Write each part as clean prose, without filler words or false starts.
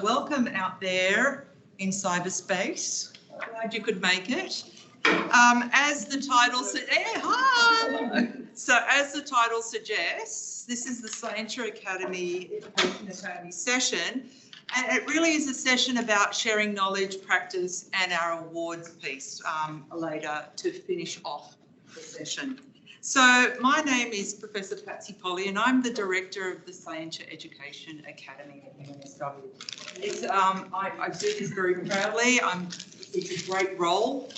welcome out there in cyberspace. Glad you could make it. As the title suggests, this is the Scientia Education Academy session, and it really is a session about sharing knowledge, practice, and our awards piece later to finish off the session. So my name is Professor Patsy Polly, and I'm the Director of the Scientia Education Academy at UNSW. I do this very proudly. It's a great role,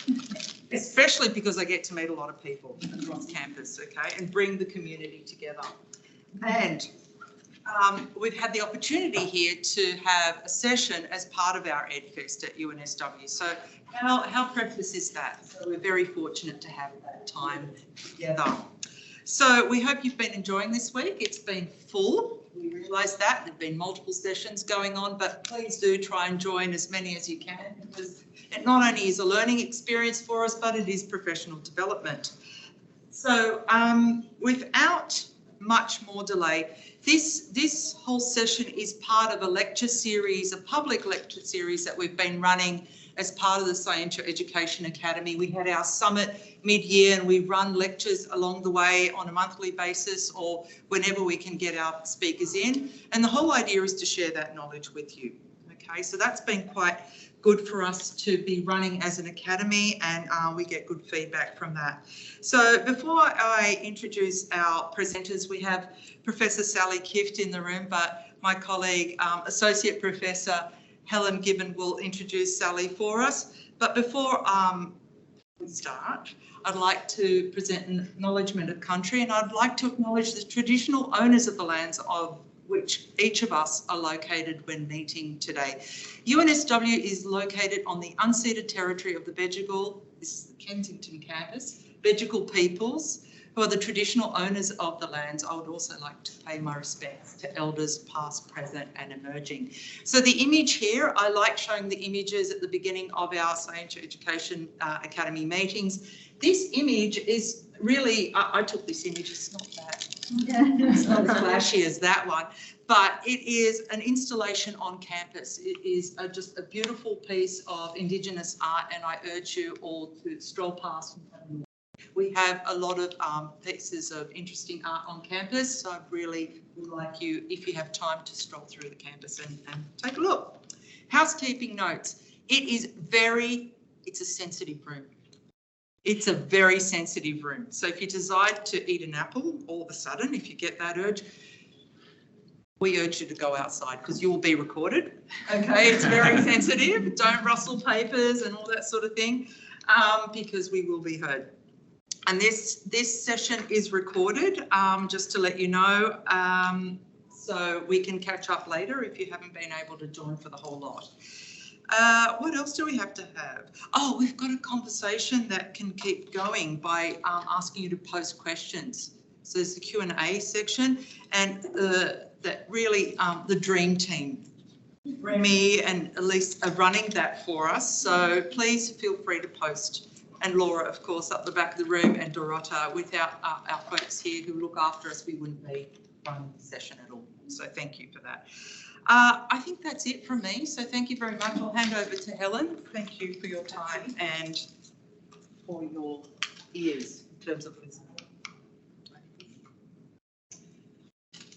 especially because I get to meet a lot of people across campus, okay, and bring the community together. And we've had the opportunity here to have a session as part of our Edu Fest at UNSW. So how precious is that? So we're very fortunate to have that time together. So we hope you've been enjoying this week. It's been full. We realise that. There have been multiple sessions going on, but please do try and join as many as you can, because it not only is a learning experience for us, but it is professional development. So without much more delay, this whole session is part of a lecture series, a public lecture series that we've been running as part of the Scientia Education Academy. We had our summit mid-year, and we run lectures along the way on a monthly basis or whenever we can get our speakers in. And the whole idea is to share that knowledge with you. Okay, so that's been quite good for us to be running as an academy, and we get good feedback from that. So before I introduce our presenters, we have Professor Sally Kift in the room, but my colleague, Associate Professor Helen Gibbon, will introduce Sally for us. But before we start, I'd like to present an acknowledgement of country, and I'd like to acknowledge the traditional owners of the lands of which each of us are located when meeting today. UNSW is located on the unceded territory of the Bedegal, this is the Kensington campus, Bedegal peoples, who are the traditional owners of the lands. I would also like to pay my respects to elders past, present and emerging. So the image here, I like showing the images at the beginning of our Scientia Education Academy meetings. This image is really, I took this image, it's not that. It's not as flashy as that one, but it is an installation on campus. It is just a beautiful piece of Indigenous art, and I urge you all to stroll past. We have a lot of pieces of interesting art on campus, so I really would like you, if you have time, to stroll through the campus and take a look. Housekeeping notes. It's a sensitive room. It's a very sensitive room. So if you decide to eat an apple all of a sudden, if you get that urge, we urge you to go outside because you will be recorded. Okay, it's very sensitive. Don't rustle papers and all that sort of thing, because we will be heard. And this session is recorded, just to let you know, so we can catch up later if you haven't been able to join for the whole lot. What else do we have to have? Oh, we've got a conversation that can keep going by asking you to post questions. So there's the Q&A section, and that really the dream team, Remy and Elise, are running that for us. So please feel free to post. And Laura, of course, up the back of the room, and Dorota. Without our folks here who look after us, we wouldn't be running the session at all. So thank you for that. I think that's it from me. So thank you very much. I'll hand over to Helen. Thank you for your time and for your ears in terms of listening.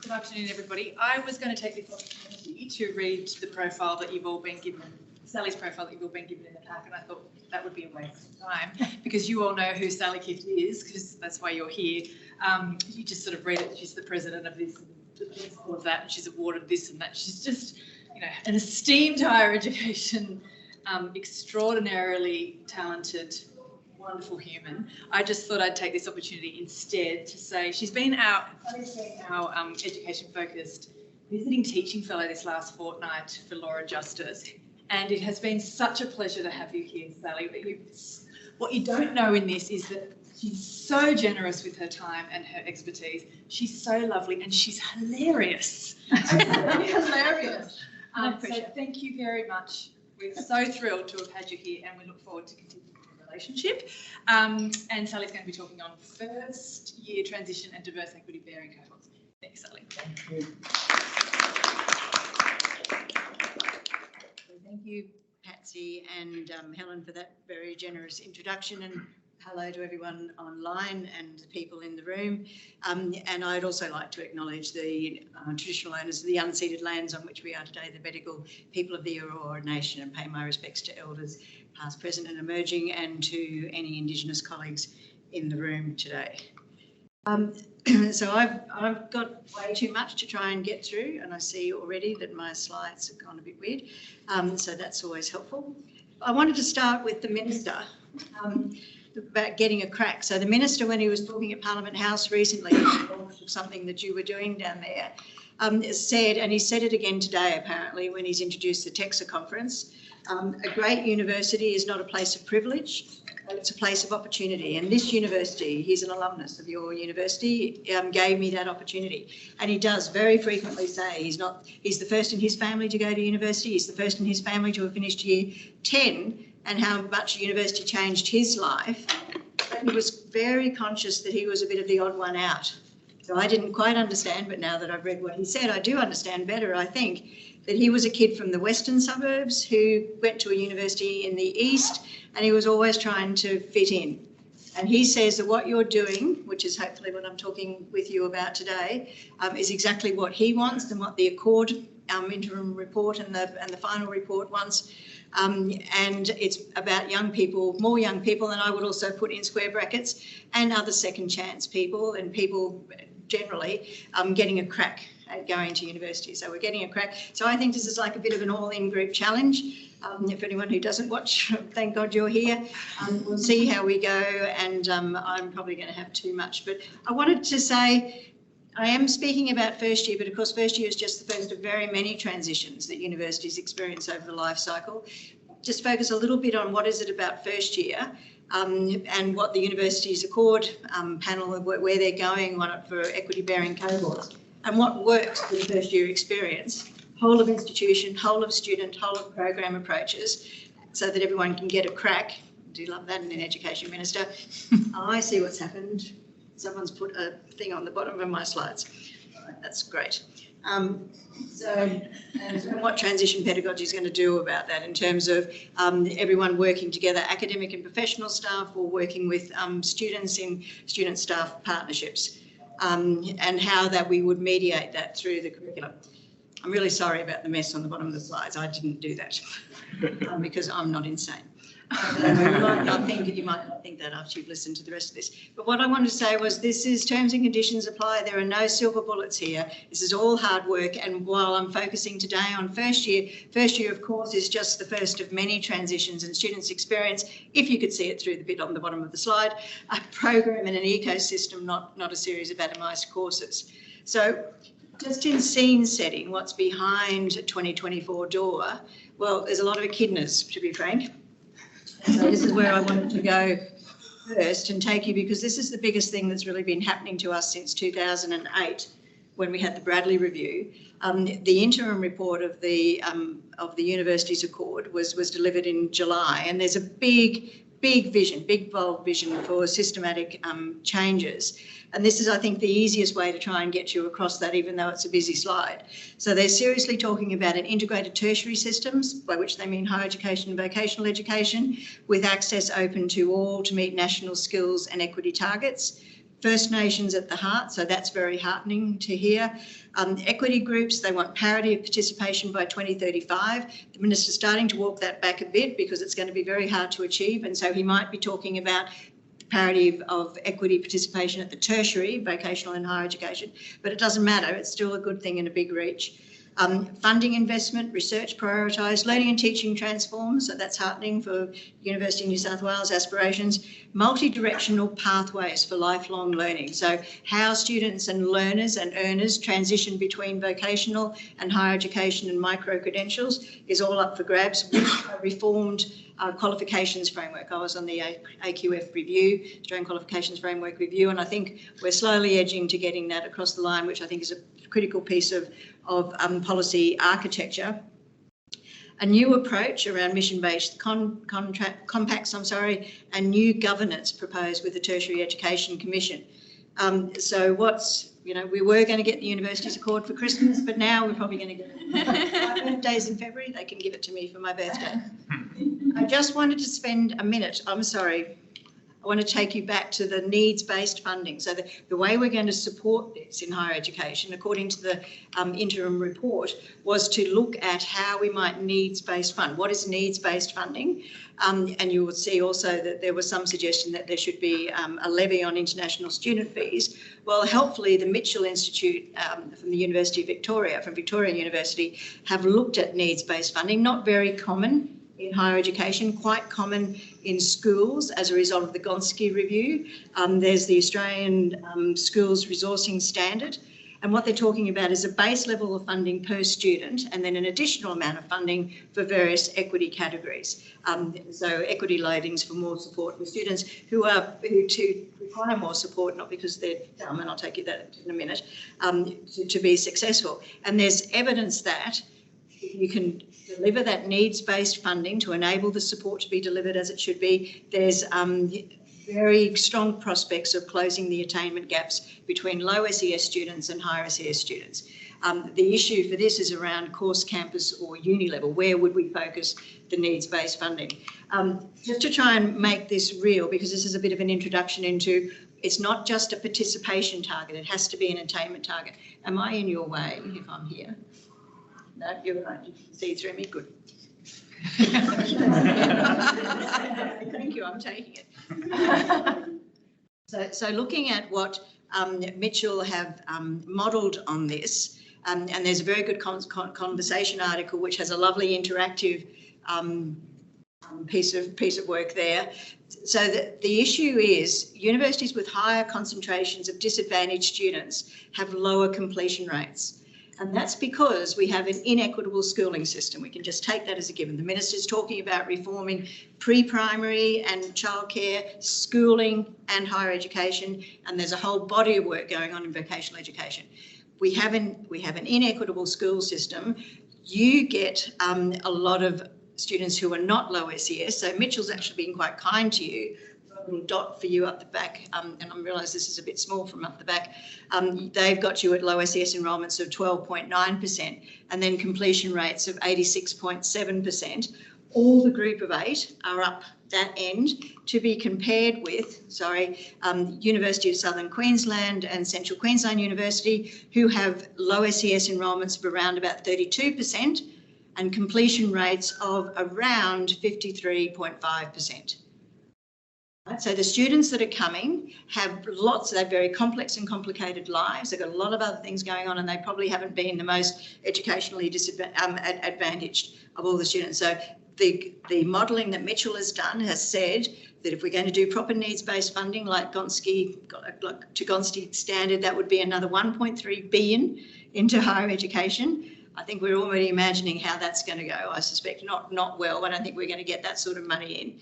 Good afternoon, everybody. I was going to take this opportunity to read the profile that you've all been given, Sally's profile that you've all been given in the pack, and I thought that would be a waste of time because you all know who Sally Kift is, because that's why you're here. You just sort of read it. She's the president of this, all of that, and she's awarded this and that. She's just, you know, an esteemed higher education, extraordinarily talented, wonderful human. I just thought I'd take this opportunity instead to say she's been our education-focused visiting teaching fellow this last fortnight for Law and Justice. And it has been such a pleasure to have you here, Sally. What you don't know in this is that she's so generous with her time and her expertise. She's so lovely and she's hilarious. Hilarious. So thank you very much. We're so thrilled to have had you here, and we look forward to continuing the relationship. And Sally's going to be talking on first year transition and diverse equity bearing cohorts. Thanks, Sally. Thank you. you, Patsy and Helen, for that very generous introduction, and hello to everyone online and the people in the room. And I'd also like to acknowledge the traditional owners of the unceded lands on which we are today, the Bedigal people of the Eora Nation, and pay my respects to elders past, present and emerging, and to any Indigenous colleagues in the room today. So I've got way too much to try and get through, and I see already that my slides have gone a bit weird, so that's always helpful. I wanted to start with the Minister about getting a crack. So the Minister, when he was talking at Parliament House recently, something that you were doing down there, said, and he said it again today apparently when he's introduced the TEXA conference, a great university is not a place of privilege, it's a place of opportunity. And this university, he's an alumnus of your university, gave me that opportunity. And he does very frequently say he's the first in his family to go to university, he's the first in his family to have finished year 10, and how much university changed his life. But he was very conscious that he was a bit of the odd one out. So I didn't quite understand, but now that I've read what he said, I do understand better, I think, that he was a kid from the western suburbs who went to a university in the east, and he was always trying to fit in. And he says that what you're doing, which is hopefully what I'm talking with you about today, is exactly what he wants and what the Accord interim report and the final report wants. And it's about young people, more young people, and I would also put in square brackets, and other second chance people and people generally getting a crack at going to university. So we're getting a crack. So I think this is like a bit of an all-in group challenge. If anyone who doesn't watch, thank God you're here. We'll see how we go, and I'm probably going to have too much. But I wanted to say, I am speaking about first year, but of course first year is just the first of very many transitions that universities experience over the life cycle. Just focus a little bit on what is it about first year and what the Universities Accord panel, where they're going on it for equity bearing cohorts, and what works for the first year experience, whole of institution, whole of student, whole of program approaches, so that everyone can get a crack. I do love that in an education minister. I see what's happened. Someone's put a thing on the bottom of my slides. That's great. And what transition pedagogy is going to do about that in terms of everyone working together, academic and professional staff, or working with students in student-staff partnerships, and how that we would mediate that through the curriculum. I'm really sorry about the mess on the bottom of the slides. I didn't do that because I'm not insane. You might not think that after you've listened to the rest of this. But what I wanted to say was this is terms and conditions apply. There are no silver bullets here. This is all hard work. And while I'm focusing today on first year of course is just the first of many transitions and students experience, if you could see it through the bit on the bottom of the slide, a program and an ecosystem, not a series of atomised courses. So just in scene setting, what's behind 2024 door? Well, there's a lot of echidnas, to be frank. So this is where I wanted to go first and take you, because this is the biggest thing that's really been happening to us since 2008, when we had the Bradley Review. The interim report of the Universities Accord was delivered in July, and there's a big vision, big bold vision for systematic changes. And this is, I think, the easiest way to try and get you across that, even though it's a busy slide. So they're seriously talking about an integrated tertiary systems, by which they mean higher education and vocational education, with access open to all to meet national skills and equity targets. First Nations at the heart, so that's very heartening to hear. Equity groups, they want parity of participation by 2035. The Minister's starting to walk that back a bit because it's going to be very hard to achieve, and so he might be talking about parity of equity participation at the tertiary, vocational and higher education, but it doesn't matter, it's still a good thing and a big reach. Funding investment, research prioritised, learning and teaching transforms, so that's heartening for University of New South Wales aspirations, multi-directional pathways for lifelong learning, so how students and learners and earners transition between vocational and higher education and micro-credentials is all up for grabs with a reformed qualifications framework. I was on the AQF review, Australian Qualifications Framework review, and I think we're slowly edging to getting that across the line, which I think is a critical piece of policy architecture. A new approach around mission-based compacts, and new governance proposed with the Tertiary Education Commission. So what's, we were going to get the university's accord for Christmas, but now we're probably going to get it. My birthday's in February, they can give it to me for my birthday. I just wanted to spend a minute, I'm sorry, I want to take you back to the needs-based funding. So the way we're going to support this in higher education, according to the interim report, was to look at how we might needs-based fund. What is needs-based funding? And you will see also that there was some suggestion that there should be a levy on international student fees. Well, helpfully, the Mitchell Institute from the University of Victoria, from Victoria University, have looked at needs-based funding, not very common in higher education, quite common in schools as a result of the Gonski review. There's the Australian Schools Resourcing Standard, and what they're talking about is a base level of funding per student and then an additional amount of funding for various equity categories. So equity loadings for more support for students who require more support, not because they're dumb, and I'll take you that in a minute, to be successful. And there's evidence that you can deliver that needs-based funding to enable the support to be delivered as it should be. There's very strong prospects of closing the attainment gaps between low SES students and higher SES students. The issue for this is around course, campus or uni level. Where would we focus the needs-based funding? Just to try and make this real, because this is a bit of an introduction into, it's not just a participation target, it has to be an attainment target. Am I in your way if I'm here? No, you're right, you can see through me, good. Thank you, I'm taking it. So looking at what Mitchell have modelled on this, and there's a very good conversation article which has a lovely interactive piece of work there. So the issue is universities with higher concentrations of disadvantaged students have lower completion rates. And that's because we have an inequitable schooling system. We can just take that as a given. The Minister's talking about reforming pre-primary and childcare, schooling and higher education, and there's a whole body of work going on in vocational education. We have an inequitable school system. You get a lot of students who are not low SES, so Mitchell's actually been quite kind to you. Little dot for you up the back, and I realise this is a bit small from up the back. They've got you at low SES enrolments of 12.9% and then completion rates of 86.7%. All the group of 8 are up that end, to be compared with, University of Southern Queensland and Central Queensland University, who have low SES enrolments of around about 32% and completion rates of around 53.5%. So the students that are coming have they have very complex and complicated lives. They've got a lot of other things going on, and they probably haven't been the most educationally advantaged of all the students. So the modelling that Mitchell has done has said that if we're going to do proper needs-based funding like Gonski standard, that would be another 1.3 billion into higher education. I think we're already imagining how that's going to go. I suspect not well. I don't think we're going to get that sort of money in.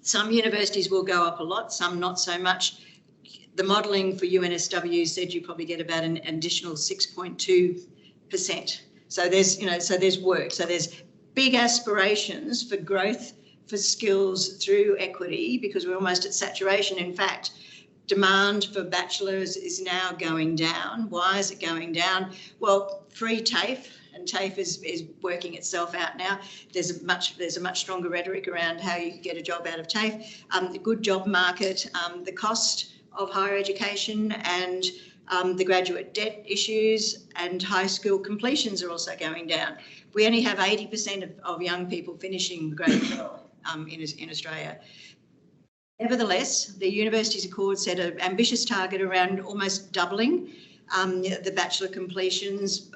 Some universities will go up a lot, some not so much. The modelling for UNSW said you probably get about an additional 6.2%. So there's work. So there's big aspirations for growth, for skills through equity, because we're almost at saturation. In fact, demand for bachelors is now going down. Why is it going down? Well, free TAFE. And TAFE is working itself out now. There's a much stronger rhetoric around how you can get a job out of TAFE. The good job market, the cost of higher education and the graduate debt issues and high school completions are also going down. We only have 80% of young people finishing grade 12 in Australia. Nevertheless, the Universities Accord set an ambitious target around almost doubling the bachelor completions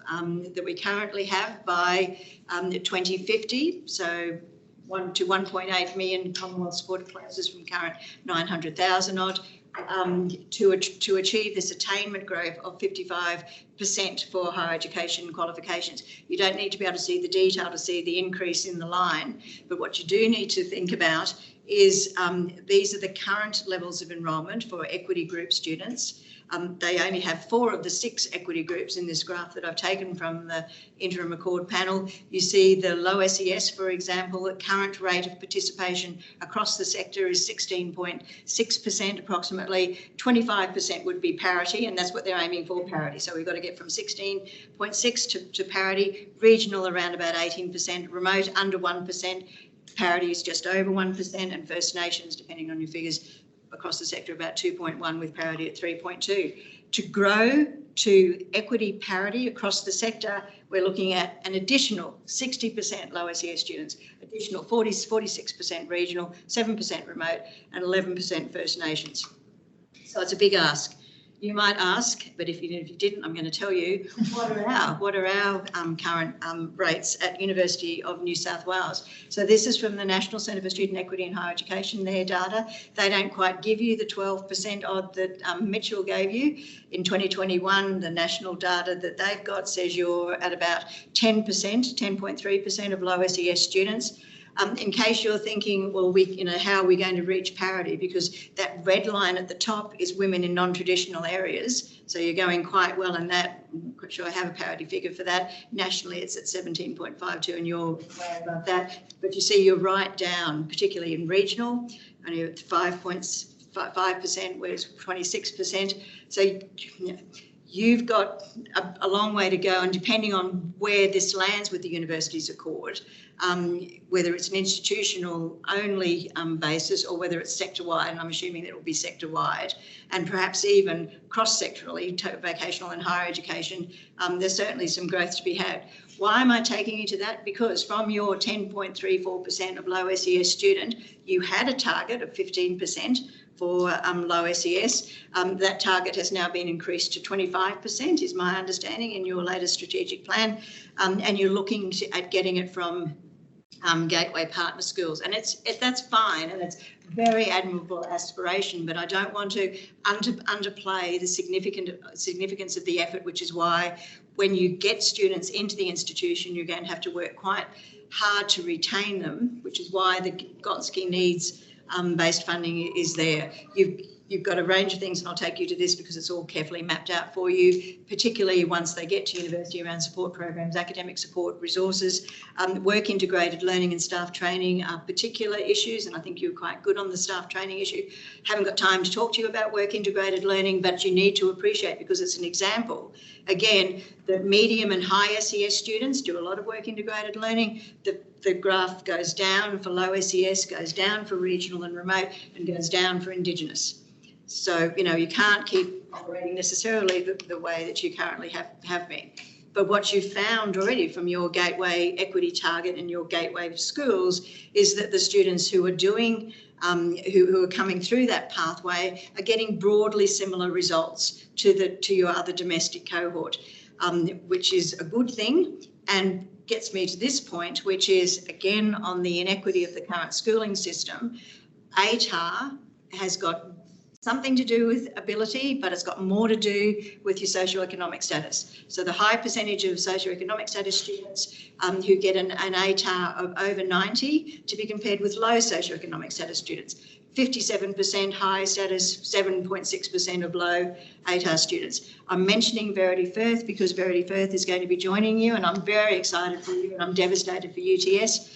that we currently have by 2050, so 1 to 1.8 million Commonwealth supported places from current 900,000 odd, to achieve this attainment growth of 55% for higher education qualifications. You don't need to be able to see the detail to see the increase in the line, but what you do need to think about is these are the current levels of enrolment for equity group students. They only have 4 of the 6 equity groups in this graph that I've taken from the interim accord panel. You see the low SES, for example, the current rate of participation across the sector is 16.6% approximately. 25% would be parity, and that's what they're aiming for, parity. So we've got to get from 16.6 to parity. Regional around about 18%, remote under 1%, parity is just over 1%, and First Nations, depending on your figures, across the sector about 2.1 with parity at 3.2. To grow to equity parity across the sector, we're looking at an additional 60% low SES students, additional 46% regional, 7% remote, and 11% First Nations. So it's a big ask. You might ask, but if you didn't, I'm going to tell you, what are our current rates at University of New South Wales? So this is from the National Centre for Student Equity in Higher Education, their data. They don't quite give you the 12% odd that Mitchell gave you. In 2021, the national data that they've got says you're at about 10%, 10.3% of low SES students. In case you're thinking, well, how are we going to reach parity? Because that red line at the top is women in non-traditional areas. So you're going quite well in that. I'm not sure I have a parity figure for that. Nationally, it's at 17.52 and you're way above that. But you see you're right down, particularly in regional, only at 5.5%, whereas 26%. So you've got a long way to go, and depending on where this lands with the university's accord, whether it's an institutional only basis or whether it's sector-wide, and I'm assuming that it will be sector-wide, and perhaps even cross-sectorally, vocational and higher education, there's certainly some growth to be had. Why am I taking you to that? Because from your 10.34% of low SES student, you had a target of 15% for low SES. That target has now been increased to 25%, is my understanding, in your latest strategic plan, and you're looking at getting it from gateway partner schools, and that's fine, and it's very admirable aspiration, but I don't want to underplay the significance of the effort, which is why when you get students into the institution, you're going to have to work quite hard to retain them, which is why the Gonski needs based funding is there. You've got a range of things, and I'll take you to this because it's all carefully mapped out for you, particularly once they get to university around support programs, academic support, resources, work integrated learning and staff training are particular issues, and I think you're quite good on the staff training issue. Haven't got time to talk to you about work integrated learning, but you need to appreciate, because it's an example, again, the medium and high SES students do a lot of work integrated learning. The graph goes down for low SES, goes down for regional and remote, and goes down for Indigenous. So, you can't keep operating necessarily the way that you currently have been. But what you've found already from your gateway equity target and your gateway schools is that the students who are doing, who are coming through that pathway are getting broadly similar results to your other domestic cohort, which is a good thing, and gets me to this point, which is, again, on the inequity of the current schooling system. ATAR has got something to do with ability, but it's got more to do with your socioeconomic status. So the high percentage of socioeconomic status students who get an ATAR of over 90 to be compared with low socioeconomic status students. 57% high status, 7.6% of low ATAR students. I'm mentioning Verity Firth because Verity Firth is going to be joining you, and I'm very excited for you, and I'm devastated for UTS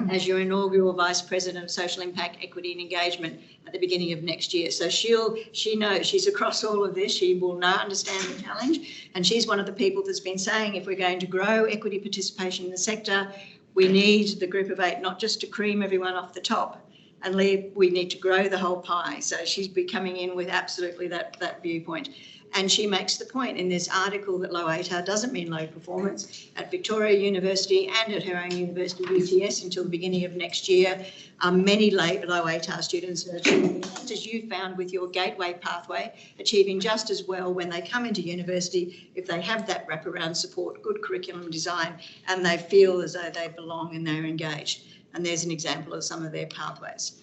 as your inaugural Vice President of Social Impact, Equity and Engagement at the beginning of next year. So she knows, she's across all of this, she will now understand the challenge, and she's one of the people that's been saying if we're going to grow equity participation in the sector, we need the group of 8 not just to cream everyone off the top, and we need to grow the whole pie. So she's be coming in with absolutely that viewpoint. And she makes the point in this article that low ATAR doesn't mean low performance. At Victoria University and at her own university, UTS, until the beginning of next year, many low ATAR students are achieving, just as you found with your gateway pathway, achieving just as well when they come into university if they have that wraparound support, good curriculum design, and they feel as though they belong and they're engaged. And there's an example of some of their pathways.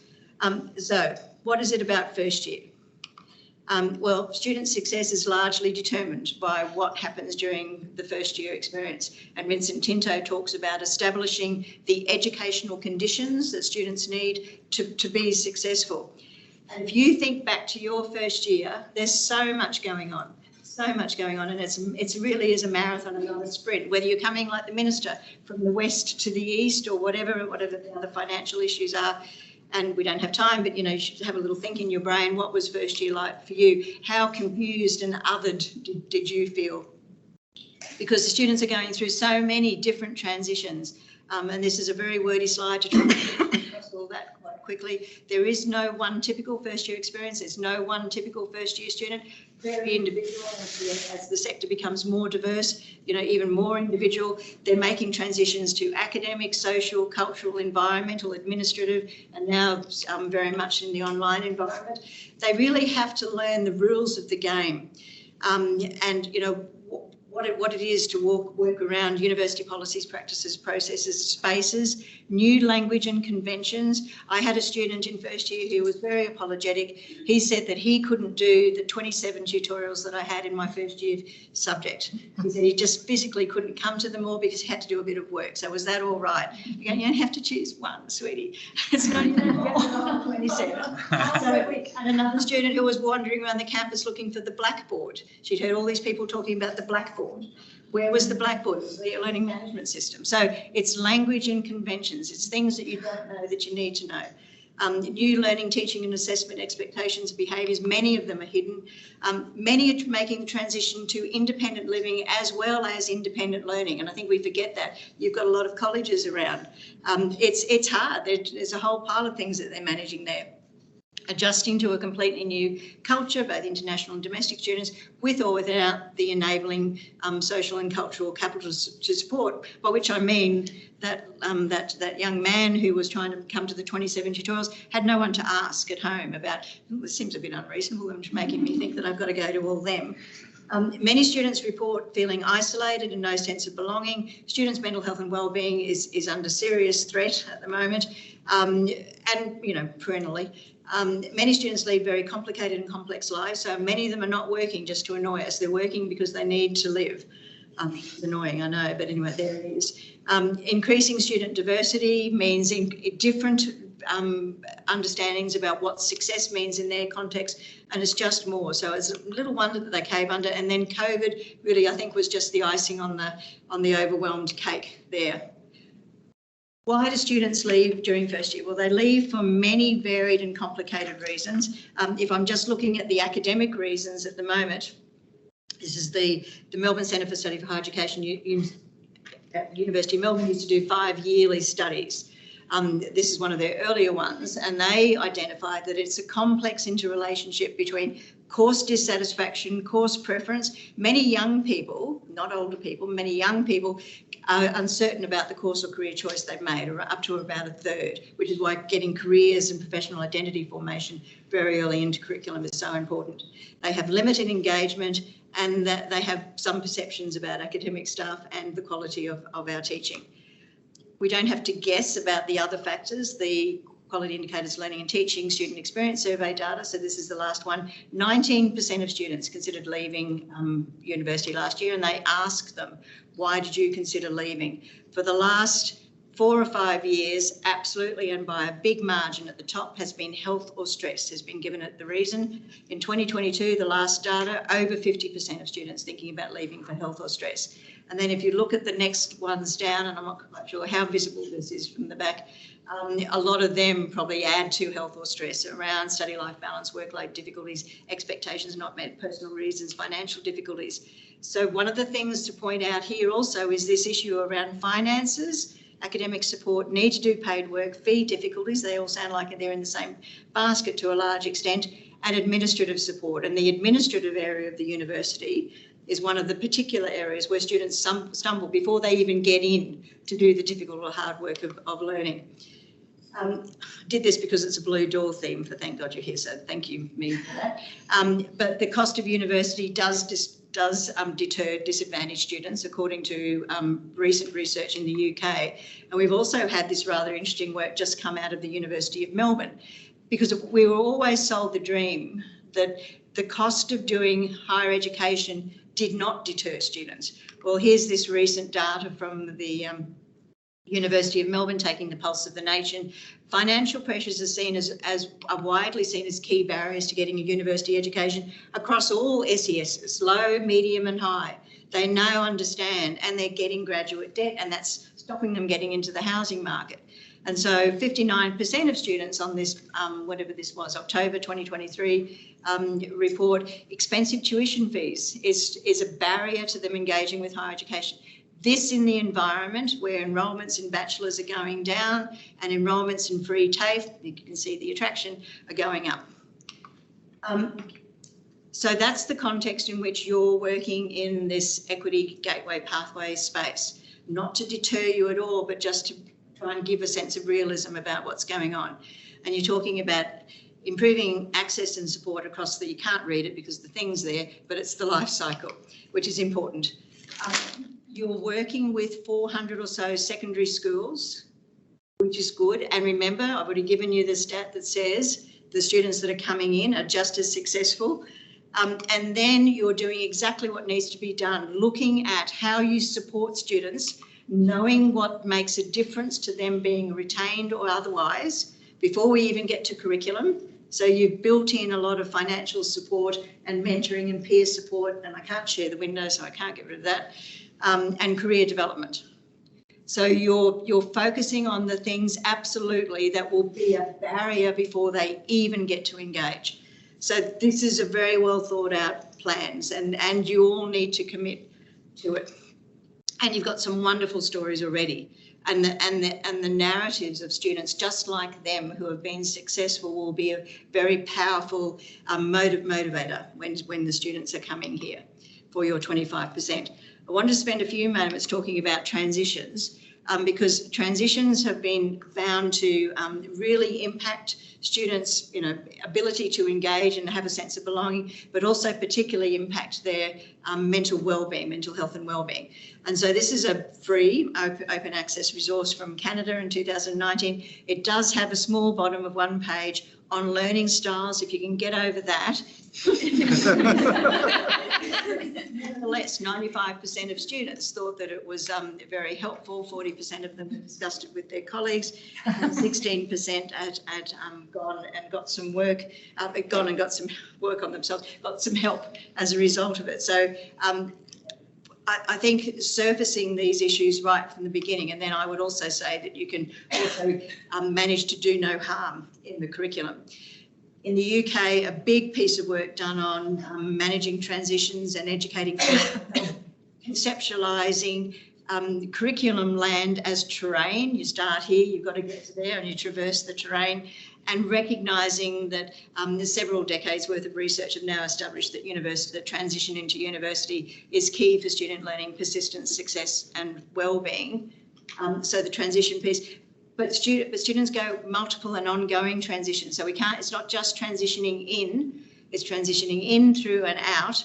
So what is it about first year? Well, student success is largely determined by what happens during the first year experience. And Vincent Tinto talks about establishing the educational conditions that students need to be successful. And if you think back to your first year, there's so much going on. So much going on, and it's really is a marathon and not a sprint. Whether you're coming like the minister from the west to the east, or whatever the other financial issues are, and we don't have time, but you should have a little think in your brain. What was first year like for you? How confused and othered did you feel? Because the students are going through so many different transitions, and this is a very wordy slide to try to get across all that quite quickly. There is no one typical first year experience. There's no one typical first year student. Very individual as the sector becomes more diverse, even more individual. They're making transitions to academic, social, cultural, environmental, administrative, and now very much in the online environment. They really have to learn the rules of the game, and what it is to work around university policies, practices, processes, spaces, new language and conventions. I had a student in first year who was very apologetic. He said that he couldn't do the 27 tutorials that I had in my first year subject. He said he just physically couldn't come to them all because he had to do a bit of work. So was that all right? You don't have to choose one, sweetie. It's not even 27. And another student who was wandering around the campus looking for the blackboard. She'd heard all these people talking about the blackboard. Where was the blackboard? It was the learning management system. So it's language and conventions. It's things that you don't know that you need to know. New learning, teaching and assessment expectations, behaviours, many of them are hidden. Many are making the transition to independent living as well as independent learning. And I think we forget that. You've got a lot of colleges around. It's hard. There's a whole pile of things that they're managing there. Adjusting to a completely new culture, both international and domestic students, with or without the enabling social and cultural capital to support, by which I mean that that young man who was trying to come to the 27 tutorials had no one to ask at home about, this seems a bit unreasonable and making me think that I've got to go to all them. Many students report feeling isolated and no sense of belonging. Students' mental health and wellbeing is under serious threat at the moment, and perennially. Many students lead very complicated and complex lives, so many of them are not working just to annoy us. They're working because they need to live. It's annoying, I know, but anyway, there it is. Increasing student diversity means different understandings about what success means in their context, and it's just more. So it's a little wonder that they came under, and then COVID really, I think, was just the icing on the overwhelmed cake there. Why do students leave during first year? Well, they leave for many varied and complicated reasons. If I'm just looking at the academic reasons at the moment, this is the Melbourne Centre for Study for Higher Education at University of Melbourne used to do 5 yearly studies. This is one of their earlier ones, and they identified that it's a complex interrelationship between course dissatisfaction, course preference. Many young people, not older people, many young people are uncertain about the course or career choice they've made, or up to about a third, which is why getting careers and professional identity formation very early into curriculum is so important. They have limited engagement, and that they have some perceptions about academic staff and the quality of our teaching. We don't have to guess about the other factors, the quality indicators, learning and teaching, student experience survey data. So this is the last one. 19% of students considered leaving university last year, and they asked them, why did you consider leaving? For the last 4 or 5 years, absolutely, and by a big margin at the top, has been health or stress has been given it the reason. In 2022, the last data, over 50% of students thinking about leaving for health or stress. And then if you look at the next ones down, and I'm not quite sure how visible this is from the back, a lot of them probably add to health or stress around study life balance, workload difficulties, expectations not met, personal reasons, financial difficulties. So one of the things to point out here also is this issue around finances, academic support, need to do paid work, fee difficulties, they all sound like they're in the same basket to a large extent, and administrative support. And the administrative area of the university is one of the particular areas where students stumble before they even get in to do the difficult or hard work of learning. Did this because it's a Blue Door theme, for thank God you're here, so thank you, me, for that. But the cost of university does deter disadvantaged students, according to recent research in the UK. And we've also had this rather interesting work just come out of the University of Melbourne, because we were always sold the dream that the cost of doing higher education did not deter students. Well, here's this recent data from the University of Melbourne taking the pulse of the nation. Financial pressures are seen are widely seen as key barriers to getting a university education across all SESs, low, medium and high. They now understand, and they're getting graduate debt, and that's stopping them getting into the housing market. And so 59% of students on this, whatever this was, October 2023 report, expensive tuition fees is a barrier to them engaging with higher education. This in the environment where enrolments in bachelors are going down and enrolments in free TAFE, you can see the attraction, are going up. So that's the context in which you're working in this equity gateway pathway space. Not to deter you at all, but just to try and give a sense of realism about what's going on. And you're talking about improving access and support across you can't read it because the thing's there, but it's the life cycle, which is important. You're working with 400 or so secondary schools, which is good. And remember, I've already given you the stat that says the students that are coming in are just as successful. And then you're doing exactly what needs to be done, looking at how you support students, knowing what makes a difference to them being retained or otherwise, before we even get to curriculum. So you've built in a lot of financial support and mentoring and peer support, and I can't share the window, so I can't get rid of that, and career development. So you're focusing on the things absolutely that will be a barrier before they even get to engage. So this is a very well thought out plans, and you all need to commit to it. And you've got some wonderful stories already, and the narratives of students just like them who have been successful will be a very powerful motivator when the students are coming here for your 25%. I wanted to spend a few moments talking about transitions because transitions have been found to really impact students' ability to engage and have a sense of belonging, but also particularly impact their mental well-being, mental health and well-being. And so this is a free open access resource from Canada in 2019. It does have a small bottom of one page on learning styles, if you can get over that. Nevertheless, 95% of students thought that it was very helpful. 40% of them discussed it with their colleagues, and 16% had gone and got some work, got some work on themselves, got some help as a result of it. So I think surfacing these issues right from the beginning, and then I would also say that you can also manage to do no harm in the curriculum. In the UK, a big piece of work done on managing transitions and educating, conceptualising curriculum land as terrain. You start here, you've got to get to there, and you traverse the terrain, and recognising that there's several decades worth of research have now established that transition into university is key for student learning, persistence, success and well-being. So the transition piece. But students go multiple and ongoing transitions. So it's not just transitioning in, it's transitioning in, through and out.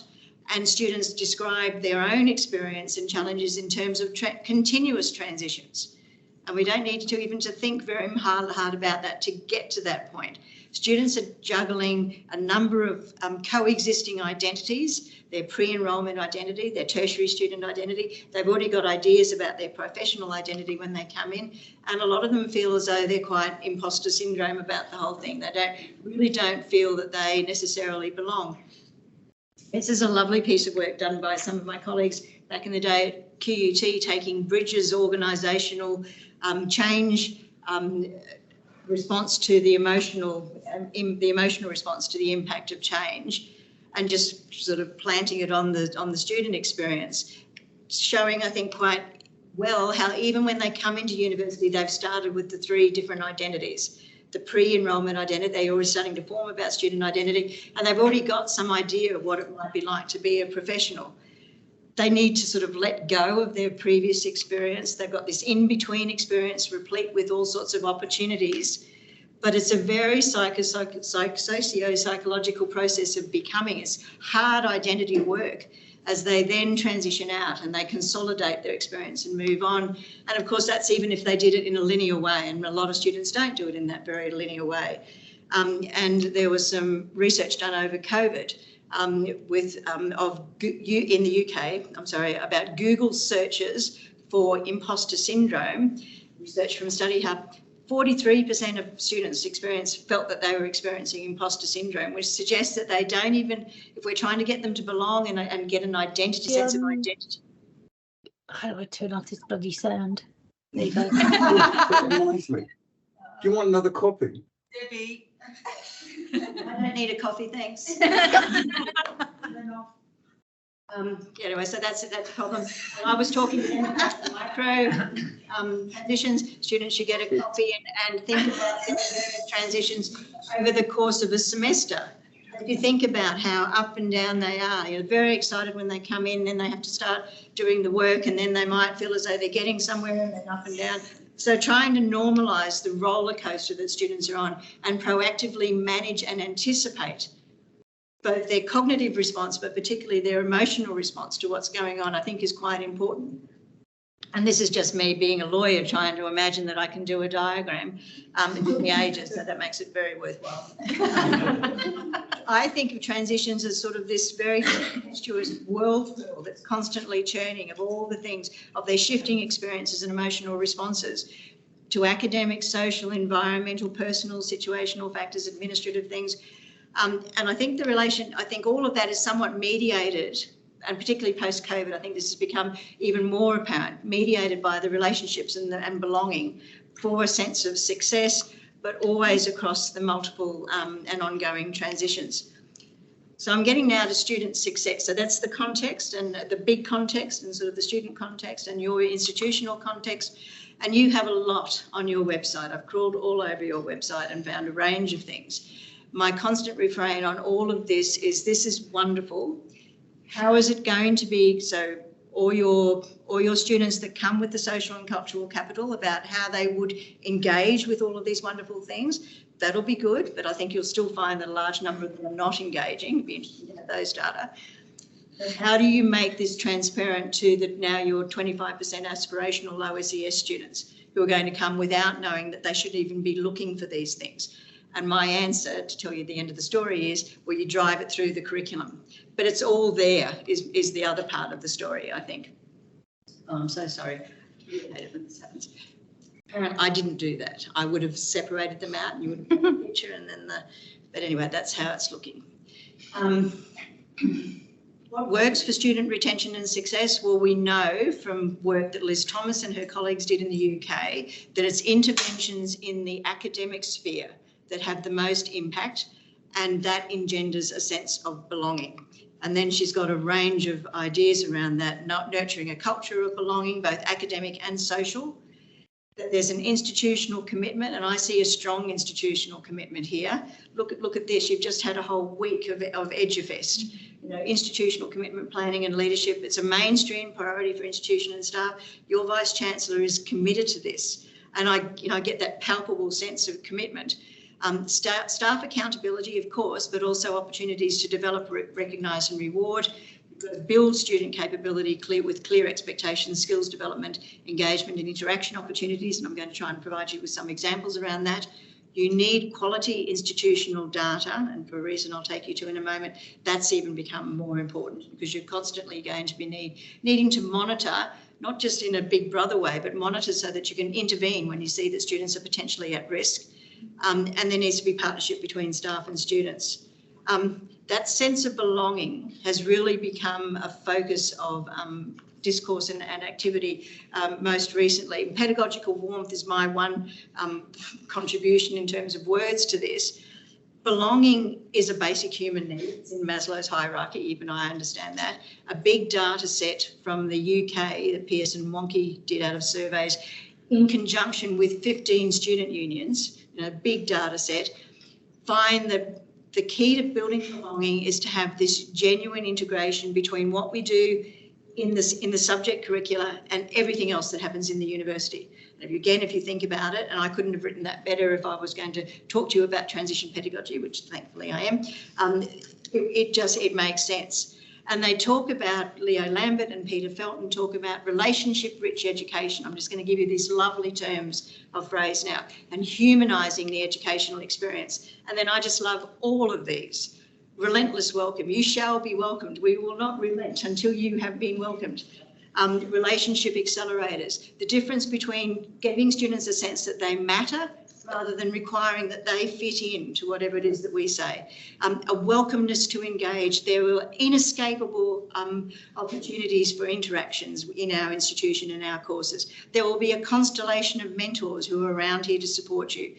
And students describe their own experience and challenges in terms of continuous transitions. And we don't need to even think very hard about that to get to that point. Students are juggling a number of coexisting identities, their pre-enrolment identity, their tertiary student identity. They've already got ideas about their professional identity when they come in, and a lot of them feel as though they're quite imposter syndrome about the whole thing. They really don't feel that they necessarily belong. This is a lovely piece of work done by some of my colleagues back in the day at QUT, taking Bridges organisational change response to the emotional response to the impact of change, and just sort of planting it on the student experience, showing, I think, quite well how even when they come into university, they've started with the 3 different identities. The pre-enrolment identity, they're already starting to form about student identity, and they've already got some idea of what it might be like to be a professional. They need to sort of let go of their previous experience. They've got this in-between experience replete with all sorts of opportunities, but it's a very socio-psychological process of becoming. It's hard identity work as they then transition out and they consolidate their experience and move on. And of course, that's even if they did it in a linear way, and a lot of students don't do it in that very linear way. And there was some research done over COVID in the UK, about Google searches for imposter syndrome, research from Study Hub, 43% of students felt that they were experiencing imposter syndrome, which suggests that they don't even, if we're trying to get them to belong and get an identity, sense of identity. How do I turn off this bloody sound? There you go. That reminds me. Do you want another copy? Debbie. I don't need a coffee, thanks. Anyway, so that's a problem. I was talking to them about the micro transitions. Students should get a coffee and think about their transitions over the course of a semester. If you think about how up and down they are, you're very excited when they come in, then they have to start doing the work, and then they might feel as though they're getting somewhere and then up and down. So trying to normalise the roller coaster that students are on and proactively manage and anticipate both their cognitive response, but particularly their emotional response to what's going on, I think is quite important. And this is just me being a lawyer trying to imagine that I can do a diagram in the ages, so that makes it very worthwhile. I think of transitions as sort of this very tempestuous whirlpool that's constantly churning of all the things, of their shifting experiences and emotional responses to academic, social, environmental, personal, situational factors, administrative things. And I think I think all of that is somewhat mediated, and particularly post-COVID, I think this has become even more apparent, mediated by the relationships and belonging for a sense of success, but always across the multiple and ongoing transitions. So I'm getting now to student success. So that's the context and the big context and sort of the student context and your institutional context. And you have a lot on your website. I've crawled all over your website and found a range of things. My constant refrain on all of this is wonderful. How is it going to be? So all your students that come with the social and cultural capital, about how they would engage with all of these wonderful things, that'll be good, but I think you'll still find that a large number of them are not engaging. It'd be interesting to have those data. But how do you make this transparent to now your 25% aspirational low SES students who are going to come without knowing that they should even be looking for these things? And my answer, to tell you the end of the story, is, well, you drive it through the curriculum. But it's all there, is the other part of the story, I think. Oh, I'm so sorry. I really hate it when this happens. Apparently, I didn't do that. I would have separated them out and you would have put the picture and then but anyway, that's how it's looking. What works for student retention and success? Well, we know from work that Liz Thomas and her colleagues did in the UK that it's interventions in the academic sphere that have the most impact, and that engenders a sense of belonging. And then she's got a range of ideas around that, not nurturing a culture of belonging, both academic and social. That there's an institutional commitment, and I see a strong institutional commitment here. Look at this. You've just had a whole week of Edu Fest. You know, institutional commitment, planning and leadership. It's a mainstream priority for institution and staff. Your Vice Chancellor is committed to this, and I get that palpable sense of commitment. Staff accountability, of course, but also opportunities to develop, recognise and reward. We've got to build student capability with clear expectations, skills development, engagement and interaction opportunities, and I'm going to try and provide you with some examples around that. You need quality institutional data, and for a reason I'll take you to in a moment, that's even become more important because you're constantly going to be needing to monitor, not just in a big brother way, but monitor so that you can intervene when you see that students are potentially at risk. And there needs to be partnership between staff and students. That sense of belonging has really become a focus of discourse and activity most recently. Pedagogical warmth is my one contribution in terms of words to this. Belonging is a basic human need. It's in Maslow's hierarchy, even I understand that. A big data set from the UK that Pearson Wonke did out of surveys in conjunction with 15 student unions, a big data set, find that the key to building belonging is to have this genuine integration between what we do in the subject curricula and everything else that happens in the university. And if you think about it, and I couldn't have written that better if I was going to talk to you about transition pedagogy, which thankfully I am, it makes sense. And they talk about, Leo Lambert and Peter Felton talk about relationship-rich education. I'm just going to give you these lovely terms of phrase now, and humanising the educational experience. And then I just love all of these. Relentless welcome. You shall be welcomed. We will not relent until you have been welcomed. relationship accelerators, the difference between giving students a sense that they matter rather than requiring that they fit into whatever it is that we say. A welcomeness to engage. There are inescapable opportunities for interactions in our institution and our courses. There will be a constellation of mentors who are around here to support you.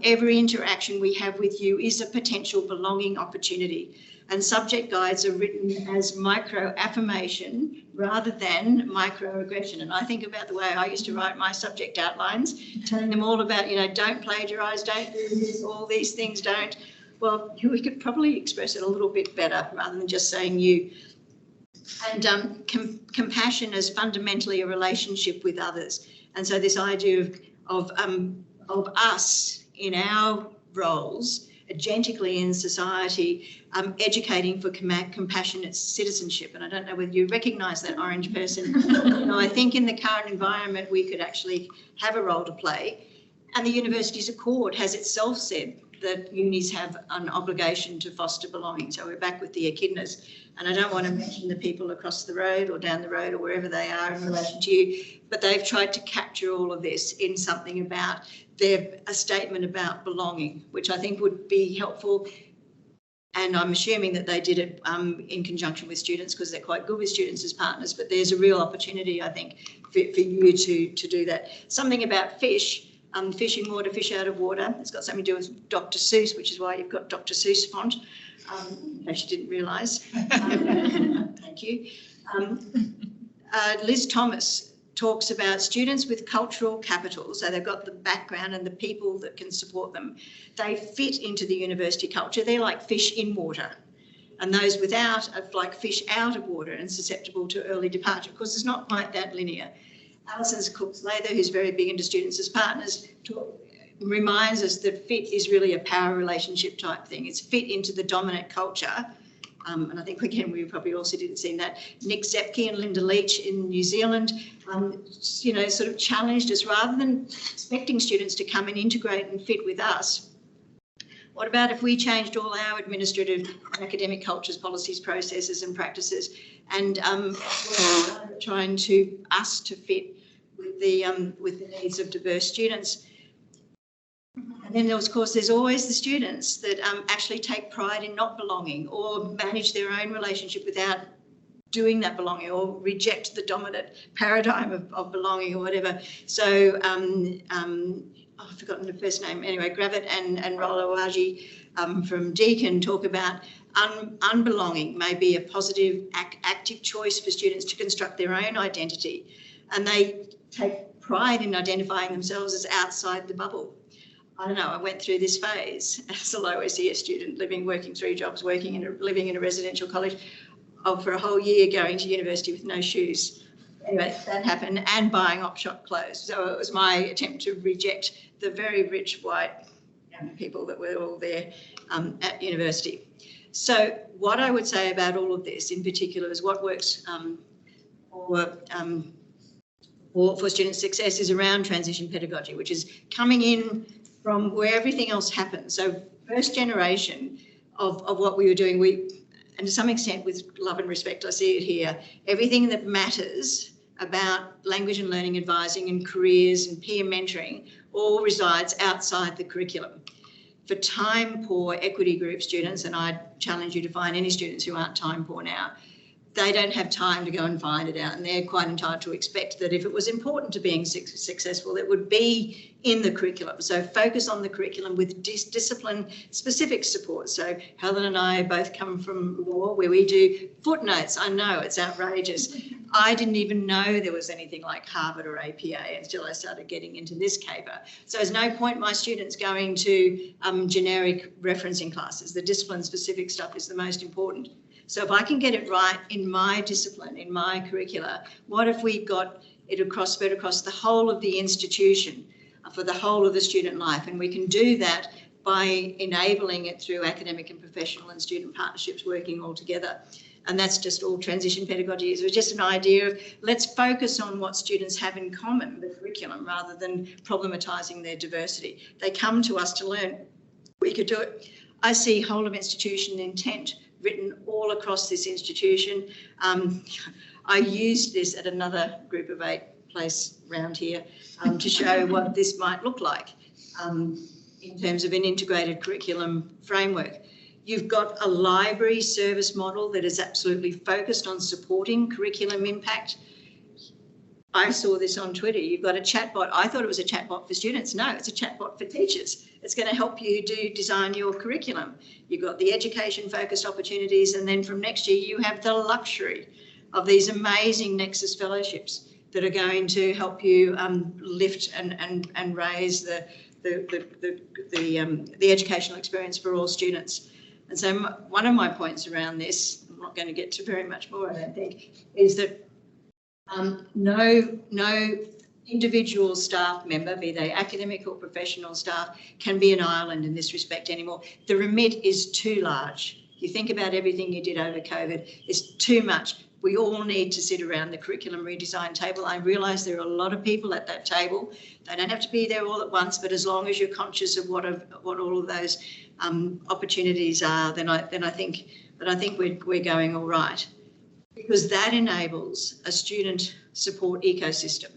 Every interaction we have with you is a potential belonging opportunity. And subject guides are written as micro-affirmation rather than microaggression. And I think about the way I used to write my subject outlines, telling them all about, you know, don't plagiarise, don't do this, all these things don't. Well, we could probably express it a little bit better rather than just saying you. And compassion is fundamentally a relationship with others. And so this idea of us in our roles, agentically in society, educating for compassionate citizenship. And I don't know whether you recognise that orange person. You know, I think in the current environment, we could actually have a role to play. And the university's accord has itself said that unis have an obligation to foster belonging. So we're back with the echidnas. And I don't want to mention the people across the road or down the road or wherever they are in relation to you, but they've tried to capture all of this in something about a statement about belonging, which I think would be helpful. And I'm assuming that they did it in conjunction with students because they're quite good with students as partners, but there's a real opportunity, I think, for you to do that. Something about fish, fish in water, fish out of water. It's got something to do with Dr. Seuss, which is why you've got Dr. Seuss font, in case you didn't realise. Thank you. Liz Thomas talks about students with cultural capital, so they've got the background and the people that can support them. They fit into the university culture. They're like fish in water. And those without are like fish out of water and susceptible to early departure. Of course, it's not quite that linear. Alison's Cooks-Lather, who's very big into students as partners, reminds us that fit is really a power relationship type thing. It's fit into the dominant culture. And I think, again, we probably also didn't see that. Nick Zepke and Linda Leach in New Zealand, you know, sort of challenged us rather than expecting students to come and integrate and fit with us. What about if we changed all our administrative and academic cultures, policies, processes and practices and trying to us to fit with the needs of diverse students? And then, of course, there's always the students that actually take pride in not belonging or manage their own relationship without doing that belonging or reject the dominant paradigm of belonging or whatever. So I've forgotten the first name. Anyway, Gravett and Rolawaji from Deakin talk about unbelonging may be a positive, active choice for students to construct their own identity. And they take pride in identifying themselves as outside the bubble. I don't know, I went through this phase as a low SES student, working 3 jobs, living in a residential college for a whole year, going to university with no shoes. Anyway, that happened, and buying op-shop clothes. So it was my attempt to reject the very rich white young people that were all there at university. So what I would say about all of this in particular is what works for student success is around transition pedagogy, which is coming in from where everything else happens. So first generation of what we were doing, and to some extent with love and respect, I see it here, everything that matters about language and learning advising and careers and peer mentoring all resides outside the curriculum. For time poor equity group students, and I challenge you to find any students who aren't time poor now, they don't have time to go and find it out, and they're quite entitled to expect that if it was important to being successful, it would be in the curriculum. So focus on the curriculum with discipline-specific support. So Helen and I both come from law where we do footnotes. I know, it's outrageous. I didn't even know there was anything like Harvard or APA until I started getting into this caper. So there's no point my students going to generic referencing classes. The discipline-specific stuff is the most important. So if I can get it right in my discipline, in my curricula, what if we got it spread across the whole of the institution for the whole of the student life? And we can do that by enabling it through academic and professional and student partnerships working all together. And that's just all transition pedagogy is. It was just an idea of let's focus on what students have in common, the curriculum, rather than problematising their diversity. They come to us to learn. We could do it. I see whole of institution intent written all across this institution. I used this at another group of 8 place round here to show what this might look like in terms of an integrated curriculum framework. You've got a library service model that is absolutely focused on supporting curriculum impact. I saw this on Twitter. You've got a chatbot. I thought it was a chatbot for students. No, it's a chatbot for teachers. It's going to help you design your curriculum. You've got the education focused opportunities, and then from next year you have the luxury of these amazing Nexus fellowships that are going to help you lift and raise the educational experience for all students. And so one of my points around this, I'm not going to get to very much more, I don't think, is that no individual staff member, be they academic or professional staff, can be an island in this respect anymore. The remit is too large. You think about everything you did over COVID, it's too much. We all need to sit around the curriculum redesign table. I realise there are a lot of people at that table. They don't have to be there all at once, but as long as you're conscious of what all of those opportunities are, then I think we're going all right, because that enables a student support ecosystem,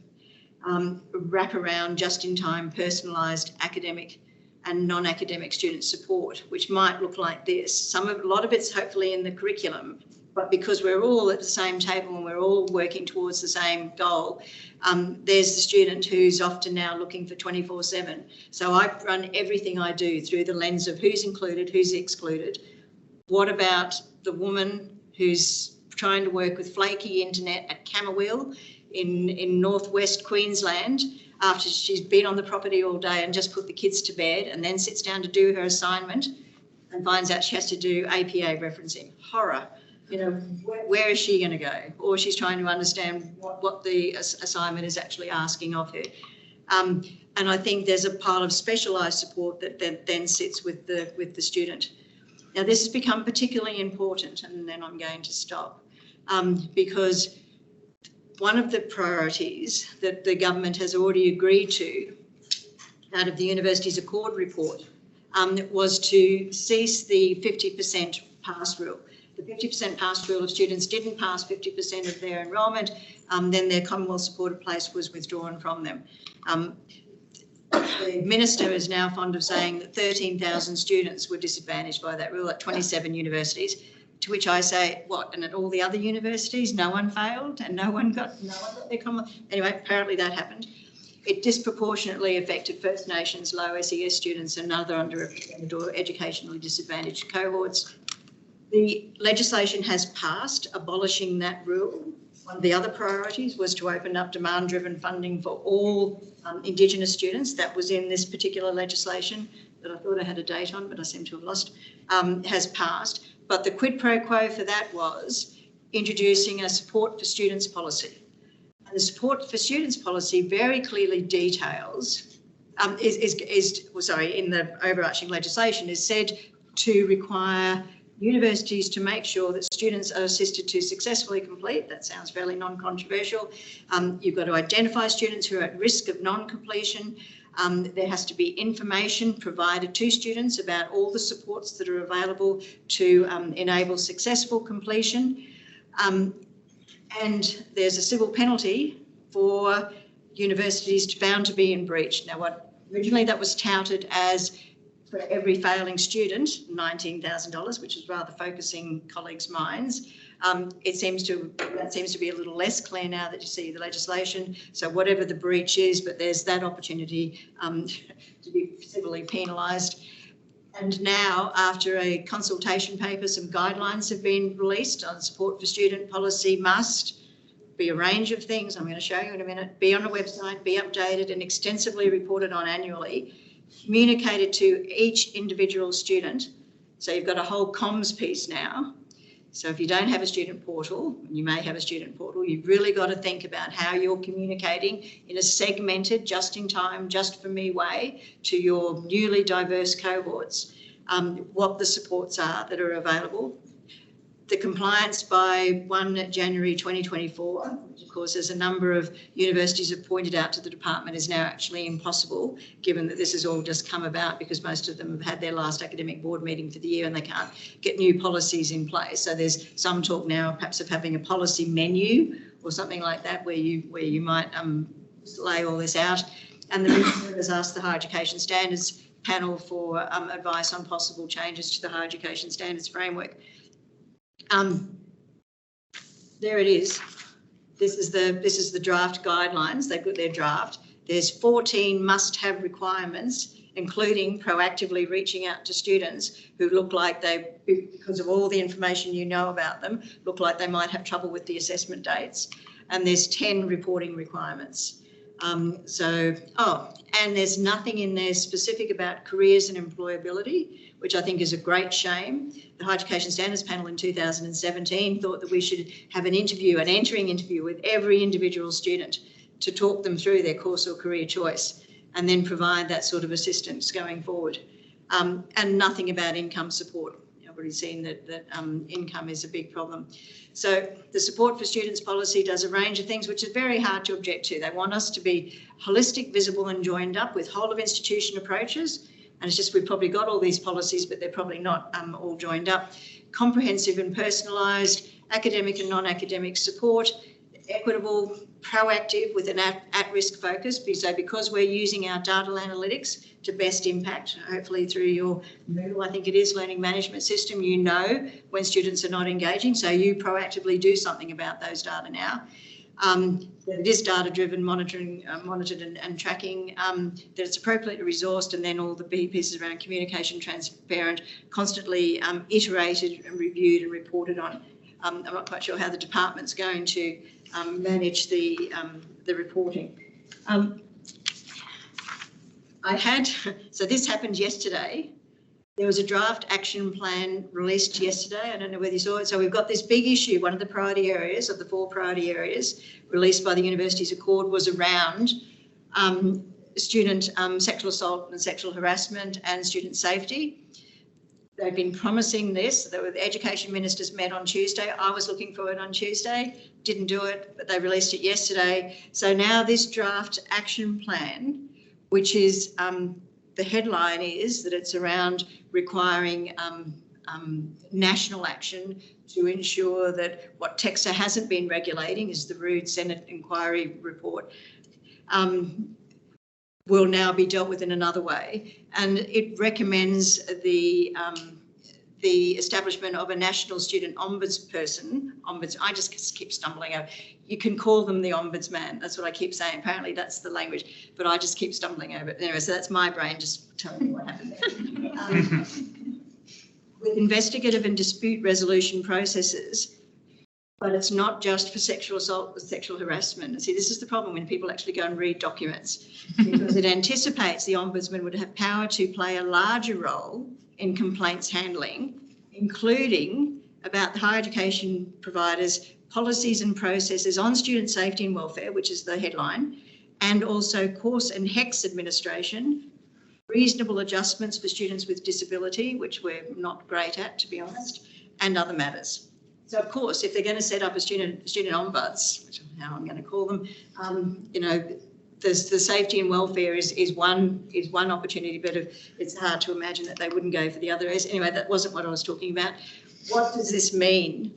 wrap around just-in-time personalised academic and non-academic student support, which might look like this. A lot of it's hopefully in the curriculum, but because we're all at the same table and we're all working towards the same goal, there's the student who's often now looking for 24/7. So I run everything I do through the lens of who's included, who's excluded. What about the woman who's trying to work with flaky internet at Camberwell in northwest Queensland after she's been on the property all day and just put the kids to bed, and then sits down to do her assignment and finds out she has to do APA referencing? Horror. You know, where is she going to go? Or she's trying to understand what the assignment is actually asking of her. And I think there's a pile of specialised support that then sits with the student. Now, this has become particularly important, and then I'm going to stop, because one of the priorities that the government has already agreed to out of the Universities Accord report was to cease the 50% pass rule. The 50% pass rule, if students didn't pass 50% of their enrolment, then their Commonwealth supported place was withdrawn from them. The Minister is now fond of saying that 13,000 students were disadvantaged by that rule at 27 universities, to which I say, what, and at all the other universities, no one failed and no one got their Commonwealth? Anyway, apparently that happened. It disproportionately affected First Nations, low SES students and other underrepresented or educationally disadvantaged cohorts. The legislation has passed abolishing that rule. One of the other priorities was to open up demand-driven funding for all Indigenous students. That was in this particular legislation that I thought I had a date on, but I seem to have lost, has passed. But the quid pro quo for that was introducing a support for students policy. And the support for students policy very clearly details, in the overarching legislation is said to require universities to make sure that students are assisted to successfully complete. That sounds fairly non-controversial. You've got to identify students who are at risk of non-completion. There has to be information provided to students about all the supports that are available to enable successful completion. And there's a civil penalty for universities found to be in breach. Now, originally that was touted as for every failing student, $19,000, which is rather focusing colleagues' minds. That seems to be a little less clear now that you see the legislation. So whatever the breach is, but there's that opportunity to be civilly penalised. And now, after a consultation paper, some guidelines have been released on support for student policy must be a range of things. I'm going to show you in a minute. Be on a website, be updated and extensively reported on annually. Communicated to each individual student. So you've got a whole comms piece now. So if you don't have a student portal, and you may have a student portal, you've really got to think about how you're communicating in a segmented, just-in-time, just-for-me way to your newly diverse cohorts, what the supports are that are available. The compliance by 1 January 2024, which of course, as a number of universities have pointed out to the department, is now actually impossible, given that this has all just come about because most of them have had their last academic board meeting for the year and they can't get new policies in place. So there's some talk now perhaps of having a policy menu or something like that where you might lay all this out. And the Minister has asked the Higher Education Standards panel for advice on possible changes to the Higher Education Standards framework. There it is. This is the draft guidelines. They've got their draft. There's 14 must-have requirements, including proactively reaching out to students who look like they, because of all the information you know about them, look like they might have trouble with the assessment dates. And there's 10 reporting requirements. And there's nothing in there specific about careers and employability, which I think is a great shame. The Higher Education Standards Panel in 2017 thought that we should have an entering interview with every individual student to talk them through their course or career choice and then provide that sort of assistance going forward. And nothing about income support. I've already seen that income is a big problem. So the Support for Students policy does a range of things which is very hard to object to. They want us to be holistic, visible and joined up with whole of institution approaches. And it's just we've probably got all these policies, but they're probably not all joined up. Comprehensive and personalised, academic and non-academic support, equitable, proactive with an at-risk focus. So because we're using our data analytics to best impact, hopefully through your Moodle, I think it is, learning management system, you know when students are not engaging, so you proactively do something about those data now. That it is data-driven, monitored and tracking, that it's appropriately resourced, and then all the pieces around communication, transparent, constantly iterated and reviewed and reported on. I'm not quite sure how the department's going to manage the reporting. So this happened yesterday. There was a draft action plan released yesterday. I don't know whether you saw it. So we've got this big issue. One of the priority areas of the 4 priority areas released by the Universities Accord was around student sexual assault and sexual harassment and student safety. They've been promising this. The education ministers met on Tuesday. I was looking for it on Tuesday, didn't do it, but they released it yesterday. So now this draft action plan, which is the headline is that it's around requiring national action to ensure that what TEXA hasn't been regulating is the Rood Senate inquiry report, will now be dealt with in another way. And it recommends the establishment of a national student ombudsperson. I just keep stumbling over. You can call them the ombudsman. That's what I keep saying. Apparently that's the language, but I just keep stumbling over it. Anyway, so that's my brain just telling me what happened there. With investigative and dispute resolution processes, but it's not just for sexual assault, sexual harassment. And see, this is the problem when people actually go and read documents, because it anticipates the Ombudsman would have power to play a larger role in complaints handling, including about the higher education providers' policies and processes on student safety and welfare, which is the headline, and also course and HECS administration, reasonable adjustments for students with disability, which we're not great at, to be honest, and other matters. So of course, if they're going to set up a student ombuds, which is how I'm going to call them, you know, the safety and welfare is one opportunity, but it's hard to imagine that they wouldn't go for the other areas. Anyway, that wasn't what I was talking about. What does this mean?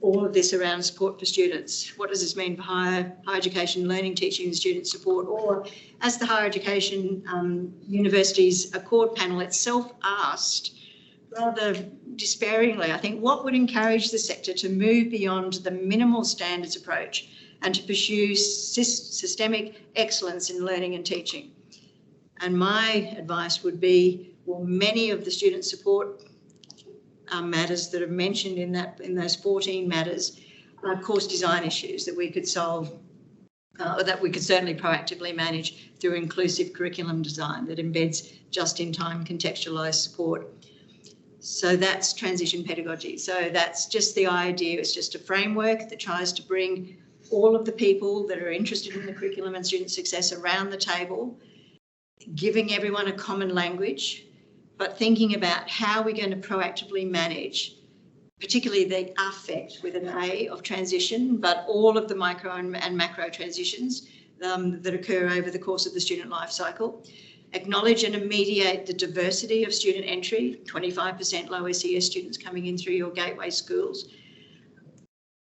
All of this around support for students. What does this mean for higher education, learning, teaching and student support? Or as the Higher Education Universities Accord panel itself asked, rather despairingly, I think, what would encourage the sector to move beyond the minimal standards approach and to pursue systemic excellence in learning and teaching? And my advice would be, well, many of the student support matters that are mentioned in those 14 matters are course design issues that we could solve, or that we could certainly proactively manage through inclusive curriculum design that embeds just-in-time contextualised support. So that's transition pedagogy. So that's just the idea. It's just a framework that tries to bring all of the people that are interested in the curriculum and student success around the table, giving everyone a common language, but thinking about how we're going to proactively manage particularly the affect with an A of transition, but all of the micro and macro transitions that occur over the course of the student life cycle. Acknowledge and mediate the diversity of student entry, 25% low SES students coming in through your gateway schools.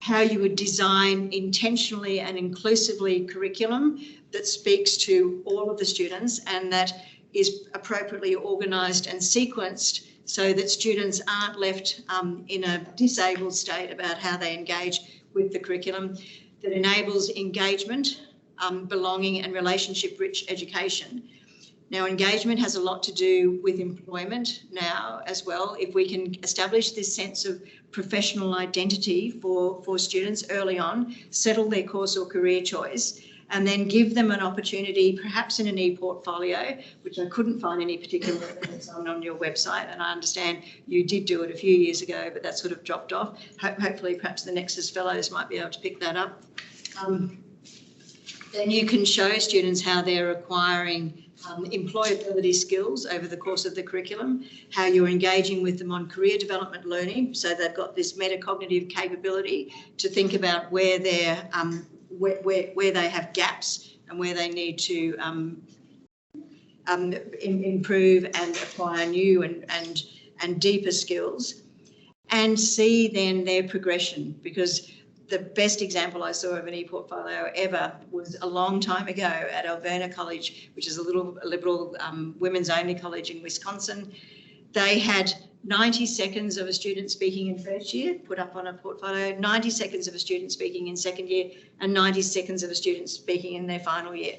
How you would design intentionally and inclusively curriculum that speaks to all of the students and that is appropriately organised and sequenced so that students aren't left in a disabled state about how they engage with the curriculum, that enables engagement, belonging and relationship-rich education. Now, engagement has a lot to do with employment now as well. If we can establish this sense of professional identity for students early on, settle their course or career choice, and then give them an opportunity, perhaps in an e-portfolio, which I couldn't find any particular evidence on your website, and I understand you did do it a few years ago, but that sort of dropped off. Hopefully, perhaps the Nexus Fellows might be able to pick that up. Then you can show students how they're acquiring employability skills over the course of the curriculum, how you're engaging with them on career development learning, so they've got this metacognitive capability to think about where they're where they have gaps and where they need to improve and acquire new and deeper skills, and see then their progression, because the best example I saw of an e-portfolio ever was a long time ago at Alberto College, which is a little liberal women's only college in Wisconsin. They had 90 seconds of a student speaking in first year put up on a portfolio, 90 seconds of a student speaking in second year, and 90 seconds of a student speaking in their final year.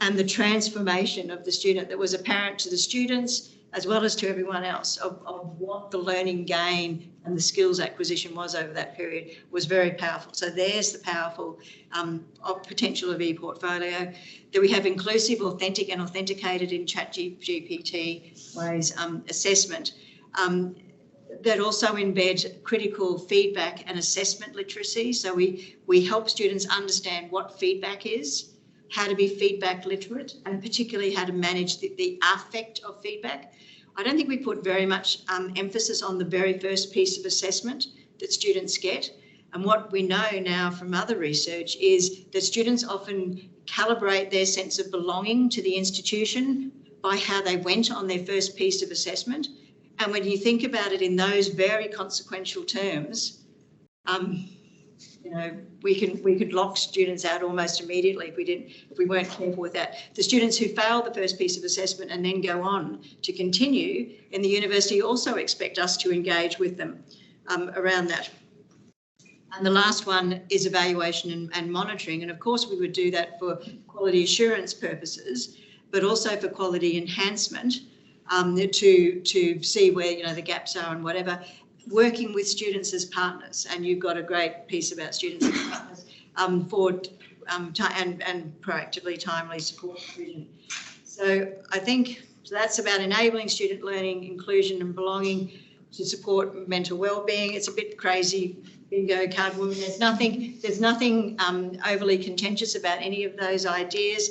And the transformation of the student that was apparent to the students as well as to everyone else of what the learning gain and the skills acquisition was over that period was very powerful. So there's the powerful potential of e-portfolio. That we have inclusive, authentic and authenticated in ChatGPT ways assessment. That also embed critical feedback and assessment literacy. So we help students understand what feedback is, how to be feedback literate, and particularly how to manage the affect of feedback. I don't think we put very much emphasis on the very first piece of assessment that students get. And what we know now from other research is that students often calibrate their sense of belonging to the institution by how they went on their first piece of assessment. And when you think about it in those very consequential terms, you know, we could lock students out almost immediately if we weren't careful with that. The students who fail the first piece of assessment and then go on to continue in the university also expect us to engage with them around that. And the last one is evaluation and monitoring. And of course, we would do that for quality assurance purposes, but also for quality enhancement to see where, you know, the gaps are and whatever. Working with students as partners, and you've got a great piece about students as partners and proactively timely support provision. So I think that's about enabling student learning, inclusion and belonging to support mental well-being. It's a bit crazy, bingo card woman. There's nothing overly contentious about any of those ideas.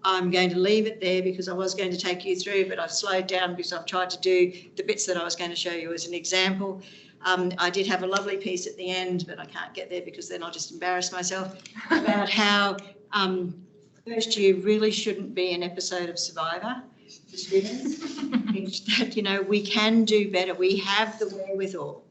I'm going to leave it there because I was going to take you through, but I've slowed down because I've tried to do the bits that I was going to show you as an example. I did have a lovely piece at the end, but I can't get there because then I'll just embarrass myself, about how first year really shouldn't be an episode of Survivor for students. That, you know, we can do better. We have the wherewithal.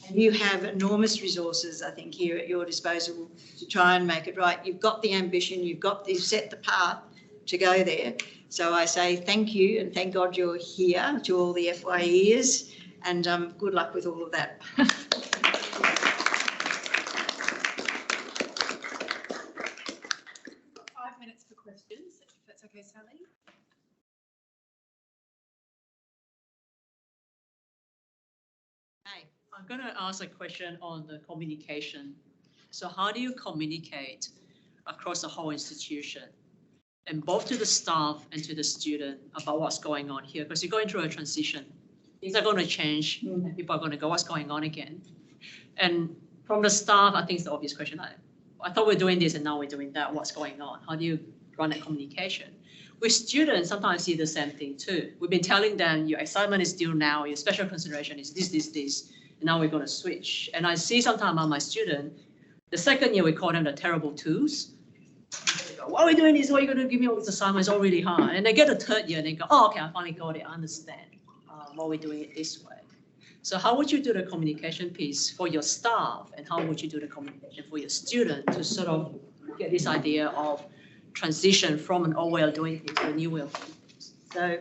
And you have enormous resources, I think, here at your disposal to try and make it right. You've got the ambition, you've set the path to go there. So I say thank you and thank God you're here, to all the FYEers, and good luck with all of that. 5 minutes for questions, if that's okay, Sally. Hey. I'm going to ask a question on the communication. So how do you communicate across the whole institution, and both to the staff and to the student, about what's going on here? Because you're going through a transition. Things are going to change and people are going to go, what's going on again? And from the staff, I think it's the obvious question. I thought we're doing this and now we're doing that. What's going on? How do you run that communication? With students, sometimes see the same thing too. We've been telling them your assignment is due now, your special consideration is this. and now we're going to switch. And I see sometimes among my student, the second year we call them the terrible twos. What are we doing this? What are you going to give me all this assignment? It's all really hard. And they get the third year and they go, oh, okay, I finally got it. I understand why we're doing it this way. So how would you do the communication piece for your staff, and how would you do the communication for your student to sort of get this idea of transition from an old way of doing things to a new way of doing things? So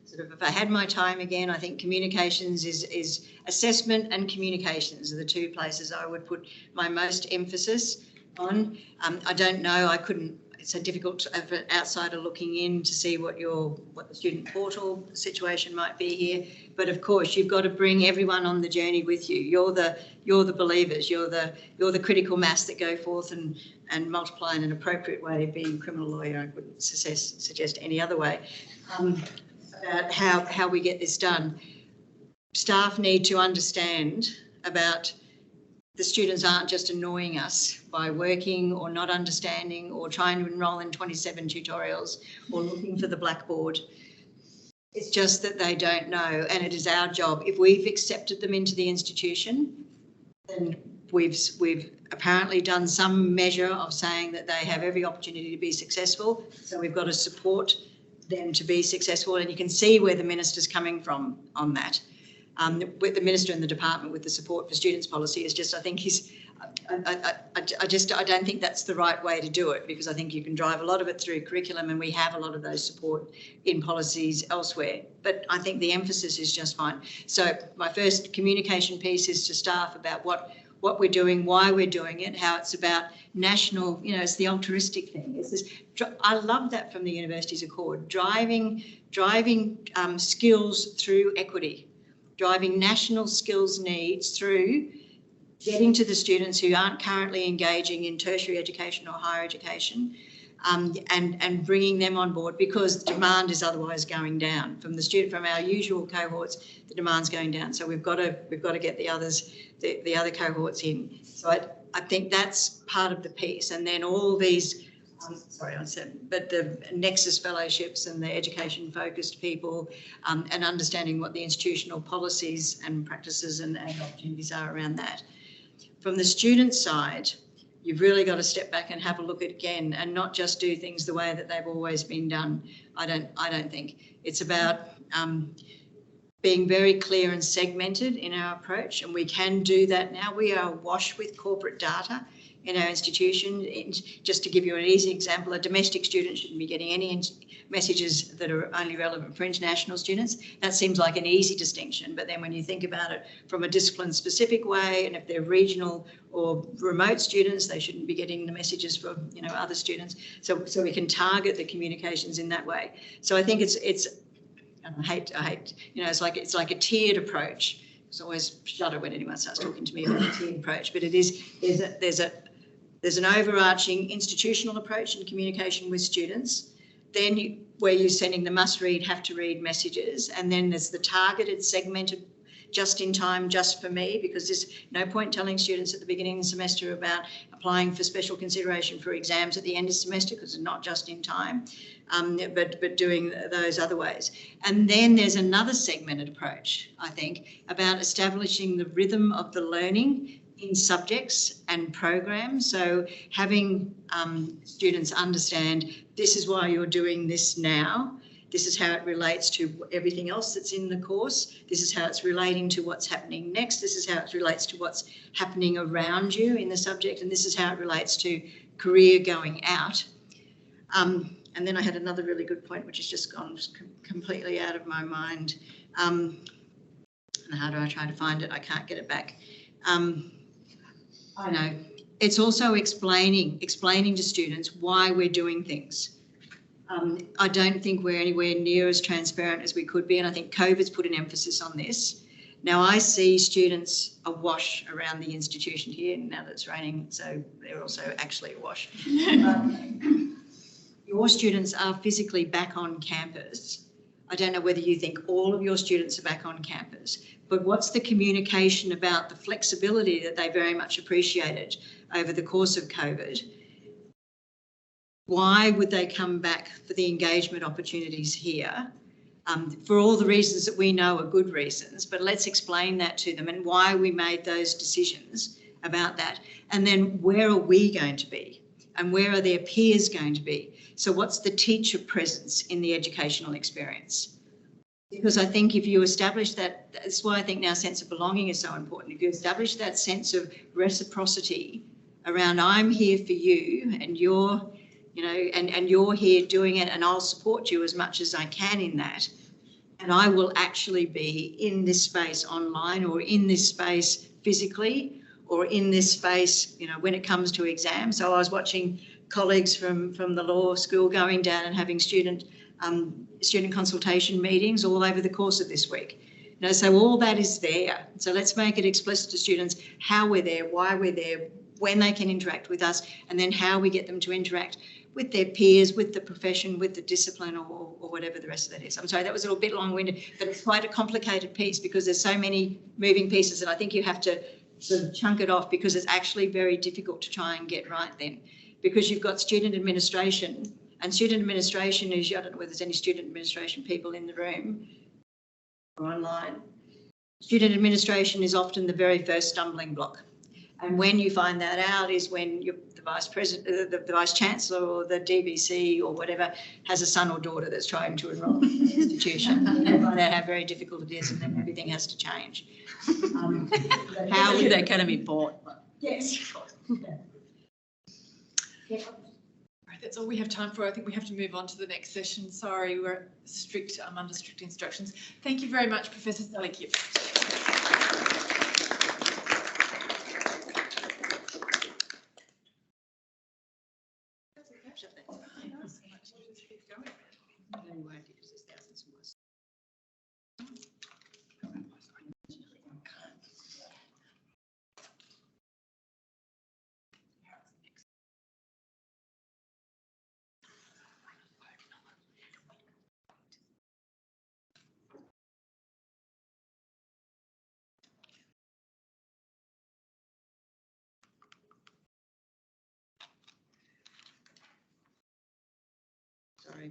sort of if I had my time again, I think communications is assessment and communications are the two places I would put my most emphasis on. I don't know, I couldn't, it's so difficult as an outsider looking in to see what the student portal situation might be here. But of course, you've got to bring everyone on the journey with you. You're the believers. You're the critical mass that go forth and multiply in an appropriate way. Being a criminal lawyer, I wouldn't suggest any other way. About how we get this done. Staff need to understand about the students aren't just annoying us by working or not understanding or trying to enrol in 27 tutorials or looking for the blackboard. It's just that they don't know, and it is our job. If we've accepted them into the institution, then we've apparently done some measure of saying that they have every opportunity to be successful. So we've got to support them to be successful, and you can see where the minister's coming from on that. With the minister and the department with the support for students policy is just, I think I don't think that's the right way to do it, because I think you can drive a lot of it through curriculum, and we have a lot of those support in policies elsewhere. But I think the emphasis is just fine. So my first communication piece is to staff about what we're doing, why we're doing it, how it's about national, it's the altruistic thing. It's this, I love that from the university's accord, driving skills through equity, driving national skills needs through getting to the students who aren't currently engaging in tertiary education or higher education, and bringing them on board, because demand is otherwise going down from our usual cohorts. The demand's going down, so we've got to get the other cohorts in. So I think that's part of the piece, and then all these. But the Nexus fellowships and the education-focused people, and understanding what the institutional policies and practices and opportunities are around that. From the student side, you've really got to step back and have a look at again, and not just do things the way that they've always been done. I don't think it's about being very clear and segmented in our approach, and we can do that now. We are awash with corporate data in our institution. Just to give you an easy example, a domestic student shouldn't be getting any messages that are only relevant for international students. That seems like an easy distinction, but then when you think about it from a discipline-specific way, and if they're regional or remote students, they shouldn't be getting the messages for other students. So we can target the communications in that way. So I think it's I hate it's like a tiered approach. It's always shudder when anyone starts talking to me about a tiered approach, but it is there's an overarching institutional approach in communication with students, then where you're sending the must-read, have-to-read messages, and then there's the targeted, segmented, just in time, just for me, because there's no point telling students at the beginning of the semester about applying for special consideration for exams at the end of the semester, because it's not just in time, but doing those other ways. And then there's another segmented approach, I think, about establishing the rhythm of the learning in subjects and programs. So having students understand, this is why you're doing this now. This is how it relates to everything else that's in the course. This is how it's relating to what's happening next. This is how it relates to what's happening around you in the subject. And this is how it relates to career going out. And then I had another really good point, which has just gone completely out of my mind. And how do I try to find it? I can't get it back. I know. It's also explaining to students why we're doing things. I don't think we're anywhere near as transparent as we could be, and I think COVID's put an emphasis on this. Now I see students awash around the institution here, now that it's raining, so they're also actually awash. Your students are physically back on campus. I don't know whether you think all of your students are back on campus, but what's the communication about the flexibility that they very much appreciated over the course of COVID? Why would they come back for the engagement opportunities here? for all the reasons that we know are good reasons, but let's explain that to them and why we made those decisions about that. And then where are we going to be? And where are their peers going to be? So what's the teacher presence in the educational experience? Because I think if you establish that, that's why I think now sense of belonging is so important. If you establish that sense of reciprocity around I'm here for you and you're, you know, and you're here doing it and I'll support you as much as I can in that. And I will actually be in this space online or in this space physically or in this space, you know, when it comes to exams. So I was watching colleagues from the law school going down and having student consultation meetings all over the course of this week. You know, so all that is there. So let's make it explicit to students how we're there, why we're there, when they can interact with us, and then how we get them to interact with their peers, with the profession, with the discipline, or whatever the rest of that is. I'm sorry, that was a little bit long-winded, but it's quite a complicated piece because there's so many moving pieces and I think you have to sort of chunk it off because it's actually very difficult to try and get right then, because you've got student administration, and student administration is, I don't know whether there's any student administration people in the room or online. Student administration is often the very first stumbling block. And when you find that out is when the vice president, the vice chancellor or the DVC or whatever has a son or daughter that's trying to enrol in the institution and find out how very difficult it is and then everything has to change. How would the academy board? Yes. Right, that's all we have time for. I think we have to move on to the next session. Sorry, we're strict, under strict instructions. Thank you very much, Professor Sally Kift. Sorry.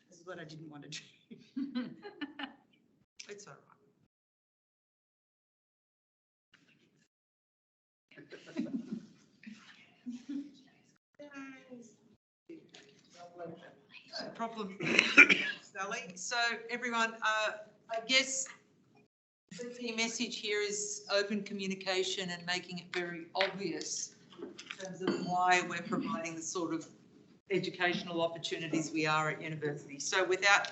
This is what I didn't want to do. It's all right. No problem, Sally. So everyone, I guess the key message here is open communication and making it very obvious in terms of why we're providing the sort of educational opportunities we are at university. So without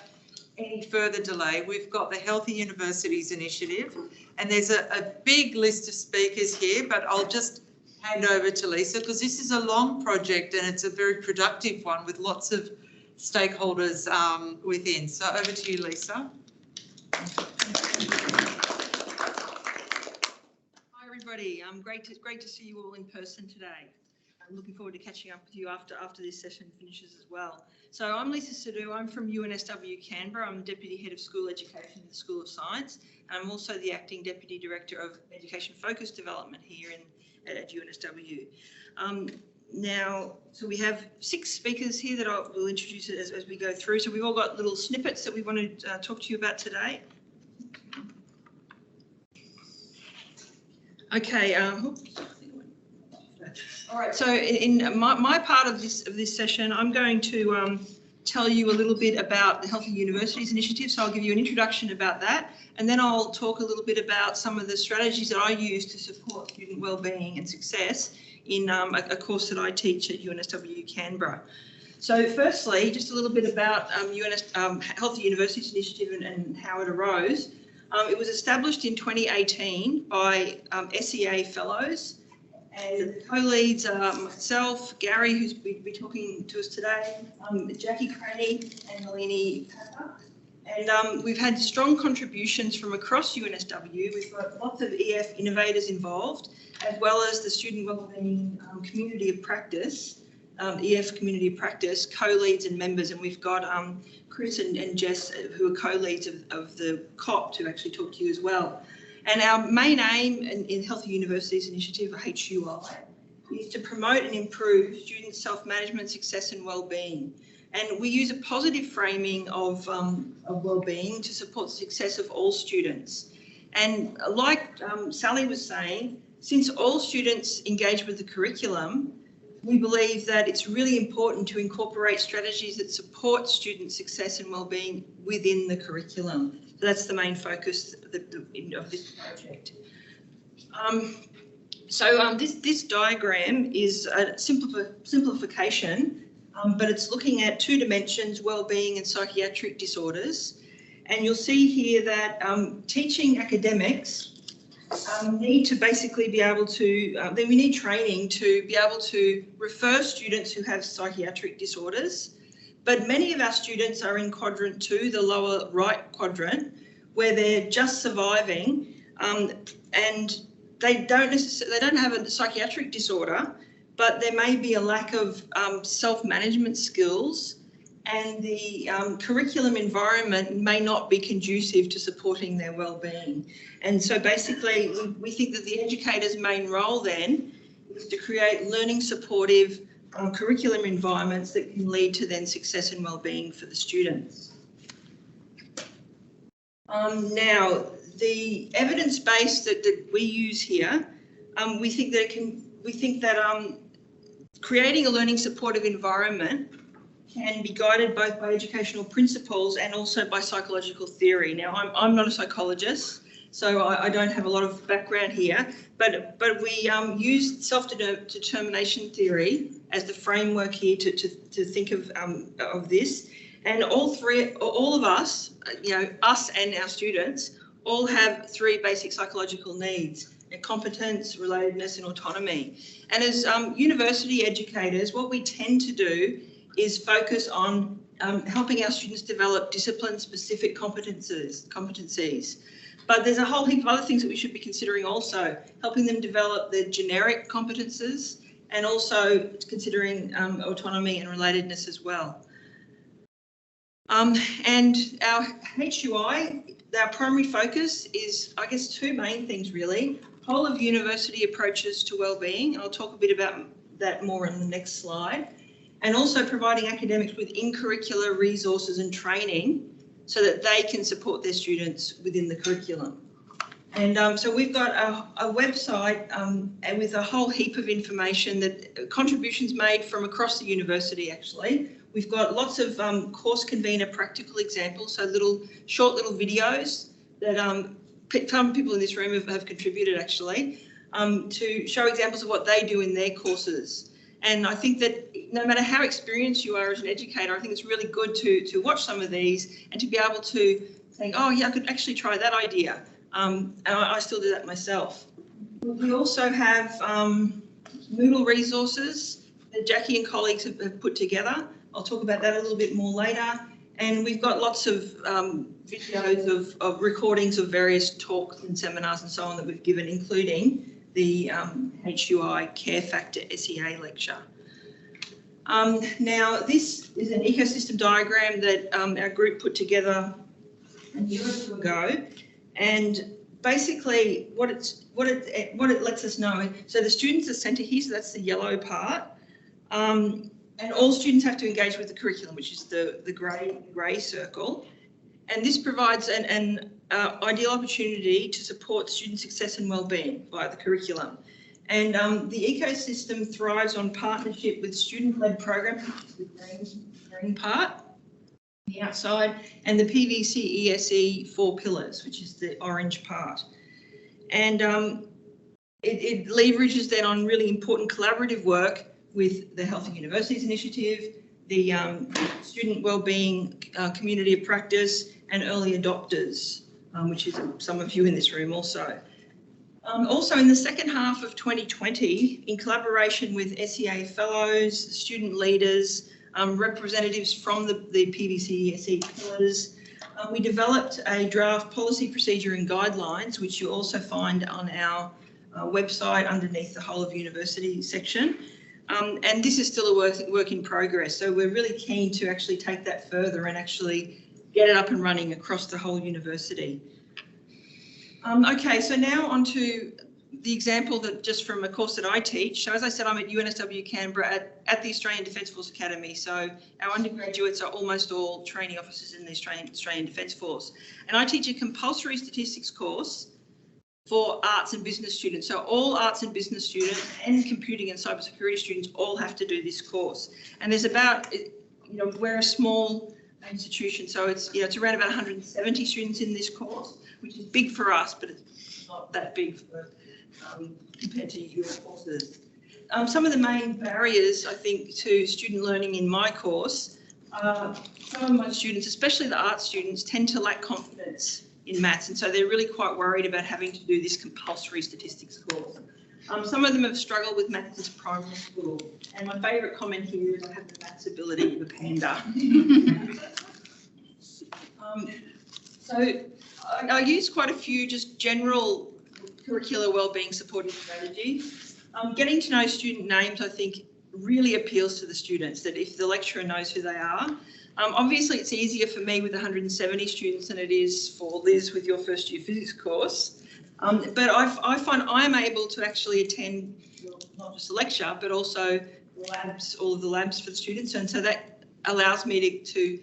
any further delay, we've got the Healthy Universities Initiative, and there's a big list of speakers here, but I'll just hand over to Leesa because this is a long project and it's a very productive one with lots of stakeholders within. So over to you, Leesa. Hi everybody, great to see you all in person today. I'm looking forward to catching up with you after this session finishes as well. So I'm Leesa Sidhu, I'm from UNSW Canberra. I'm Deputy Head of School Education in the School of Science, and I'm also the Acting Deputy Director of Education Focused Development here at UNSW. Now, so we have 6 speakers here that I will introduce as we go through. So we've all got little snippets that we want to talk to you about today. Okay. All right. So in my part of this session, I'm going to tell you a little bit about the Healthy Universities Initiative. So I'll give you an introduction about that, and then I'll talk a little bit about some of the strategies that I use to support student wellbeing and success in a course that I teach at UNSW Canberra. So firstly, just a little bit about Healthy Universities Initiative and how it arose. It was established in 2018 by SEA fellows, and the co-leads are myself, Gary, who's going to be talking to us today, Jackie Craney and Maloney. And we've had strong contributions from across UNSW. We've got lots of EF innovators involved, as well as the student wellbeing community of practice EF community of practice, co-leads and members, and we've got Chris and Jess who are co-leads of the COP to actually talk to you as well. And our main aim in Healthy Universities Initiative, or HUI, is to promote and improve students' self-management, success and well-being. And we use a positive framing of well-being to support the success of all students. And like Sally was saying, since all students engage with the curriculum, we believe that it's really important to incorporate strategies that support student success and well-being within the curriculum. So that's the main focus of this project. This diagram is a simplification, but it's looking at two dimensions, well-being and psychiatric disorders. And you'll see here that teaching academics need to basically be able to, then we need training to be able to refer students who have psychiatric disorders. But many of our students are in quadrant 2, the lower right quadrant, where they're just surviving, and they don't have a psychiatric disorder, but there may be a lack of self-management skills, and the curriculum environment may not be conducive to supporting their well-being. And so basically we think that the educator's main role then is to create learning supportive curriculum environments that can lead to then success and well-being for the students. Now, the evidence base that we use here, we think that creating a learning supportive environment can be guided both by educational principles and also by psychological theory. Now, I'm not a psychologist, so I don't have a lot of background here, but we use self-determination theory as the framework here to think of this. And all of us, us and our students, all have 3 basic psychological needs: competence, relatedness, and autonomy. And as university educators, what we tend to do is focus on helping our students develop discipline-specific competencies. But there's a whole heap of other things that we should be considering also, helping them develop their generic competences and also considering autonomy and relatedness as well. And our HUI, our primary focus is, I guess, 2 main things really: whole of university approaches to wellbeing. I'll talk a bit about that more in the next slide. And also providing academics with in-curricular resources and training so that they can support their students within the curriculum. And so we've got a website and with a whole heap of information, that contributions made from across the university actually. We've got lots of course convener practical examples, so short little videos that some people in this room have contributed actually, to show examples of what they do in their courses. And I think that no matter how experienced you are as an educator, I think it's really good to watch some of these and to be able to think, oh yeah, I could actually try that idea. And I still do that myself. We also have Moodle resources that Jackie and colleagues have put together. I'll talk about that a little bit more later. And we've got lots of videos of recordings of various talks and seminars and so on that we've given, including the HUI Care Factor SEA lecture. Now, this is an ecosystem diagram that our group put together a year or 2 ago, and basically what it lets us know. So the students are centre here, so that's the yellow part, and all students have to engage with the curriculum, which is the grey circle, and this provides an ideal opportunity to support student success and wellbeing via the curriculum. And the ecosystem thrives on partnership with student-led programs, which is the green part, the outside, and the PVC ESE 4 pillars, which is the orange part. And it leverages then on really important collaborative work with the Healthy Universities Initiative, the Student Wellbeing Community of Practice, and early adopters, which is some of you in this room also. Also in the second half of 2020, in collaboration with SEA fellows, student leaders, representatives from the PVC ESE pillars, we developed a draft policy, procedure and guidelines, which you also find on our website underneath the whole of university section. And this is still a work in progress. So we're really keen to actually take that further and actually get it up and running across the whole university. Okay, so now on to the example that just from a course that I teach. So as I said, I'm at UNSW Canberra at the Australian Defence Force Academy. So our undergraduates are almost all training officers in the Australian Defence Force. And I teach a compulsory statistics course for arts and business students. So all arts and business students and computing and cybersecurity students all have to do this course. And there's about, we're a small institution, so it's, it's around about 170 students in this course, which is big for us, but it's not that big for compared to your courses. Some of the main barriers, I think, to student learning in my course, some of my students, especially the art students, tend to lack confidence in maths, and so they're really quite worried about having to do this compulsory statistics course. Some of them have struggled with maths since primary school, and my favourite comment here is I have the maths ability of a panda. So I use quite a few just general curricular wellbeing supporting strategies. Getting to know student names, I think, really appeals to the students, that if the lecturer knows who they are. Obviously, it's easier for me with 170 students than it is for Liz with your first year physics course. But I find I'm able to actually attend not just a lecture, but also labs, all of the labs for the students. And so that allows me to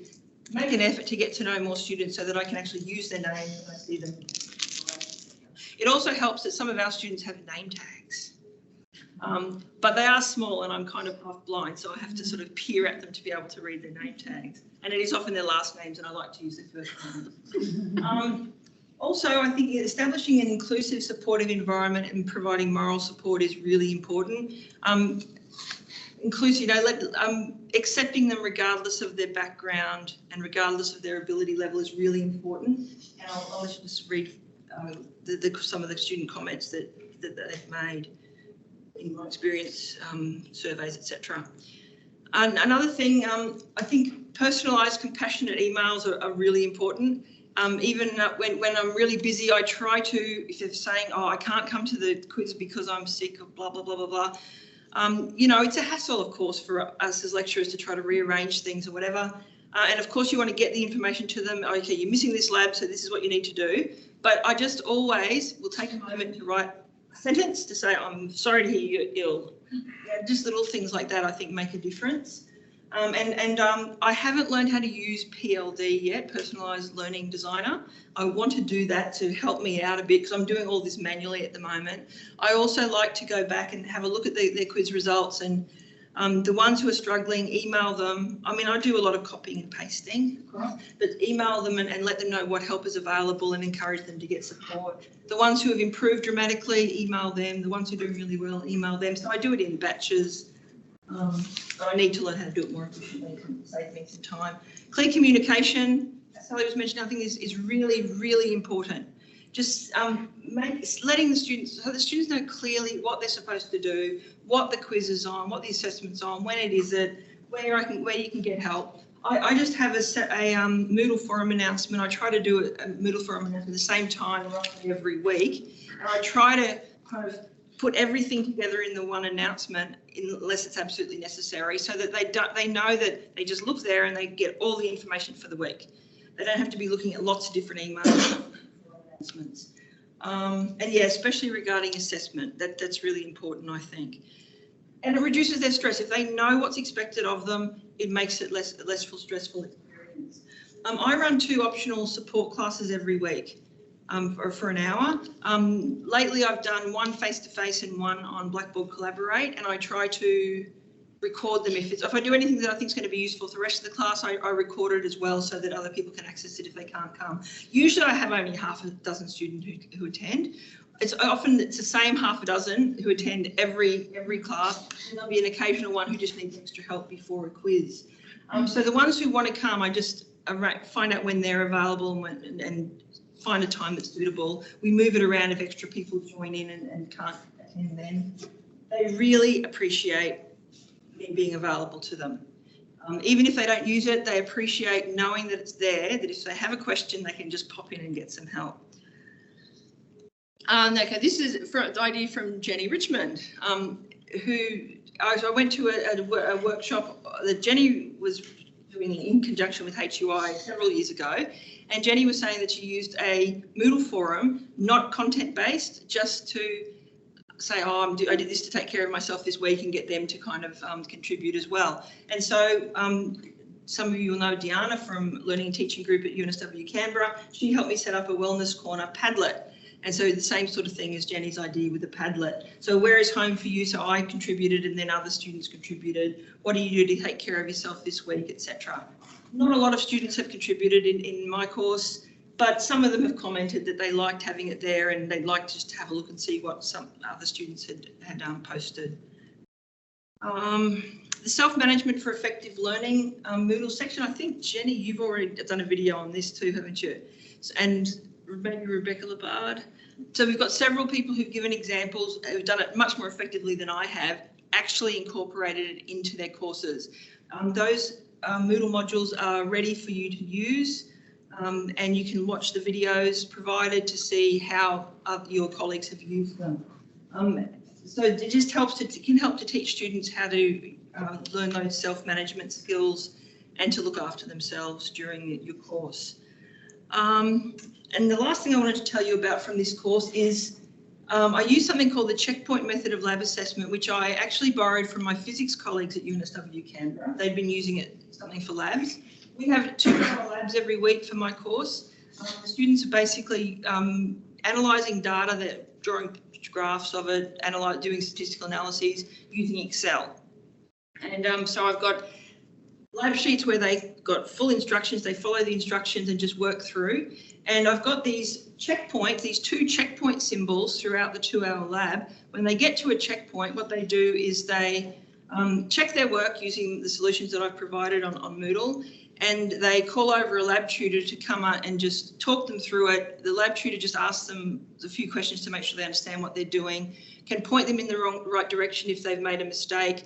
make an effort to get to know more students so that I can actually use their names when I see them. It also helps that some of our students have name tags, but they are small and I'm kind of half blind, so I have to sort of peer at them to be able to read their name tags. And it is often their last names and I like to use their first names. Also, I think establishing an inclusive, supportive environment and providing moral support is really important. Inclusive, accepting them regardless of their background and regardless of their ability level is really important. And I'll just read some of the student comments that they've made in my experience, surveys, etc. And another thing, I think personalised, compassionate emails are really important. Even when I'm really busy, I try to, if they're saying, oh, I can't come to the quiz because I'm sick or blah, blah, blah, blah, blah. It's a hassle, of course, for us as lecturers to try to rearrange things or whatever. And of course, you want to get the information to them. Okay, you're missing this lab, so this is what you need to do. But I just always will take a moment to write a sentence to say, I'm sorry to hear you're ill. Just little things like that, I think, make a difference. I haven't learned how to use PLD yet, Personalised Learning Designer. I want to do that to help me out a bit because I'm doing all this manually at the moment. I also like to go back and have a look at their quiz results and the ones who are struggling, email them. I mean, I do a lot of copying and pasting, but email them and let them know what help is available and encourage them to get support. The ones who have improved dramatically, email them. The ones who are doing really well, email them. So I do it in batches. I need to learn how to do it more efficiently and save me some time. Clear communication, as Sally was mentioning, I think is really, really important. Just letting the students, so the students know clearly what they're supposed to do, what the quiz is on, what the assessment's on, when it is it, where you can get help. I just have a Moodle forum announcement. I try to do a Moodle forum announcement at the same time roughly every week. And I try to kind of put everything together in the one announcement unless it's absolutely necessary, so that they know that they just look there and they get all the information for the week. They don't have to be looking at lots of different emails announcements. And yeah, especially regarding assessment, that's really important, I think. And it reduces their stress. If they know what's expected of them, it makes it less stressful experience. I run 2 optional support classes every week. For an hour. Lately I've done one face-to-face and one on Blackboard Collaborate, and I try to record them if I do anything that I think is going to be useful for the rest of the class. I record it as well so that other people can access it if they can't come. Usually I have only half a dozen students who attend. It's the same half a dozen who attend every class, and there'll be an occasional one who just needs extra help before a quiz. So the ones who want to come, I just find out when they're available and find a time that's suitable. We move it around if extra people join in and can't attend then. They really appreciate me being available to them. Even if they don't use it, they appreciate knowing that it's there, that if they have a question, they can just pop in and get some help. Okay, this is the idea from Jenny Richmond, who I went to a workshop that Jenny was doing in conjunction with HUI several years ago, and Jenny was saying that she used a Moodle forum, not content-based, just to say, oh, I did this to take care of myself this week, and get them to kind of contribute as well. And so some of you will know Diana from Learning and Teaching Group at UNSW Canberra. She helped me set up a Wellness Corner Padlet. And so the same sort of thing as Jenny's idea with the Padlet. So where is home for you? So I contributed, and then other students contributed. What do you do to take care of yourself this week, etc. Not a lot of students have contributed in my course, but some of them have commented that they liked having it there, and they'd like just to have a look and see what some other students had posted. The self-management for effective learning Moodle section. I think, Jenny, you've already done a video on this too, haven't you? And maybe Rebecca Labard. So we've got several people who've given examples, who've done it much more effectively than I have, actually incorporated it into their courses. Those Moodle modules are ready for you to use, and you can watch the videos provided to see how your colleagues have used them. So it just can help to teach students how to learn those self-management skills and to look after themselves during your course. And the last thing I wanted to tell you about from this course is I use something called the checkpoint method of lab assessment, which I actually borrowed from my physics colleagues at UNSW Canberra. They've been using it, something for labs. We have 2-hour labs every week for my course. The students are basically analysing data, they're drawing graphs of it, doing statistical analyses using Excel. And so I've got lab sheets where they got full instructions, they follow the instructions and just work through. And I've got these checkpoints, these 2 checkpoint symbols throughout the 2-hour lab. When they get to a checkpoint, what they do is they check their work using the solutions that I've provided on Moodle, and they call over a lab tutor to come out and just talk them through it. The lab tutor just asks them a few questions to make sure they understand what they're doing, can point them in the right direction if they've made a mistake,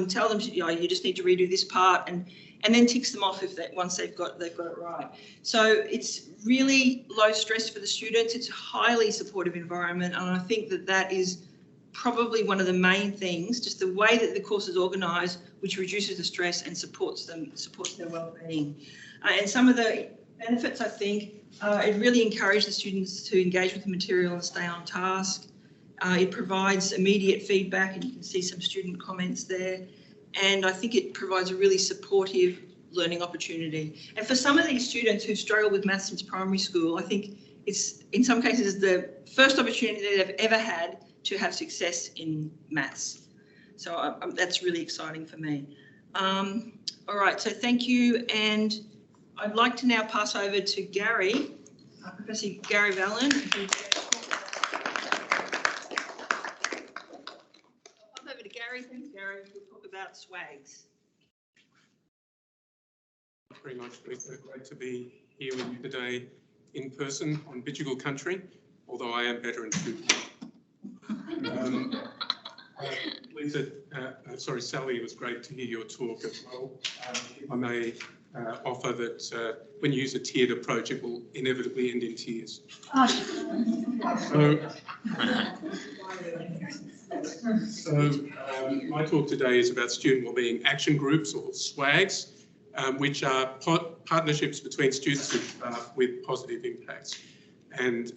tell them, you just need to redo this part, and then ticks them off once they've got it right. So it's really low stress for the students. It's a highly supportive environment, and I think that is probably one of the main things, just the way that the course is organised, which reduces the stress and supports their well-being. And some of the benefits, I think, it really encourages the students to engage with the material and stay on task. It provides immediate feedback, and you can see some student comments there. And I think it provides a really supportive learning opportunity. And for some of these students who've struggled with maths since primary school, I think it's in some cases the first opportunity they've ever had to have success in maths. So that's really exciting for me. All right, so thank you. And I'd like to now pass over to Gary, Professor Gary Velan. Over to Gary. Thanks, Gary. We'll talk about swags. Very much, Leesa. Great to be here with you today in person on Bidjigal country, although I am better in food. Leesa, Sally, it was great to hear your talk as well. If I may offer that when you use a tiered approach, it will inevitably end in tears. So my talk today is about student wellbeing action groups, or SWAGs, which are partnerships between students and staff with positive impacts. And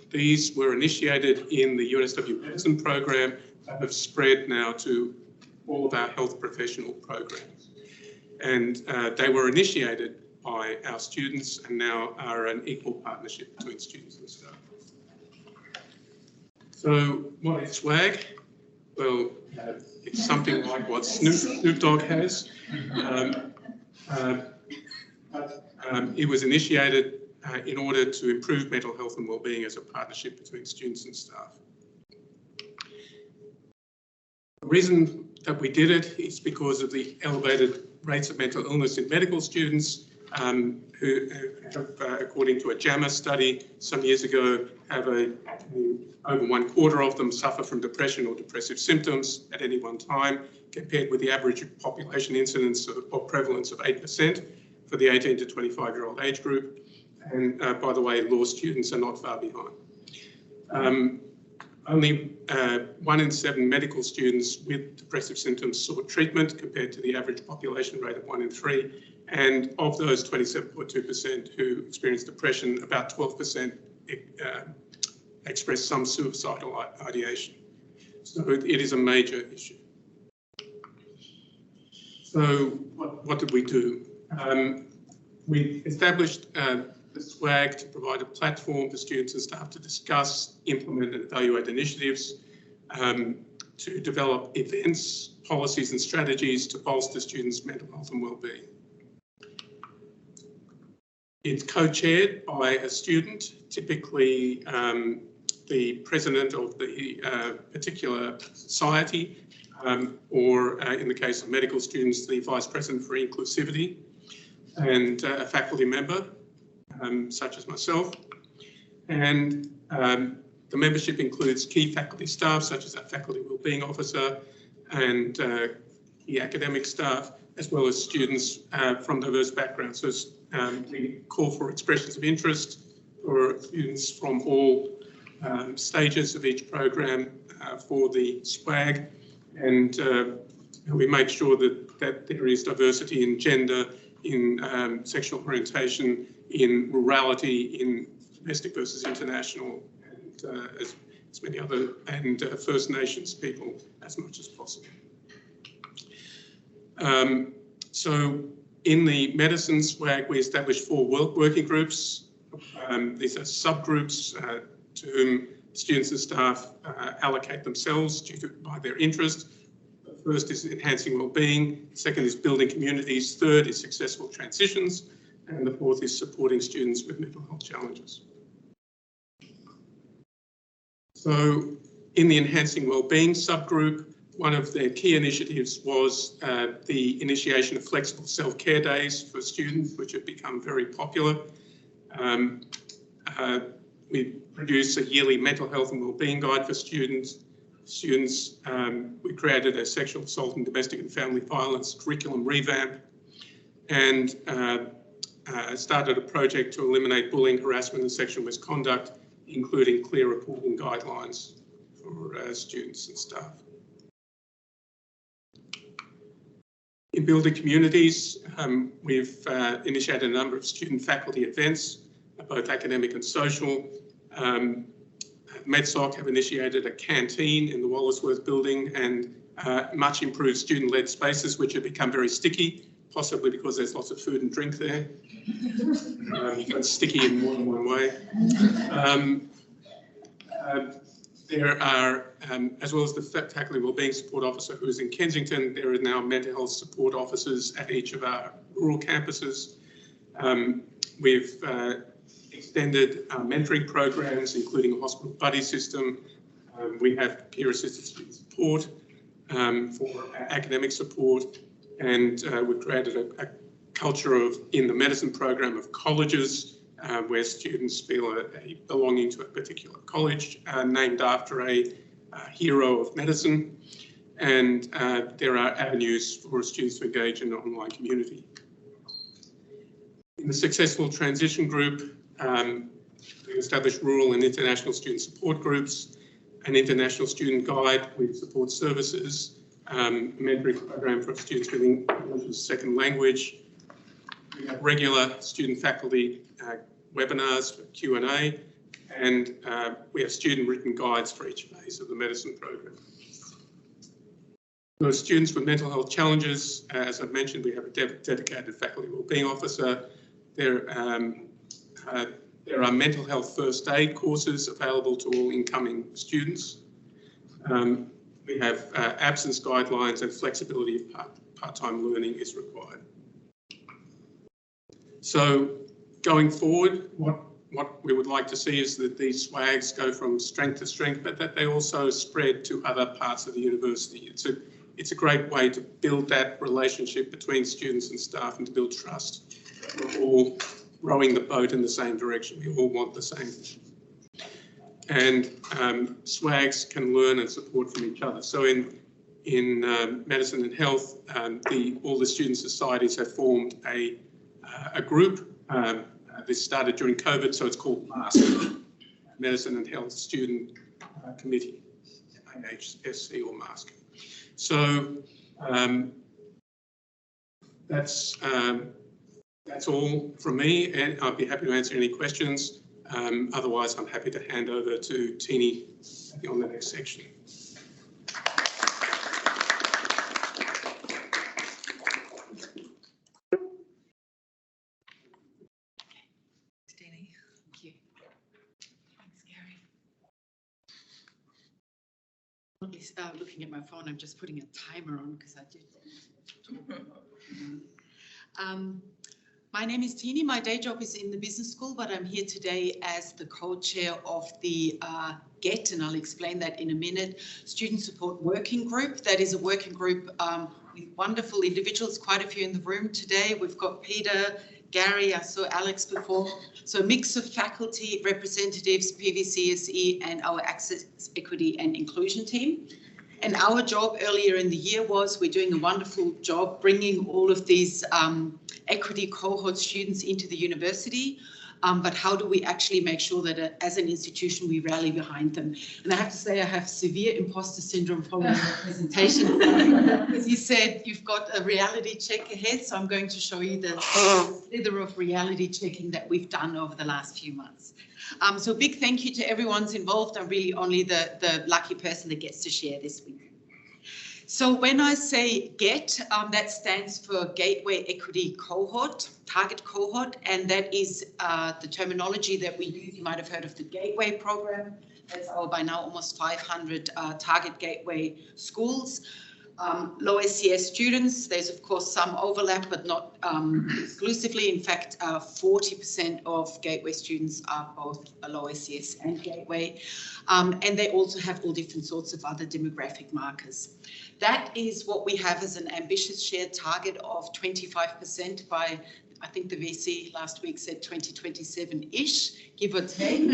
these were initiated in the UNSW Medicine program that have spread now to all of our health professional programs. And they were initiated by our students and now are an equal partnership between students and staff. So what is SWAG? Well, it's something like what Snoop Dogg has. It was initiated in order to improve mental health and wellbeing as a partnership between students and staff. The reason that we did it is because of the elevated rates of mental illness in medical students who have, according to a JAMA study some years ago, have over 1/4 of them suffer from depression or depressive symptoms at any one time, compared with the average population incidence or prevalence of 8% for the 18 to 25-year-old age group. And by the way, law students are not far behind. Only 1 in 7 medical students with depressive symptoms sought treatment compared to the average population rate of 1 in 3. And of those 27.2% who experienced depression, about 12% expressed some suicidal ideation. So it is a major issue. So what did we do? We established the SWAG to provide a platform for students and staff to discuss, implement and evaluate initiatives, to develop events, policies and strategies to bolster students' mental health and wellbeing. It's co-chaired by a student, typically the president of the particular society, or in the case of medical students, the vice president for inclusivity, and a faculty member, such as myself. And the membership includes key faculty staff, such as our faculty wellbeing officer and key academic staff, as well as students from diverse backgrounds. So we call for expressions of interest for students from all stages of each program for the SWAG, and we make sure that there is diversity in gender, in sexual orientation, in rurality, in domestic versus international, and as many other, and First Nations people as much as possible. So in the medicine SWAG, we established 4 working groups. These are subgroups to whom students and staff allocate themselves by their interest. The first is enhancing wellbeing, second is building communities, third is successful transitions, and the fourth is supporting students with mental health challenges. So in the enhancing wellbeing subgroup, one of their key initiatives was the initiation of flexible self-care days for students, which have become very popular. We produce a yearly mental health and wellbeing guide for students. We created a sexual assault and domestic and family violence curriculum revamp, and started a project to eliminate bullying, harassment and sexual misconduct, including clear reporting guidelines for students and staff. In building communities, we've initiated a number of student faculty events, both academic and social. MedSoc have initiated a canteen in the Wallisworth building and much improved student-led spaces, which have become very sticky, possibly because there's lots of food and drink there. But sticky in more than one way. There are, as well as the faculty wellbeing support officer who is in Kensington, there are now mental health support officers at each of our rural campuses. We've extended our mentoring programs, including a hospital buddy system. We have peer-assisted student support for academic support, and we've created a culture in the medicine program of colleges where students feel a belonging to a particular college named after a hero of medicine, and there are avenues for students to engage in an online community. In the successful transition group, we established rural and international student support groups, an international student guide with support services, a mentoring program for students with English as a second language. We have regular student faculty webinars for Q&A, and we have student written guides for each phase of the medicine program. For students with mental health challenges, as I've mentioned, we have a dedicated faculty wellbeing officer. There are mental health first aid courses available to all incoming students. We have absence guidelines, and flexibility of part-time learning is required. So going forward, what we would like to see is that these SWAGs go from strength to strength, but that they also spread to other parts of the university. It's a great way to build that relationship between students and staff and to build trust. We're all rowing the boat in the same direction. We all want the same thing. And SWAGs can learn and support from each other. So in medicine and health, all the student societies have formed a group. This started during COVID, so it's called MASK, Medicine and Health Student committee, AHSC or MASC. So that's all from me, and I'd be happy to answer any questions. Otherwise, I'm happy to hand over to Tini on the next section. Tini. Thank you. Thanks, Gary. Looking at my phone, I'm just putting a timer on because I did. My name is Tini. My day job is in the business school, but I'm here today as the co-chair of the GET, and I'll explain that in a minute, Student Support Working Group. That is a working group with wonderful individuals, quite a few in the room today. We've got Peter, Gary, I saw Alex before. So a mix of faculty, representatives, PVCSE, and our Access, Equity and Inclusion team. And our job earlier in the year was, we're doing a wonderful job bringing all of these equity cohort students into the university. But how do we actually make sure that as an institution we rally behind them? And I have to say I have severe imposter syndrome following the presentation, because you said you've got a reality check ahead, so I'm going to show you the slither of reality checking that we've done over the last few months. So big thank you to everyone's involved. I'm really only the lucky person that gets to share this with you. So when I say GET, that stands for Gateway Equity Cohort, Target Cohort, and that is the terminology that we use. You might have heard of the Gateway program. That's our by now almost 500 target Gateway schools. Low SES students, there's of course some overlap, but not exclusively. In fact, 40% of Gateway students are both a low SES and Gateway. And they also have all different sorts of other demographic markers. That is what we have as an ambitious shared target of 25% by, I think the VC last week said 2027-ish, give or take.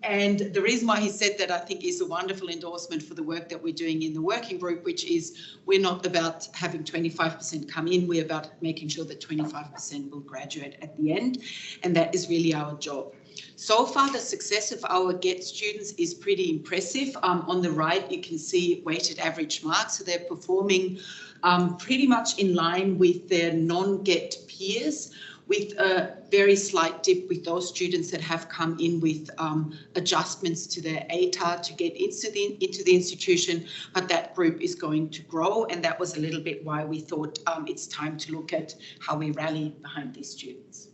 And the reason why he said that, I think, is a wonderful endorsement for the work that we're doing in the working group, which is we're not about having 25% come in, we're about making sure that 25% will graduate at the end. And that is really our job. So far, the success of our GET students is pretty impressive. On the right, you can see weighted average marks. So they're performing pretty much in line with their non-GET peers, with a very slight dip with those students that have come in with adjustments to their ATAR to get into the institution, but that group is going to grow, and that was a little bit why we thought it's time to look at how we rally behind these students.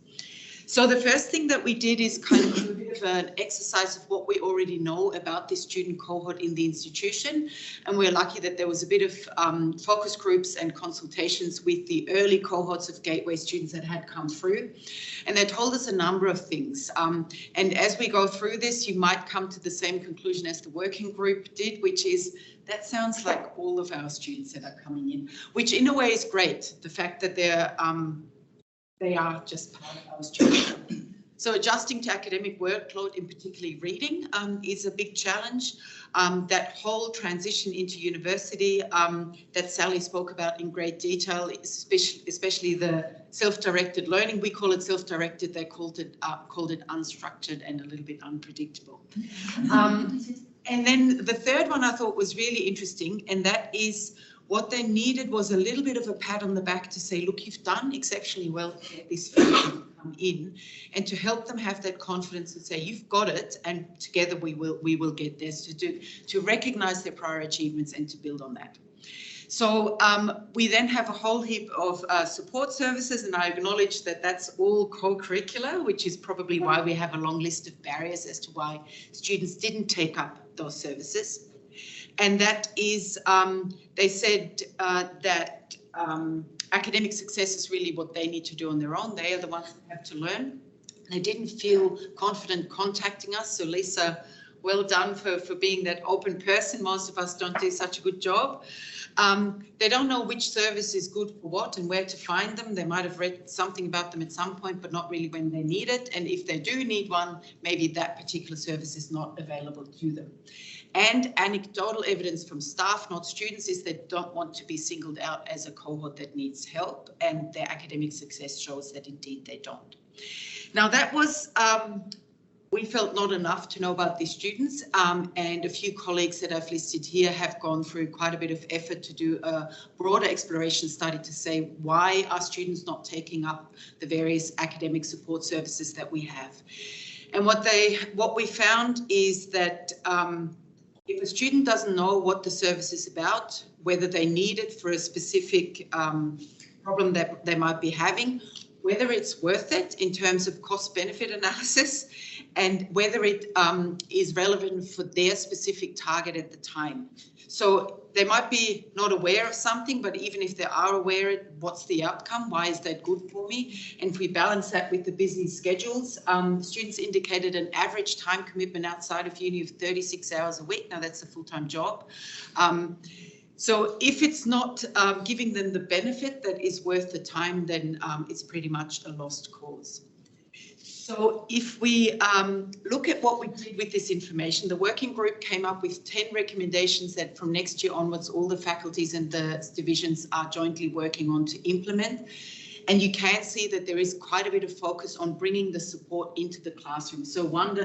So the first thing that we did is kind of do a bit of an exercise of what we already know about this student cohort in the institution. And we're lucky that there was a bit of focus groups and consultations with the early cohorts of Gateway students that had come through. And they told us a number of things. And as we go through this, you might come to the same conclusion as the working group did, which is that sounds like all of our students that are coming in, which in a way is great. The fact that they are just part of our students. So adjusting to academic workload, in particularly reading, is a big challenge. That whole transition into university that Sally spoke about in great detail, especially the self-directed learning. We call it self-directed, they called it unstructured and a little bit unpredictable. And then the third one I thought was really interesting, and that is what they needed was a little bit of a pat on the back to say, look, you've done exceptionally well to get this come in, and to help them have that confidence and say, you've got it, and together we will get this, to recognize their prior achievements and to build on that. So we then have a whole heap of support services, and I acknowledge that that's all co-curricular, which is probably why we have a long list of barriers as to why students didn't take up those services. And that is, they said that academic success is really what they need to do on their own. They are the ones that have to learn. They didn't feel confident contacting us. So Leesa, well done for being that open person. Most of us don't do such a good job. They don't know which service is good for what and where to find them. They might have read something about them at some point, but not really when they need it. And if they do need one, maybe that particular service is not available to them. And anecdotal evidence from staff, not students, is they don't want to be singled out as a cohort that needs help, and their academic success shows that indeed they don't. Now that was we felt not enough to know about these students, and a few colleagues that I've listed here have gone through quite a bit of effort to do a broader exploration study to say why are students not taking up the various academic support services that we have. And what we found is that if a student doesn't know what the service is about, whether they need it for a specific problem that they might be having, whether it's worth it in terms of cost-benefit analysis, and whether it is relevant for their specific target at the time. So they might be not aware of something, but even if they are aware, what's the outcome? Why is that good for me? And if we balance that with the busy schedules, students indicated an average time commitment outside of uni of 36 hours a week. Now that's a full-time job. So if it's not giving them the benefit that is worth the time, then it's pretty much a lost cause. So if we look at what we did with this information, the working group came up with 10 recommendations that from next year onwards, all the faculties and the divisions are jointly working on to implement. And you can see that there is quite a bit of focus on bringing the support into the classroom. So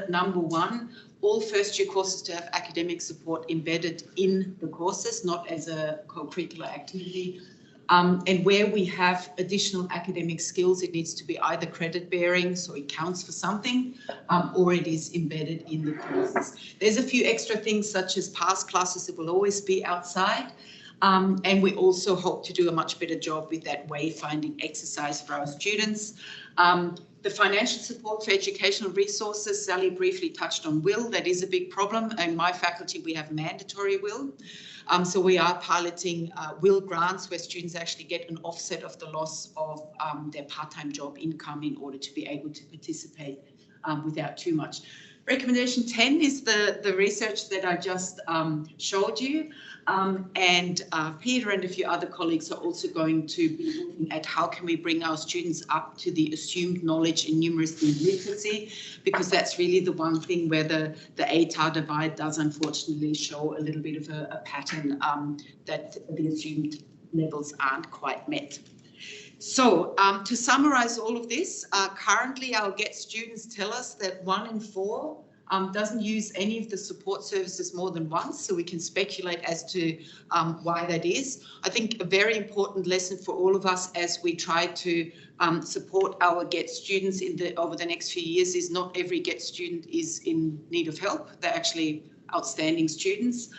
number one, all first year courses to have academic support embedded in the courses, not as a co-curricular activity. And where we have additional academic skills, it needs to be either credit bearing, so it counts for something, or it is embedded in the courses. There's a few extra things such as past classes that will always be outside. And we also hope to do a much better job with that wayfinding exercise for our students. The financial support for educational resources, Sally briefly touched on will. That is a big problem. In my faculty, we have mandatory will. So we are piloting will grants where students actually get an offset of the loss of their part-time job income in order to be able to participate without too much. Recommendation 10 is the research that I just showed you. And Peter and a few other colleagues are also going to be looking at how can we bring our students up to the assumed knowledge in numeracy and literacy, because that's really the one thing where the ATAR divide does unfortunately show a little bit of a pattern that the assumed levels aren't quite met. So to summarize all of this, currently our GET students tell us that 1 in 4 doesn't use any of the support services more than once, so we can speculate as to why that is. I think a very important lesson for all of us as we try to support our GET students over the next few years is not every GET student is in need of help. They're actually outstanding students.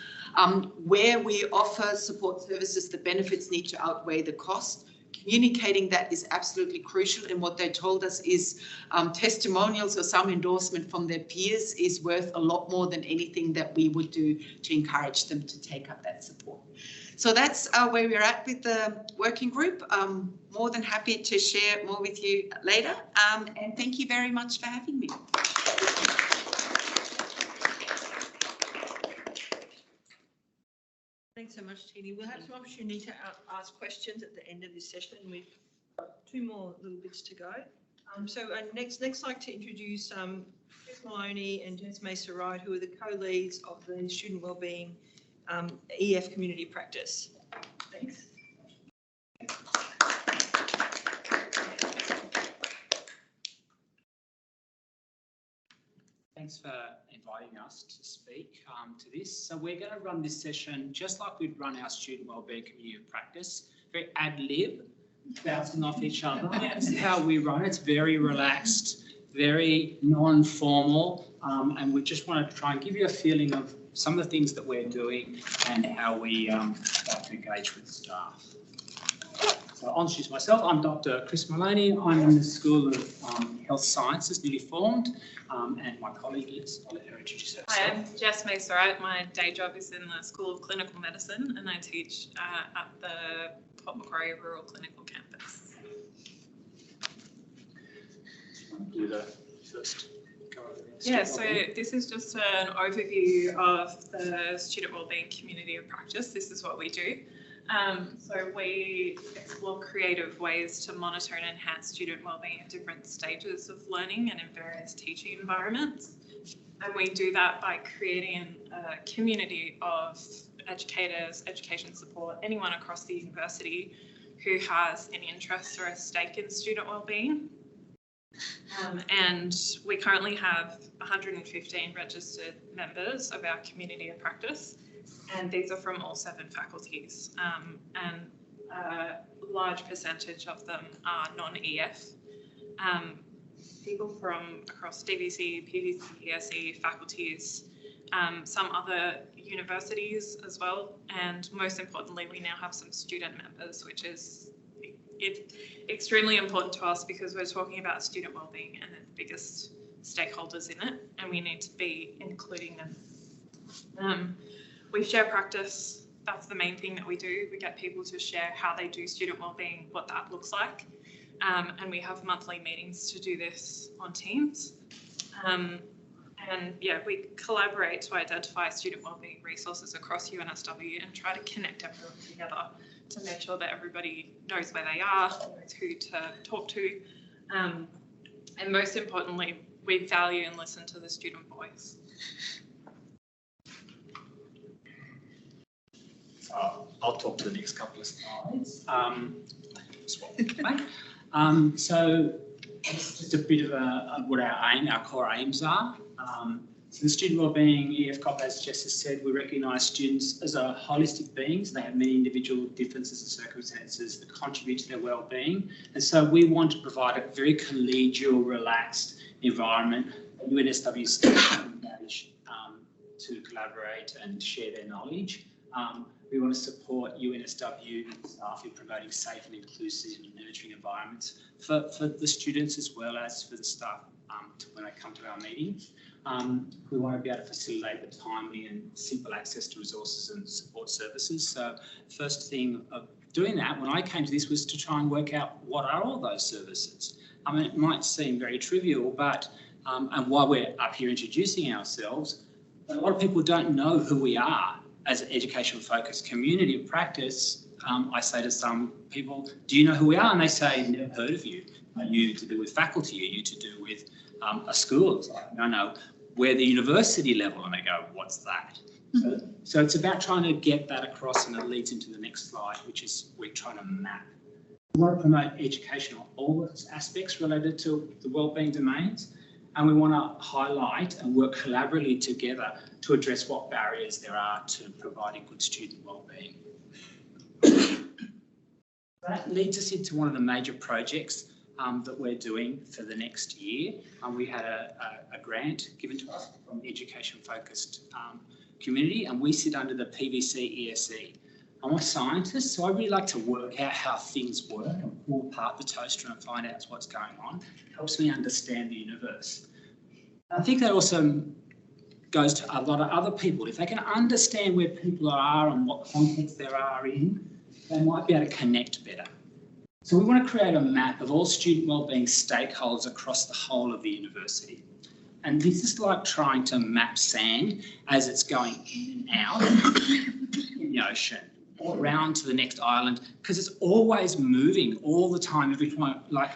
Where we offer support services, the benefits need to outweigh the cost. Communicating that is absolutely crucial, and what they told us is testimonials or some endorsement from their peers is worth a lot more than anything that we would do to encourage them to take up that support. So that's where we're at with the working group. More than happy to share more with you later, and thank you very much for having me. Thanks so much, Tini. We'll have some opportunity to ask questions at the end of this session. We've got 2 more little bits to go. Next I'd like to introduce Chris Maloney and Macer-Wright, who are the co-leads of the Student Wellbeing EF Community Practice. Thanks. Thanks for inviting us to speak to this. So we're going to run this session just like we'd run our student wellbeing community of practice, very ad lib, bouncing off each other. That's how we run. It's very relaxed, very non-formal, and we just wanted to try and give you a feeling of some of the things that we're doing and how we like to engage with staff. So I'll introduce myself. I'm Dr. Chris Maloney. I'm in the School of Health Sciences, newly formed, and my colleague is, I'll let her introduce herself. Hi, I'm Macer-Wright. My day job is in the School of Clinical Medicine, and I teach at the Port Macquarie Rural Clinical Campus. Do the first go over this. Yeah, so this is just an overview of the Student Wellbeing Community of Practice. This is what we do. So we explore creative ways to monitor and enhance student wellbeing at different stages of learning and in various teaching environments. And we do that by creating a community of educators, education support, anyone across the university who has an interest or a stake in student wellbeing. And we currently have 115 registered members of our community of practice, and these are from all 7 faculties. And a large percentage of them are non-EF. People from across DVC, PVC, ESE faculties, some other universities as well, and most importantly, we now have some student members, which is extremely important to us because we're talking about student wellbeing and the biggest stakeholders in it, and we need to be including them. We share practice. That's the main thing that we do. We get people to share how they do student wellbeing, what that looks like. And we have monthly meetings to do this on Teams. And yeah, we collaborate to identify student wellbeing resources across UNSW and try to connect everyone together to make sure that everybody knows where they are, knows who to talk to. And most importantly, we value and listen to the student voice. I'll talk to the next couple of slides. So it's just a bit of what our core aims are. So the student wellbeing EFCOP, as Jess has said, we recognise students as holistic beings. They have many individual differences and circumstances that contribute to their wellbeing. And so we want to provide a very collegial, relaxed environment that UNSW staff can engage to collaborate and share their knowledge. We want to support UNSW staff in promoting safe and inclusive and nurturing environments for the students as well as for the staff when they come to our meetings. We want to be able to facilitate the timely and simple access to resources and support services. So first thing of doing that, when I came to this, was to try and work out what are all those services. I mean, it might seem very trivial, but and while we're up here introducing ourselves, a lot of people don't know who we are as an education-focused community of practice. I say to some people, do you know who we are? And they say, never heard of you. Are you to do with faculty? Are you to do with a school? It's like, no, we're the university level. And they go, what's that? So it's about trying to get that across, and it leads into the next slide, which is we're trying to map. We want to promote education on all those aspects related to the wellbeing domains. And we want to highlight and work collaboratively together to address what barriers there are to providing good student wellbeing. That leads us into one of the major projects that we're doing for the next year. We had a grant given to us from the education-focused community, and we sit under the PVC ESE. I'm a scientist, so I really like to work out how things work and pull apart the toaster and find out what's going on. It helps me understand the universe. I think that also goes to a lot of other people. If they can understand where people are and what context they are in, they might be able to connect better. So we want to create a map of all student wellbeing stakeholders across the whole of the university. And this is like trying to map sand as it's going in and out in the ocean, or around to the next island, because it's always moving all the time, every time. Like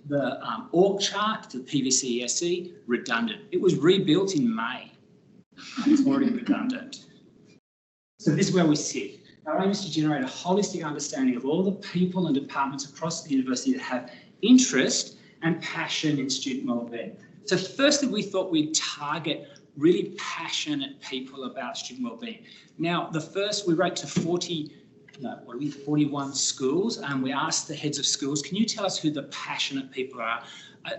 the org chart, the PVC ESE, redundant. It was rebuilt in May. It's already redundant. So this is where we sit. Our aim is to generate a holistic understanding of all the people and departments across the university that have interest and passion in student wellbeing. So firstly, we thought we'd target really passionate people about student wellbeing. Now, we wrote to 41 schools, and we asked the heads of schools, can you tell us who the passionate people are,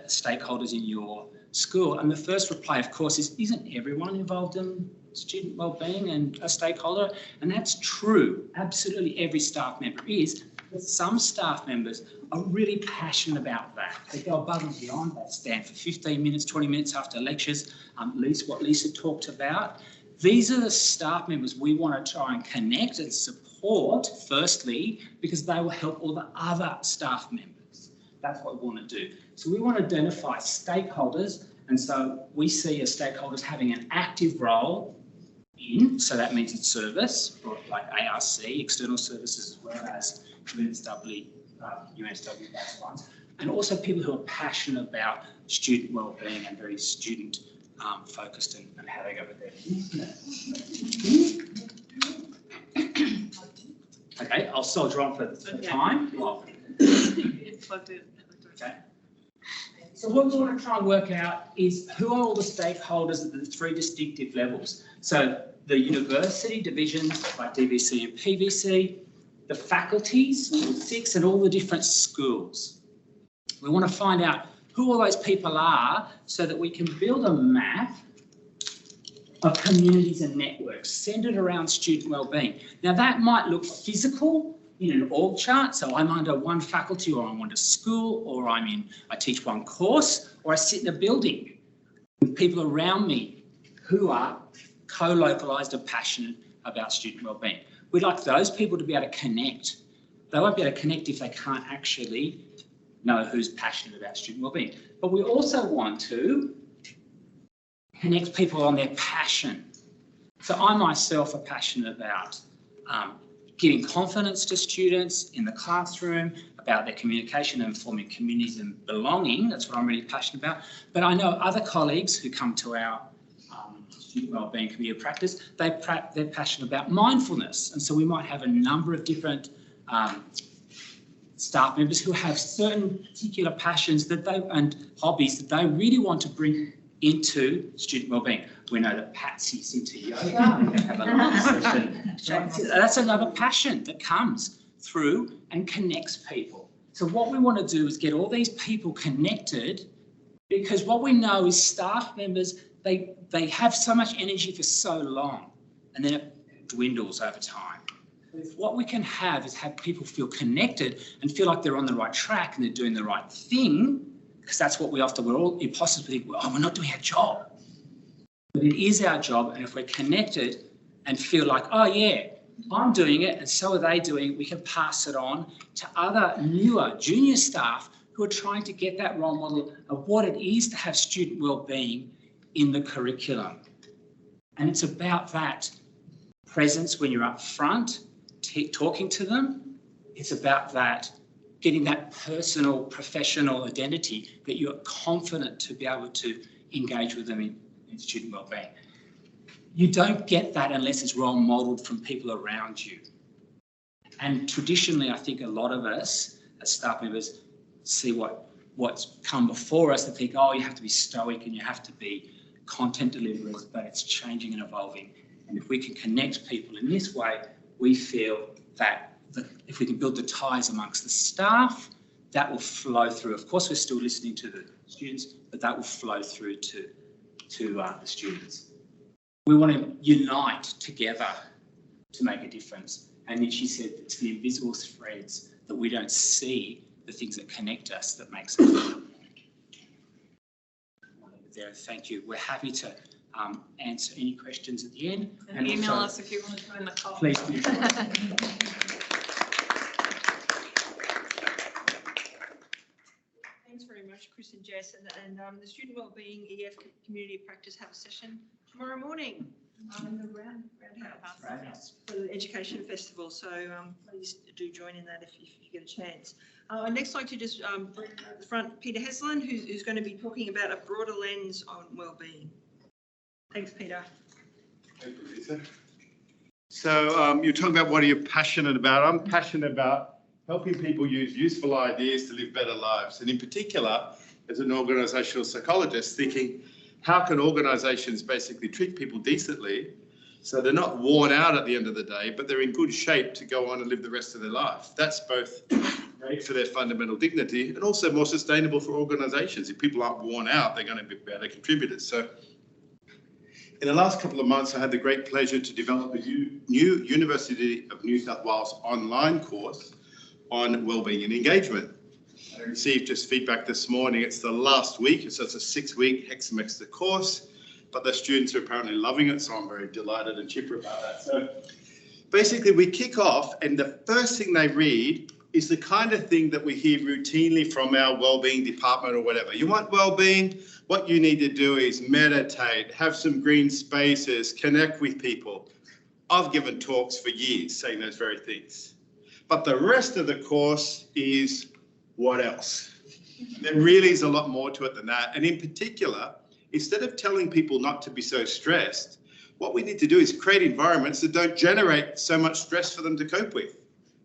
stakeholders in your school? And the first reply, of course, is, isn't everyone involved in student wellbeing and a stakeholder? And that's true. Absolutely every staff member is. But some staff members are really passionate about that. They go above and beyond. They stand for 15 minutes, 20 minutes after lectures. What Leesa talked about. These are the staff members we want to try and connect and support, firstly, because they will help all the other staff members. That's what we want to do. So we want to identify stakeholders, and so we see as stakeholders having an active role in, so that means it's service, like ARC, external services, as well as UNSW-based ones, and also people who are passionate about student wellbeing and very student focused and how they go with their business. Okay, I'll soldier on for time. Well, it's plugged in. okay. So what we want to try and work out is who are all the stakeholders at the three distinctive levels. So the university divisions like DVC and PVC, the faculties, all 6, and all the different schools. We want to find out who all those people are so that we can build a map of communities and networks centred around student wellbeing. Now that might look physical in an org chart, so I'm under one faculty, or I'm under school, or I teach one course, or I sit in a building with people around me who are co-localised and passionate about student wellbeing. We'd like those people to be able to connect. They won't be able to connect if they can't actually know who's passionate about student wellbeing. But we also want to connect people on their passion. So I myself are passionate about giving confidence to students in the classroom, about their communication and forming communities and belonging. That's what I'm really passionate about. But I know other colleagues who come to our student wellbeing community of practice, they're passionate about mindfulness. And so we might have a number of different staff members who have certain particular passions and hobbies that they really want to bring into student wellbeing. We know that Patsy's into yoga. We have a long session. That's another passion that comes through and connects people. So what we want to do is get all these people connected, because what we know is staff members, they have so much energy for so long, and then it dwindles over time. What we can have is have people feel connected and feel like they're on the right track and they're doing the right thing, because that's what we're all imposters think, oh, we're not doing our job. But it is our job, and if we're connected and feel like, oh yeah, I'm doing it and so are they doing it, we can pass it on to other newer junior staff who are trying to get that role model of what it is to have student wellbeing in the curriculum. And it's about that presence when you're up front, talking to them. It's about that getting that personal, professional identity that you're confident to be able to engage with them in student wellbeing. You don't get that unless it's role modelled from people around you. And traditionally, I think a lot of us as staff members see what's come before us and think, oh, you have to be stoic and you have to be content deliverers, but it's changing and evolving. And if we can connect people in this way, we feel that if we can build the ties amongst the staff, that will flow through. Of course, we're still listening to the students, but that will flow through to the students. We want to unite together to make a difference. And she said it's the invisible threads that we don't see, the things that connect us, that makes us. There, thank you. We're happy to answer any questions at the end. And email us if you want to join the call. Please do. Thanks very much, Chris and Jess. And the Student Wellbeing EF Community Practice have a session tomorrow morning in the Roundhouse for the Education Festival. So please do join in that if you get a chance. I'd next like to just bring to the front Peter Heslin, who's going to be talking about a broader lens on wellbeing. Thanks, Peter. Thank you, Lisa. So you're talking about what are you passionate about? I'm passionate about helping people use useful ideas to live better lives. And in particular, as an organisational psychologist, thinking how can organisations basically treat people decently so they're not worn out at the end of the day, but they're in good shape to go on and live the rest of their life. That's both great for their fundamental dignity and also more sustainable for organisations. If people aren't worn out, they're going to be better contributors. So in the last couple of months, I had the great pleasure to develop a new University of New South Wales online course on wellbeing and engagement. I received just feedback this morning. It's the last week, so it's a 6-week hexamester course, but the students are apparently loving it, so I'm very delighted and chipper about that. So basically we kick off and the first thing they read is the kind of thing that we hear routinely from our wellbeing department or whatever. You want wellbeing? What you need to do is meditate, have some green spaces, connect with people. I've given talks for years saying those very things. But the rest of the course is what else? There really is a lot more to it than that. And in particular, instead of telling people not to be so stressed, what we need to do is create environments that don't generate so much stress for them to cope with.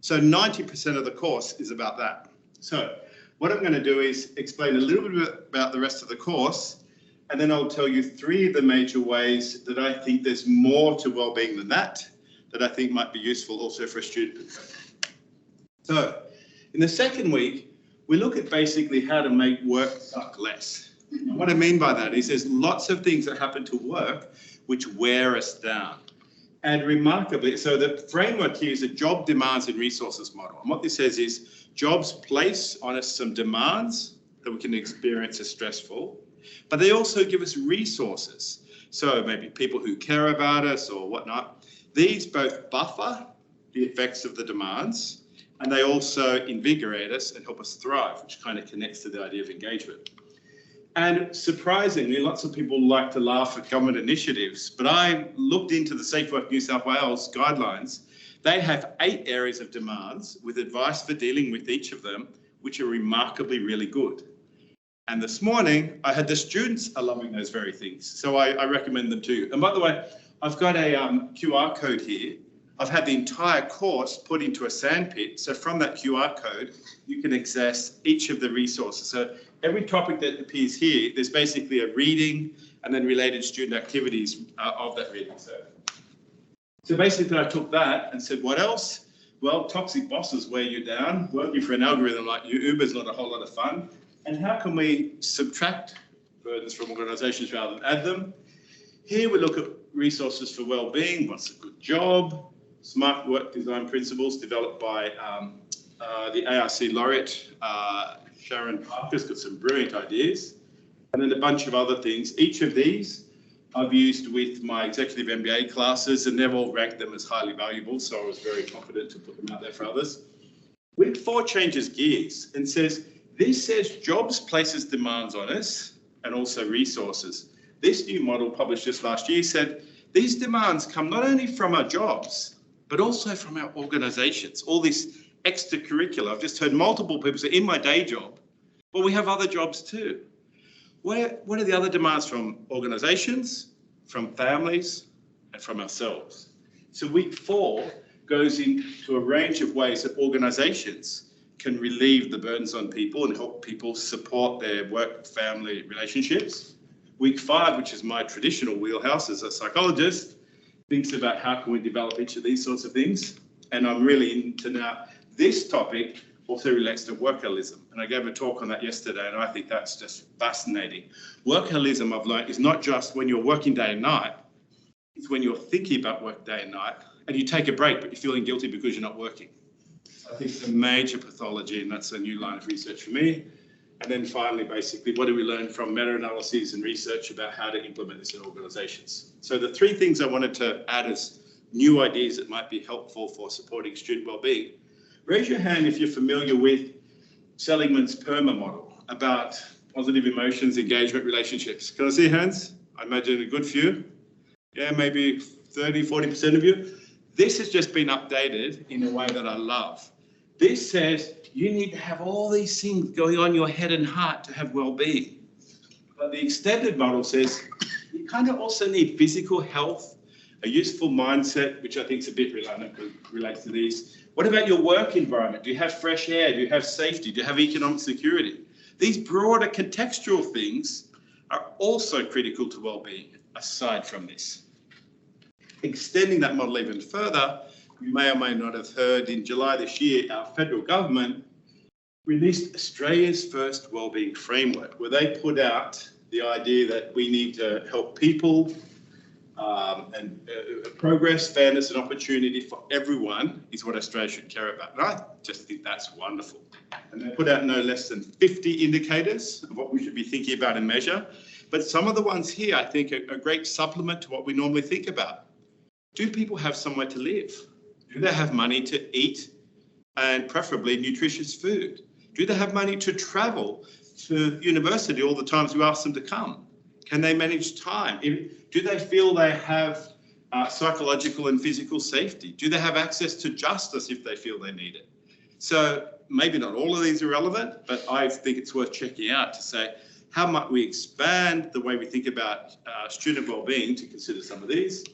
So 90% of the course is about that. So What I'm going to do is explain a little bit about the rest of the course, and then I'll tell you 3 of the major ways that I think there's more to wellbeing than that I think might be useful also for a student. So in the second week, we look at basically how to make work suck less. And what I mean by that is there's lots of things that happen to work which wear us down. And remarkably, so the framework here is a job demands and resources model. And what this says is jobs place on us some demands that we can experience as stressful, but they also give us resources. So maybe people who care about us or whatnot. These both buffer the effects of the demands, and they also invigorate us and help us thrive, which kind of connects to the idea of engagement. And surprisingly, lots of people like to laugh at government initiatives, but I looked into the Safe Work New South Wales guidelines. They have 8 areas of demands with advice for dealing with each of them, which are remarkably really good. And this morning, I had the students are loving those very things. So I recommend them too. And by the way, I've got a QR code here. I've had the entire course put into a sandpit. So from that QR code, you can access each of the resources. So every topic that appears here, there's basically a reading and then related student activities of that reading. So basically I took that and said, what else? Well, toxic bosses wear you down. Working for an algorithm like Uber's not a whole lot of fun. And how can we subtract burdens from organisations rather than add them? Here we look at resources for well-being. What's a good job? Smart work design principles developed by the ARC laureate, Sharon Parker's got some brilliant ideas. And then a bunch of other things. Each of these I've used with my executive MBA classes, and they've all ranked them as highly valuable. So I was very confident to put them out there for others. Week 4 changes gears and says, this says jobs places demands on us and also resources. This new model published just last year said these demands come not only from our jobs, but also from our organisations, all this extracurricular. I've just heard multiple people say in my day job, well, we have other jobs too. What are the other demands from organisations, from families, and from ourselves? So week 4 goes into a range of ways that organisations can relieve the burdens on people and help people support their work-family relationships. Week 5, which is my traditional wheelhouse as a psychologist, thinks about how can we develop each of these sorts of things. And I'm really into now, this topic also relates to workaholism. And I gave a talk on that yesterday, and I think that's just fascinating. Workaholism, I've learned, is not just when you're working day and night, it's when you're thinking about work day and night, and you take a break, but you're feeling guilty because you're not working. I think it's a major pathology, and that's a new line of research for me. And then finally, basically, what do we learn from meta-analyses and research about how to implement this in organisations? So the 3 things I wanted to add as new ideas that might be helpful for supporting student wellbeing. Raise your hand if you're familiar with Seligman's PERMA model about positive emotions, engagement, relationships. Can I see hands? I imagine a good few. Yeah, maybe 30, 40% of you. This has just been updated in a way that I love. This says you need to have all these things going on in your head and heart to have well-being. But the extended model says you kind of also need physical health, a useful mindset, which I think is a bit redundant because it relates to these. What about your work environment? Do you have fresh air? Do you have safety? Do you have economic security? These broader contextual things are also critical to well-being, aside from this. Extending that model even further, you may or may not have heard in July this year, our federal government released Australia's first wellbeing framework, where they put out the idea that we need to help people and progress, fairness and opportunity for everyone is what Australia should care about. And I just think that's wonderful. And they put out no less than 50 indicators of what we should be thinking about and measure. But some of the ones here, I think, are a great supplement to what we normally think about. Do people have somewhere to live? Do they have money to eat and preferably nutritious food? Do they have money to travel to university all the times we ask them to come? Can they manage time? Do they feel they have psychological and physical safety? Do they have access to justice if they feel they need it? So maybe not all of these are relevant, but I think it's worth checking out to say, how might we expand the way we think about student wellbeing to consider some of these?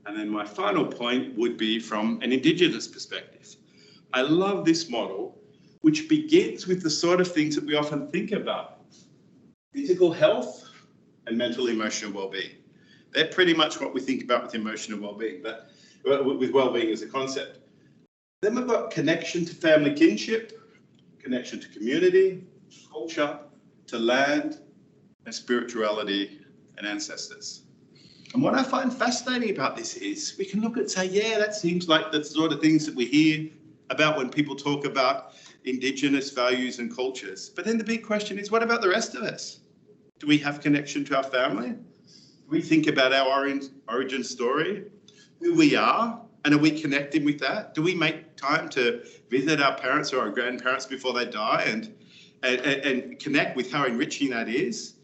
And then my final point would be from an Indigenous perspective. I love this model which begins with the sort of things that we often think about. Physical health and mental emotional well-being. They're pretty much what we think about with emotional well-being, but with well-being as a concept. Then we've got connection to family kinship, connection to community, culture, to land, and spirituality and ancestors. And what I find fascinating about this is we can look at and say, yeah, that seems like the sort of things that we hear about when people talk about Indigenous values and cultures. But then the big question is, what about the rest of us? Do we have connection to our family? Do we think about our origin story, who we are, and are we connecting with that? Do we make time to visit our parents or our grandparents before they die and connect with how enriching that is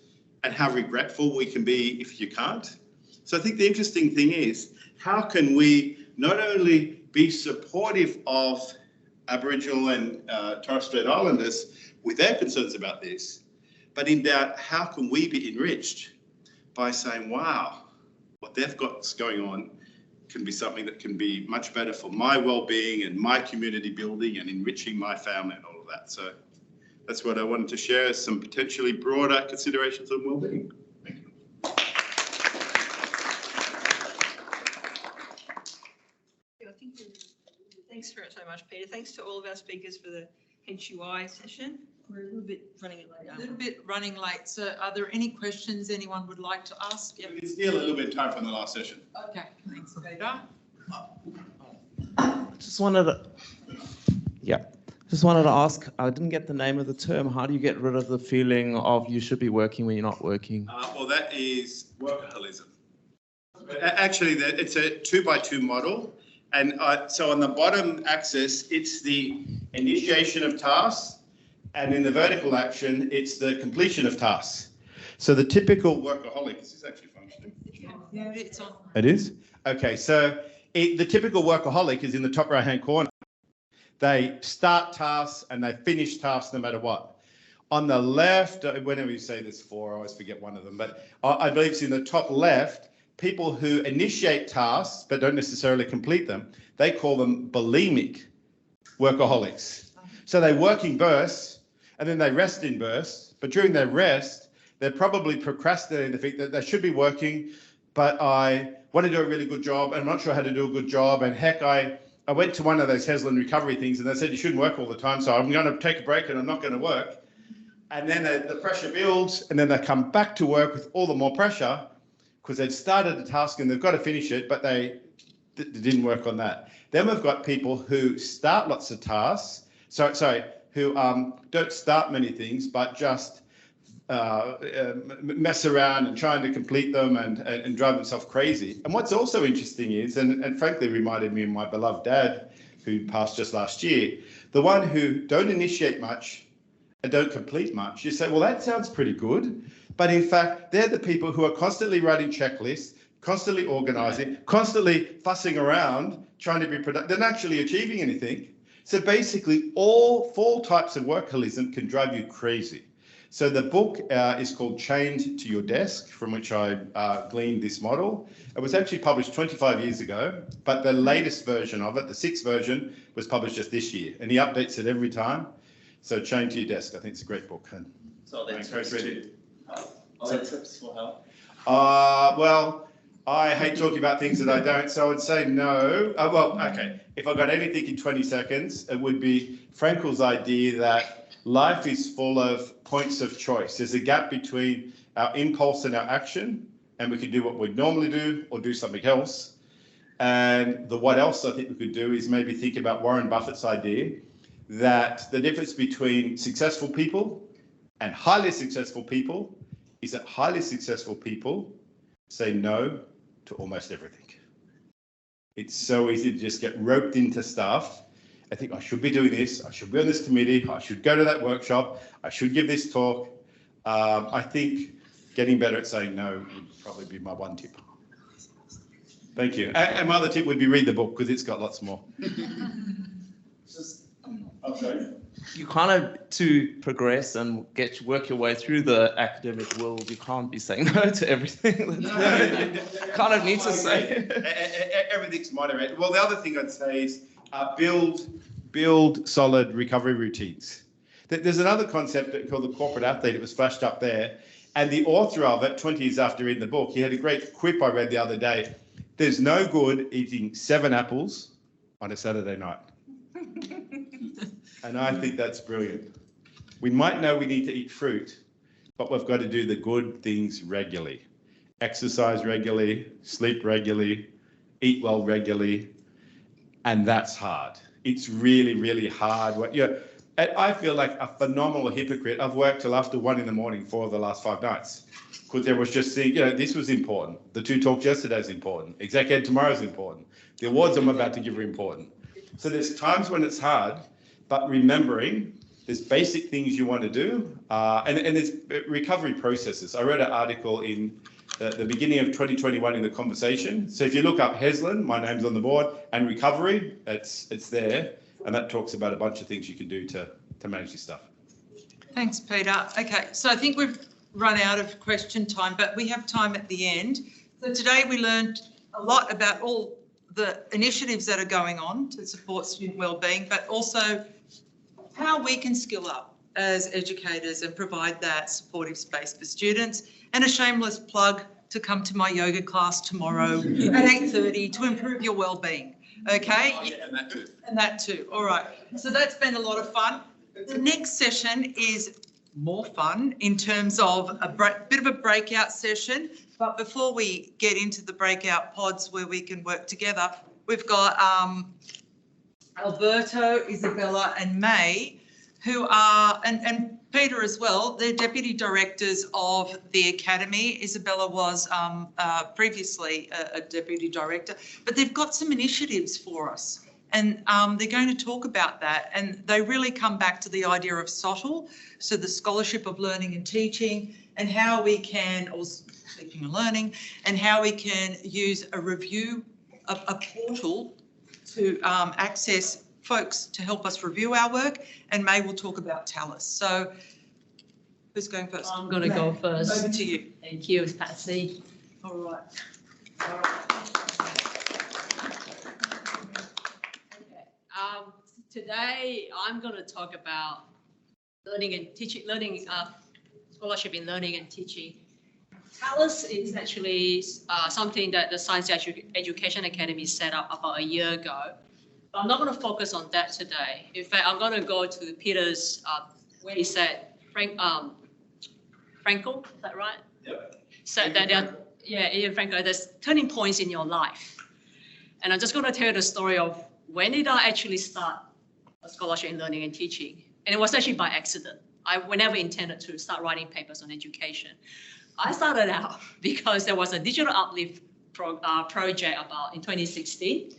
and how regretful we can be if you can't? So I think the interesting thing is, how can we not only be supportive of Aboriginal and Torres Strait Islanders with their concerns about this, but in doubt, how can we be enriched by saying, wow, what they've got going on can be something that can be much better for my well-being and my community building and enriching my family and all of that. So that's what I wanted to share, some potentially broader considerations on well-being. Thank you. Thanks so much, Peter. Thanks to all of our speakers for the HUI session. We're a little bit running late. A little bit running late. So are there any questions anyone would like to ask? Yep. We steal a little bit of time from the last session. Okay, thanks, Peter. Just wanted to ask, I didn't get the name of the term. How do you get rid of the feeling of you should be working when you're not working? Well, that is workaholism. Actually, it's a 2x2 model. And so on the bottom axis, it's the initiation of tasks. And in the vertical action, it's the completion of tasks. So the typical workaholic, is this actually functioning? Yeah, it's on. It is? Okay, so the typical workaholic is in the top right-hand corner. They start tasks and they finish tasks no matter what. On the left, whenever you say there's four, I always forget one of them, but I believe it's in the top left, people who initiate tasks but don't necessarily complete them, they call them bulimic workaholics. So they work in bursts and then they rest in bursts, but during their rest, they're probably procrastinating the fact that they should be working, but I want to do a really good job and I'm not sure how to do a good job, and heck, I went to one of those Heslin recovery things and they said you shouldn't work all the time, so I'm going to take a break and I'm not going to work. And then the pressure builds and then they come back to work with all the more pressure because they've started a task and they've got to finish it, but they didn't work on that. Then we've got people who start lots of tasks, who don't start many things, but just mess around and trying to complete them and drive themselves crazy. And what's also interesting is, and frankly reminded me of my beloved dad, who passed just last year, the one who don't initiate much and don't complete much. You say, well, that sounds pretty good. But in fact, they're the people who are constantly writing checklists, constantly organizing, constantly fussing around, trying to be productive. They're not actually achieving anything. So basically, all four types of workaholism can drive you crazy. So the book is called Chained to Your Desk, from which I gleaned this model. It was actually published 25 years ago, but the latest version of it, the 6th version, was published just this year, and he updates it every time. So Chained to Your Desk, I think it's a great book. And So I encourage reading. Are there tips for help? Well, I hate talking about things that I don't, so I would say no. Well, okay, if I got anything in 20 seconds, it would be Frankel's idea that life is full of points of choice. There's a gap between our impulse and our action, and we can do what we'd normally do or do something else. And the what else I think we could do is maybe think about Warren Buffett's idea that the difference between successful people and highly successful people is that highly successful people say no to almost everything. It's so easy to just get roped into stuff. I think I should be doing this, I should be on this committee, I should go to that workshop, I should give this talk. I think getting better at saying no would probably be my one tip. Thank you. And my other tip would be read the book, because it's got lots more. Okay. You kind of, to progress and work your way through the academic world, you can't be saying no to everything. Kind of need to say. Everything's moderated. Well, the other thing I'd say is build build solid recovery routines. There's another concept called the corporate athlete. It was flashed up there. And the author of it, 20 years after reading the book, he had a great quip I read the other day. There's no good eating 7 apples on a Saturday night. And I think that's brilliant. We might know we need to eat fruit, but we've got to do the good things regularly. Exercise regularly, sleep regularly, eat well regularly, and that's hard. It's really, really hard. I feel like a phenomenal hypocrite. I've worked till after 1 a.m. 4 of the last 5 nights because there was just this was important. The 2 talks yesterday is important. Exec Ed tomorrow is important. The awards I'm about to give are important. So there's times when it's hard, but remembering there's basic things you want to do, and there's recovery processes. I read an article in the beginning of 2021 in The Conversation. So if you look up Heslin, my name's on the board, and recovery, it's there. And that talks about a bunch of things you can do to manage your stuff. Thanks, Peter. Okay, so I think we've run out of question time, but we have time at the end. So today we learned a lot about all the initiatives that are going on to support student wellbeing, but also how we can skill up as educators and provide that supportive space for students. And a shameless plug to come to my yoga class tomorrow at 8:30 to improve your wellbeing. Okay? And that too. All right. So that's been a lot of fun. The next session is more fun in terms of a bit of a breakout session. But before we get into the breakout pods where we can work together, we've got Alberto, Isabella and May, who are, and Peter as well, they're deputy directors of the Academy. Isabella was previously a deputy director, but they've got some initiatives for us. And they're going to talk about that. And they really come back to the idea of SoTL, so the Scholarship of Learning and Teaching, and how we can, or teaching and learning, and how we can use a review, a portal to access folks to help us review our work. And May will talk about TALIS. So who's going first? I'm going to go first. Over to you. Thank you, Patsy. All right. Today, I'm going to talk about learning and teaching, scholarship in learning and teaching. TALIS is actually something that the Scientia Education Academy set up about a year ago. But I'm not going to focus on that today. In fact, I'm going to go to Peter's, where he said, Frankel, is that right? Yep. Said that Ian Frankel, there's turning points in your life. And I'm just going to tell you the story of when did I actually start a scholarship in learning and teaching. And it was actually by accident. I never intended to start writing papers on education. I started out because there was a digital uplift project about in 2016.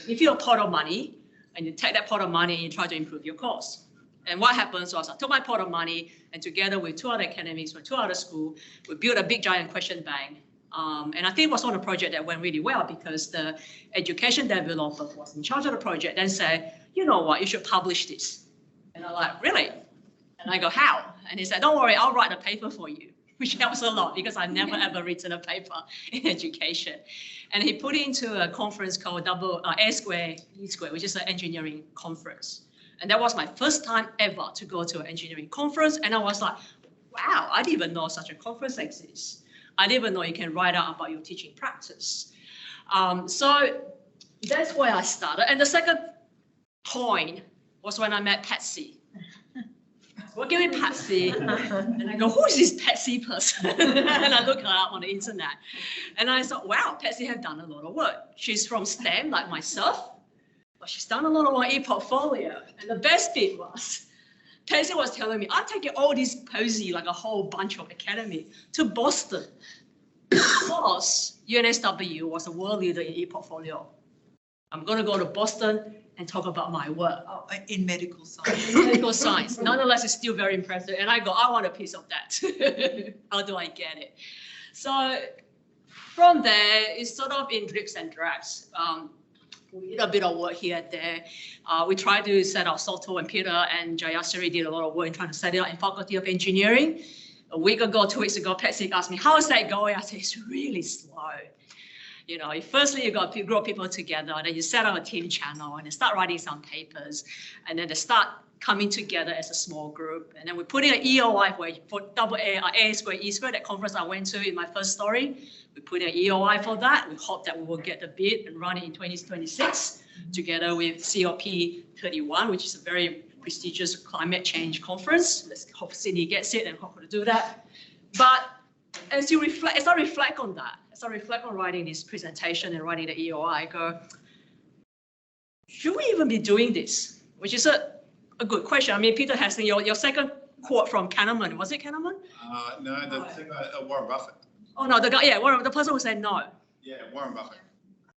If you have a pot of money and you take that pot of money and you try to improve your course. And what happens was I took my pot of money and together with 2 other academics from 2 other schools, we built a big giant question bank. And I think it was one of the projects that went really well because the education developer who was in charge of the project then said, you know what, you should publish this. And I'm like, really? And I go, how? And he said, don't worry, I'll write a paper for you, which helps a lot because I've never ever written a paper in education. And he put it into a conference called A Square, E Square, which is an engineering conference. And that was my first time ever to go to an engineering conference. And I was like, wow, I didn't even know such a conference exists. I didn't even know you can write out about your teaching practice. So that's where I started. And the second point was when I met Patsy. Working with Patsy, and I go, who is this Patsy person? And I look her up on the internet. And I thought, wow, Patsy has done a lot of work. She's from STEM, like myself, but she's done a lot of work in portfolio. And the best bit was, Patsy was telling me, I'm taking all these posy, like a whole bunch of academy, to Boston. Because UNSW was a world leader in e-portfolio. I'm going to go to Boston and talk about my work. Oh, in medical science. In medical science. Nonetheless, it's still very impressive. And I go, I want a piece of that. How do I get it? So from there, it's sort of in drips and drabs. We did a bit of work here and there. We tried to set up SoTL, and Peter and Jayasri did a lot of work in trying to set it up in Faculty of Engineering. A week ago, 2 weeks ago, Patsy asked me, how is that going? I said, it's really slow. You know, firstly, you got to group people together, then you set up a team channel and they start writing some papers, and then they start coming together as a small group. And then we're putting an EOI for double A square, E square, that conference I went to in my first story. We put an EOI for that. We hope that we will get the bid and run it in 2026 together with COP31, which is a very prestigious climate change conference. Let's hope Sydney gets it and hope to do that. But as you reflect, as I reflect on that, as I reflect on writing this presentation and writing the EOI, I go, should we even be doing this? Which is a good question. I mean, Peter Heslin, your second quote from Kahneman, was it Kahneman? No, the second, Warren Buffett. Oh no, the guy, yeah, the person who said no. Yeah, Warren Buffett.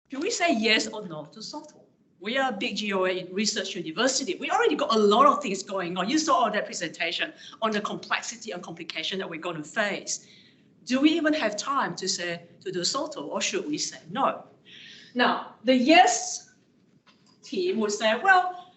Should we say yes or no to SoTL? We are a big GOA research university. We already got a lot of things going on. You saw all that presentation on the complexity and complication that we're going to face. Do we even have time to do SoTL, or should we say no? Now, the yes team would say, well,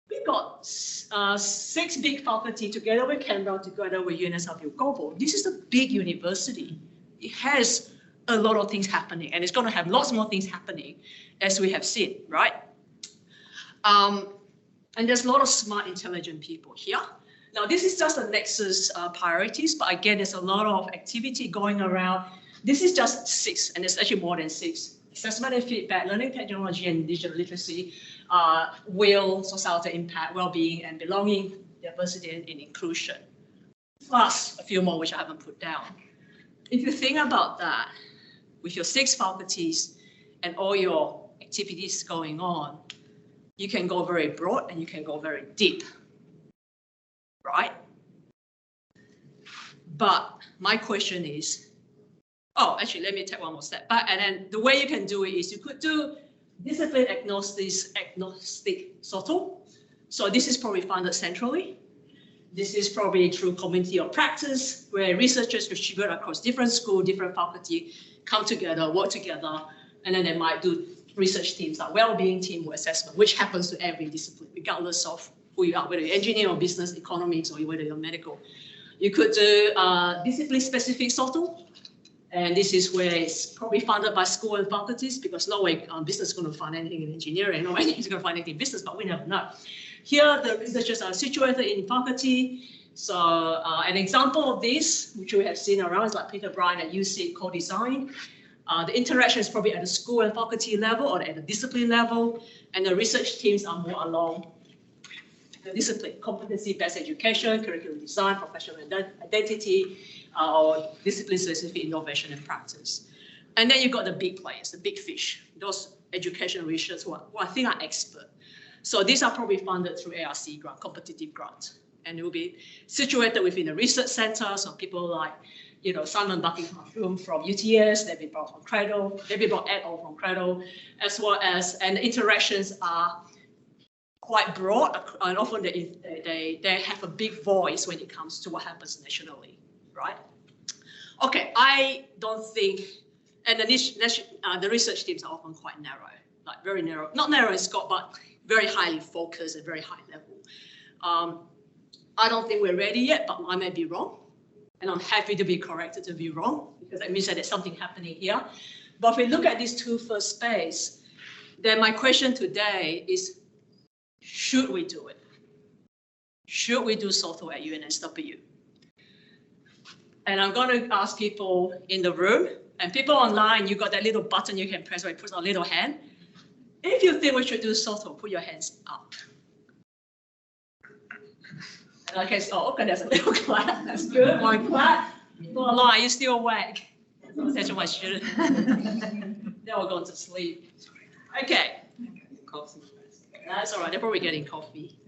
we've got 6 big faculty together with Canberra, together with UNSW Global. This is a big university. It has a lot of things happening, and it's going to have lots more things happening, as we have seen, right? And there's a lot of smart, intelligent people here. Now, this is just the Nexus priorities, but again, there's a lot of activity going around. This is just 6, and there's actually more than 6. Assessment and feedback, learning technology and digital literacy, will, societal impact, well-being and belonging, diversity and inclusion. Plus a few more which I haven't put down. If you think about that, with your 6 faculties and all your activities going on, you can go very broad and you can go very deep, right? But my question is, oh, actually, let me take one more step back. And then the way you can do it is you could do discipline agnostic SoTL. So this is probably funded centrally. This is probably through community of practice, where researchers distribute across different schools, different faculty, come together, work together, and then they might do research teams like well-being team or assessment, which happens to every discipline, regardless of who you are, whether you're engineer or business, economics, or whether you're medical. You could do discipline-specific SoTL, and this is where it's probably funded by school and faculties, because no way business is going to fund anything in engineering, no way is going to fund anything in business, but we never know. Here, the researchers are situated in faculty. So an example of this, which we have seen around, is like Peter Bryan at UC co-design. The interaction is probably at the school and faculty level or at the discipline level, and the research teams are more along the discipline, competency-based education, curriculum design, professional identity, or discipline-specific innovation and practice. And then you've got the big players, the big fish, those education researchers who I think are expert. So these are probably funded through ARC grant, competitive grant, and it will be situated within the research center. So people like, you know, Simon Buckingham from UTS, they've been brought from Cradle, they've been brought at all from Cradle, as well as, and the interactions are quite broad, and often they have a big voice when it comes to what happens nationally, right? Okay, I don't think, and the research teams are often quite narrow, like very narrow, not narrow in scope, but very highly focused and very high level. I don't think we're ready yet, but I may be wrong. And I'm happy to be corrected to be wrong, because that means that there's something happening here. But if we look at these 2 first space, then my question today is, should we do it? Should we do SoTL at UNSW? And I'm going to ask people in the room, and people online, you got that little button you can press where it puts a little hand. If you think we should do SoTL, put your hands up. And I can say, oh, okay, there's a little clap. That's good. One clap. People online, are you still awake? That's my student. They were going to sleep. Okay. That's all right. They're probably getting coffee.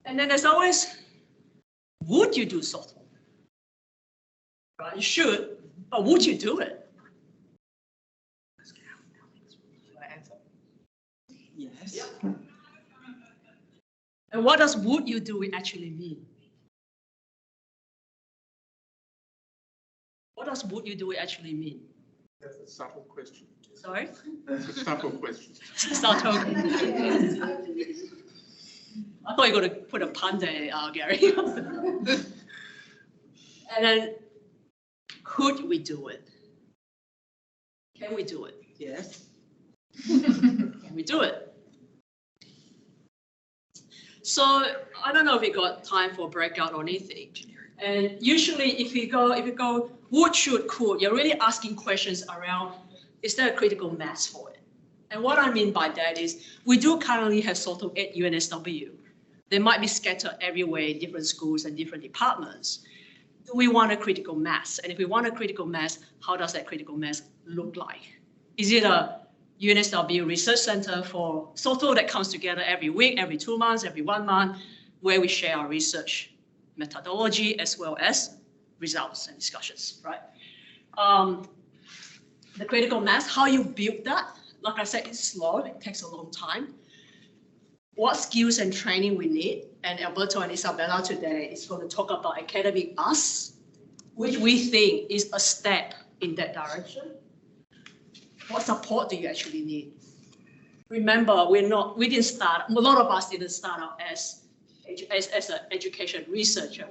And then there's always, would you do SoTL? Right? You should, but would you do it? Yes. Yeah. And what does would you do it actually mean? What does would you do it actually mean? That's a subtle question. Sorry? That's a subtle question. Subtle. I thought you were going to put a pun there, Gary. And then Could we do it? Can we do it? Yes. Can we do it? So I don't know if we got time for breakout or anything. And usually if you go, would, should, could, you're really asking questions around, is there a critical mass for it? And what I mean by that is, we do currently have sort of at UNSW. They might be scattered everywhere in different schools and different departments. Do we want a critical mass? And if we want a critical mass, how does that critical mass look like? Is it a UNSW research center for SoTL that comes together every week, every 2 months, every 1 month, where we share our research methodology as well as results and discussions, right? The critical mass, how you build that, like I said, it's slow, it takes a long time. What skills and training we need, and Alberto and Isabella today is going to talk about AcademiUS, which we think is a step in that direction. What support do you actually need? Remember, we didn't start, a lot of us didn't start out as an education researcher.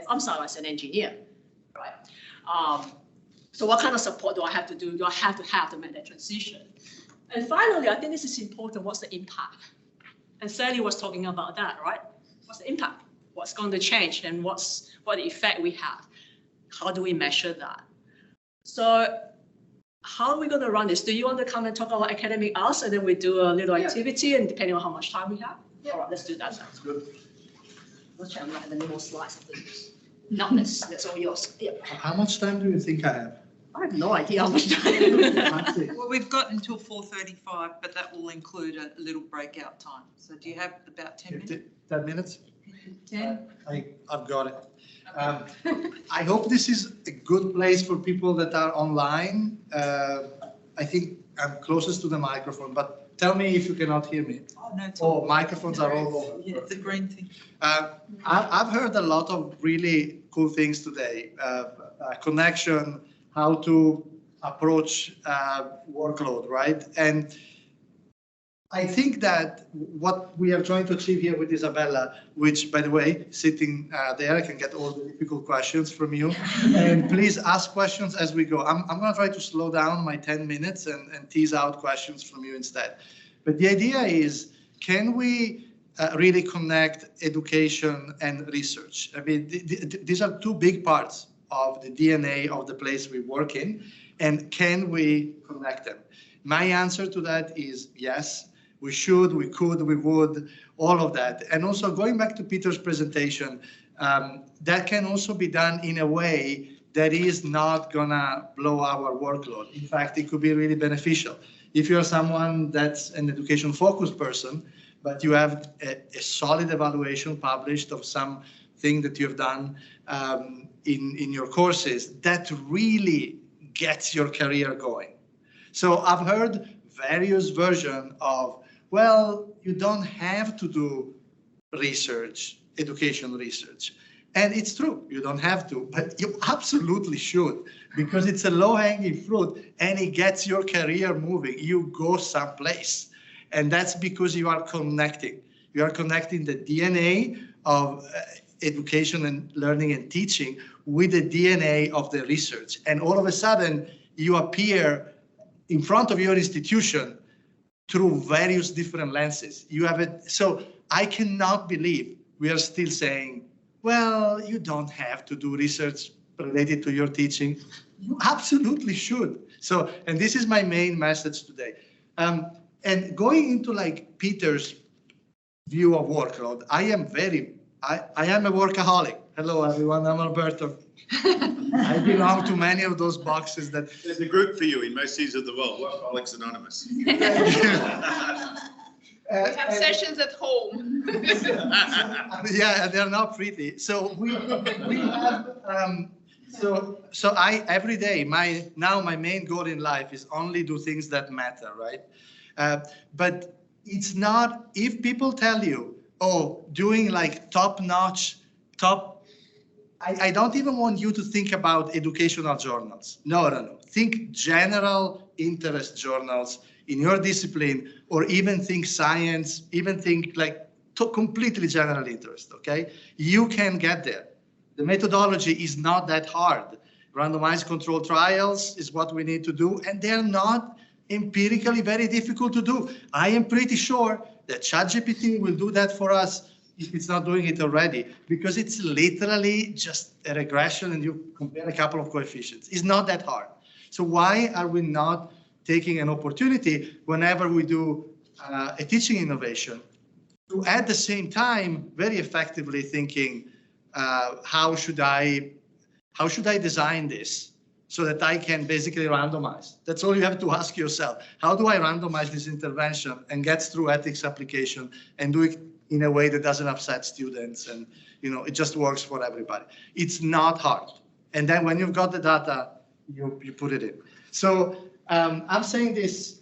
I'm started as an engineer, right? So what kind of support do I have to do? Do I have to make that transition? And finally, I think this is important. What's the impact? And Sally was talking about that, right? What's the impact? What's going to change and what the effect we have? How do we measure that? So how are we going to run this? Do you want to come and talk about AcademiUS and then we do a little activity and depending on how much time we have? All right, let's do that. Sounds good. Let's check the little slides of this. No, that's all yours. Yeah. How much time do you think I have? I have no idea how much time. Well, we've got until 4:35, but that will include a little breakout time. So do you have about 10 minutes? 10 minutes? 10? I've got it. I hope this is a good place for people that are online. I think I'm closest to the microphone, but tell me if you cannot hear me. Oh, no. Oh, microphones are all over. Yeah, it's a green thing. I've heard a lot of really cool things today. Connection, how to approach workload, right? And I think that what we are trying to achieve here with Isabella, which, by the way, sitting there, I can get all the difficult questions from you. And please ask questions as we go. I'm going to try to slow down my 10 minutes and tease out questions from you instead. But the idea is, can we really connect education and research? I mean, these are two big parts of the DNA of the place we work in. And can we connect them? My answer to that is yes. We should, we could, we would, all of that. And also going back to Peter's presentation, that can also be done in a way that is not gonna blow our workload. In fact, it could be really beneficial. If you're someone that's an education-focused person, but you have a solid evaluation published of something that you've done in your courses, that really gets your career going. So I've heard various versions of, well, you don't have to do research, education research. And it's true, you don't have to, but you absolutely should, because it's a low-hanging fruit and it gets your career moving. You go someplace. And that's because you are connecting. You are connecting the DNA of education and learning and teaching with the DNA of the research. And all of a sudden, you appear in front of your institution through various different lenses. You have it. So I cannot believe we are still saying, well, you don't have to do research related to your teaching. You absolutely should. So, and this is my main message today. And going into like Peter's view of workload, I am a workaholic. Hello, everyone. I'm Alberto. I belong to many of those boxes that. There's a group for you in most cities of the world, Workaholics Anonymous. We have sessions at home. Yeah, they're not pretty. So we have. So I every day my main goal in life is only do things that matter, right? But it's not, if people tell you, oh, doing like top-notch, I don't even want you to think about educational journals. No. Think general interest journals in your discipline, or even think science, even think like completely general interest, okay? You can get there. The methodology is not that hard. Randomized controlled trials is what we need to do, and they're not empirically very difficult to do. I am pretty sure that ChatGPT will do that for us if it's not doing it already, because it's literally just a regression and you compare a couple of coefficients. It's not that hard. So why are we not taking an opportunity whenever we do a teaching innovation to at the same time very effectively thinking, how should I design this so that I can basically randomize? That's all you have to ask yourself. How do I randomize this intervention and get through ethics application and do it in a way that doesn't upset students and it just works for everybody? It's not hard. And then when you've got the data, you put it in. So I'm saying this,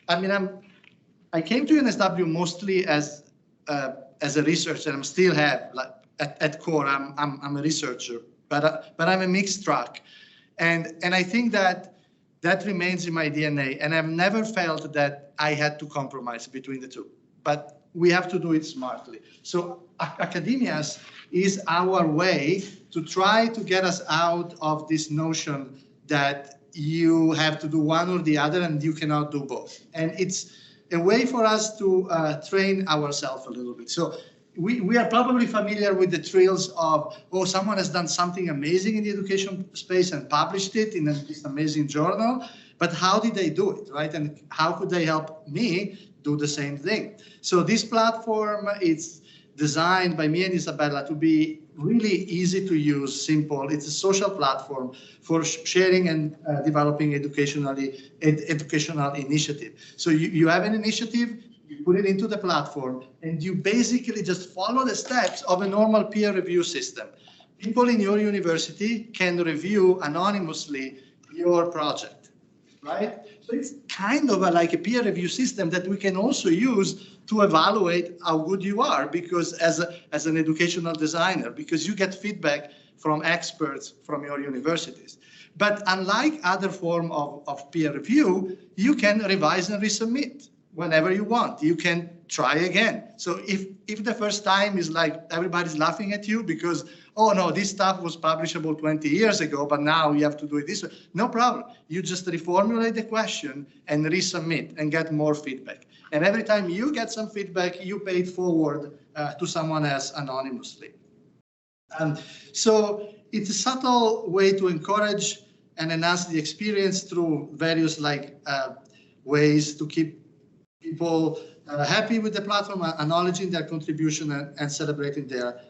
I came to UNSW mostly as a researcher, and I still have, like at core, I'm a researcher, but I'm a mixed track. And I think that remains in my DNA, and I've never felt that I had to compromise between the two, but we have to do it smartly. So AcademiUS is our way to try to get us out of this notion that you have to do one or the other and you cannot do both. And it's a way for us to train ourselves a little bit. So we are probably familiar with the thrills of, oh, someone has done something amazing in the education space and published it in this amazing journal, but how did they do it, right? And how could they help me do the same thing? So this platform is designed by me and Isabella to be really easy to use, simple. It's a social platform for sharing and developing educational initiative. So you have an initiative, you put it into the platform, and you basically just follow the steps of a normal peer review system. People in your university can review anonymously your project, right? So it's kind of like a peer review system that we can also use to evaluate how good you are, because as an educational designer, because you get feedback from experts from your universities. But unlike other form of peer review, you can revise and resubmit whenever you want. You can try again. So if the first time is like everybody's laughing at you because, oh no, this stuff was publishable 20 years ago, but now you have to do it this way, no problem. You just reformulate the question and resubmit and get more feedback. And every time you get some feedback, you pay it forward to someone else anonymously. So it's a subtle way to encourage and enhance the experience through various ways to keep people happy with the platform, acknowledging their contribution and celebrating their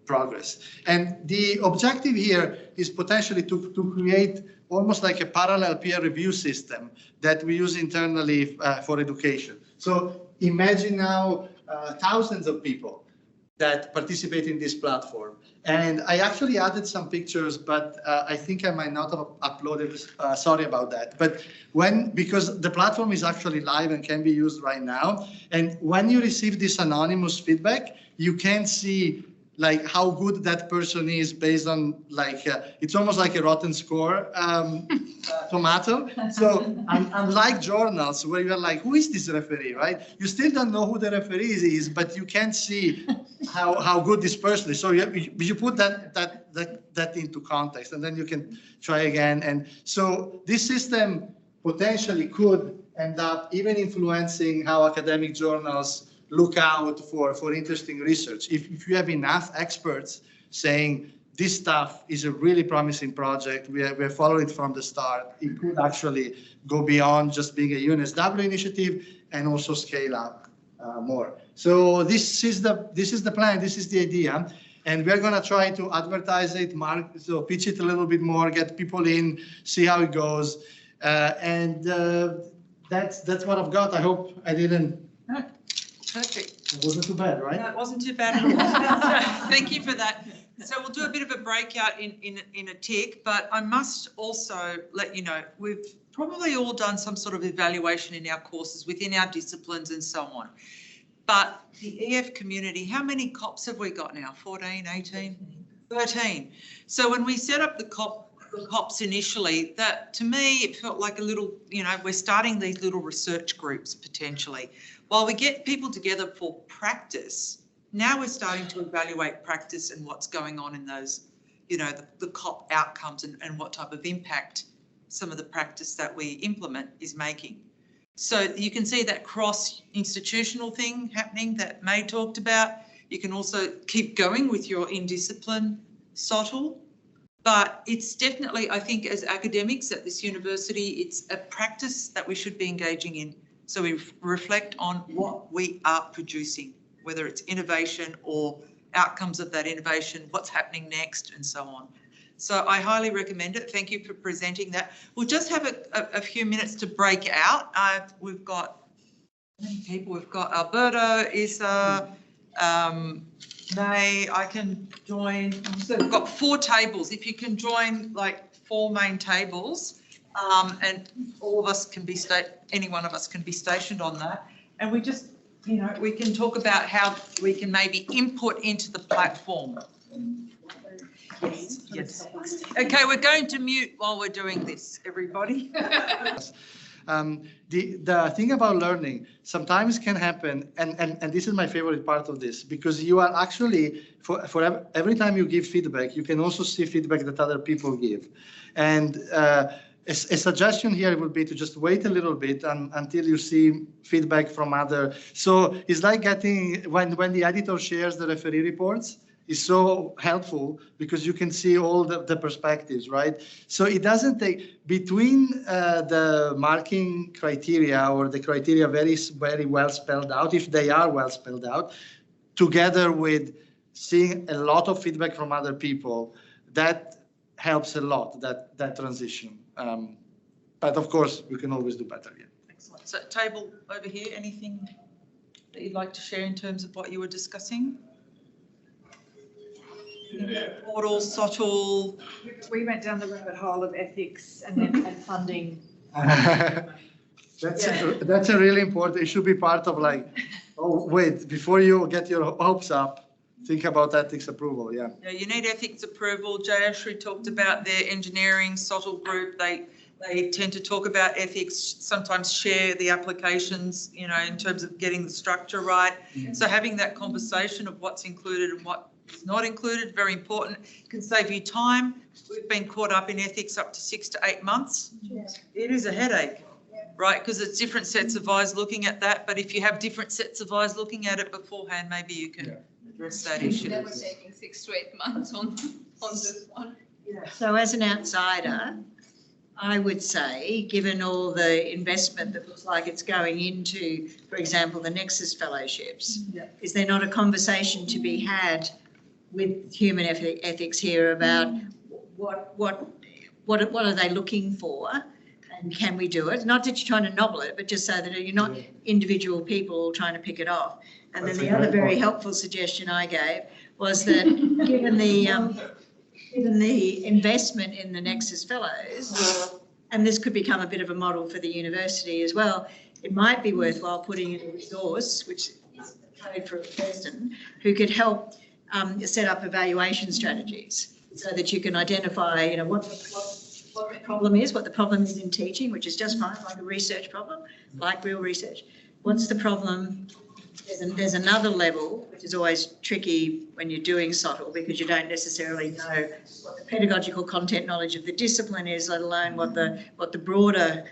progress. And the objective here is potentially to create almost like a parallel peer review system that we use internally for education. So imagine now thousands of people that participate in this platform. And I actually added some pictures, but I think I might not have uploaded, sorry about that. But because the platform is actually live and can be used right now, and when you receive this anonymous feedback, you can see how good that person is based on it's almost like a rotten score tomato. So unlike journals where you're like, who is this referee, right? You still don't know who the referee is, but you can see how good this person is. So you put that into context, and then you can try again. And so this system potentially could end up even influencing how academic journals look out for interesting research. If you have enough experts saying this stuff is a really promising project, we have followed it from the start, it could actually go beyond just being a UNSW initiative and also scale up more. So this is the plan, this is the idea, and we're going to try to advertise it, pitch it a little bit more, get people in, see how it goes, and that's what I've got. I hope I didn't. Perfect. It wasn't too bad, right? No, it wasn't too bad at all. Thank you for that. So we'll do a bit of a breakout in a tick, but I must also let you know, we've probably all done some sort of evaluation in our courses within our disciplines and so on. But the EF community, how many COPs have we got now? 14, 18, 13. So when we set up the COPs initially, that to me, it felt like a little, we're starting these little research groups potentially. While we get people together for practice, now we're starting to evaluate practice and what's going on in you know, the COP outcomes and what type of impact some of the practice that we implement is making. So you can see that cross-institutional thing happening that May talked about. You can also keep going with your in-discipline SoTL, but it's definitely, I think, as academics at this university, it's a practice that we should be engaging in. So we reflect on what we are producing, whether it's innovation or outcomes of that innovation, what's happening next, and so on. So I highly recommend it. Thank you for presenting that. We'll just have a few minutes to break out. We've got many people. We've got Alberto, Isa, May. I can join. So we've got 4 tables. If you can join like 4 main tables, and all of us can be any one of us can be stationed on that. And we just, you know, we can talk about how we can maybe input into the platform. Yes, yes. Okay, we're going to mute while we're doing this, everybody. The thing about learning sometimes can happen, and this is my favorite part of this, because you are actually, for every time you give feedback, you can also see feedback that other people give. And a suggestion here would be to just wait a little bit until you see feedback from other. So it's like getting, when the editor shares the referee reports, is so helpful because you can see all the perspectives, right? So it doesn't take, between the marking criteria or the criteria very, very well spelled out, if they are well spelled out, together with seeing a lot of feedback from other people, that helps a lot, that transition. But of course, we can always do better. Yeah. Excellent. So table over here, anything that you'd like to share in terms of what you were discussing? Portal, SoTL. We went down the rabbit hole of ethics and funding. That's a really important, it should be part of like, oh, wait, before you get your hopes up, think about ethics approval, yeah. Yeah, you need ethics approval. Jayashri talked about their engineering SoTL group. They tend to talk about ethics, sometimes share the applications, you know, in terms of getting the structure right. Mm-hmm. So having that conversation of what's included and what is not included, very important. It can save you time. We've been caught up in ethics up to 6 to 8 months. Yeah. It is a headache, right? Because it's different sets of eyes looking at that. But if you have different sets of eyes looking at it beforehand, maybe you can address that issue. That was taking 6 to 8 months on this one. Yeah. So as an outsider, I would say, given all the investment that looks like it's going into, for example, the Nexus Fellowships, is there not a conversation to be had with human ethics here about what are they looking for and can we do it? Not that you're trying to nobble it, but just so that you're not individual people trying to pick it off. And then the other very helpful suggestion I gave was that given the investment in the Nexus Fellows, and this could become a bit of a model for the university as well, it might be worthwhile putting in a resource, which is code for a person, who could help set up evaluation strategies so that you can identify, you know, what the problem is, what the problem is in teaching, which is just fine, like a research problem, like real research. What's the problem? There's another level, which is always tricky when you're doing SoTL because you don't necessarily know what the pedagogical content knowledge of the discipline is, let alone what the broader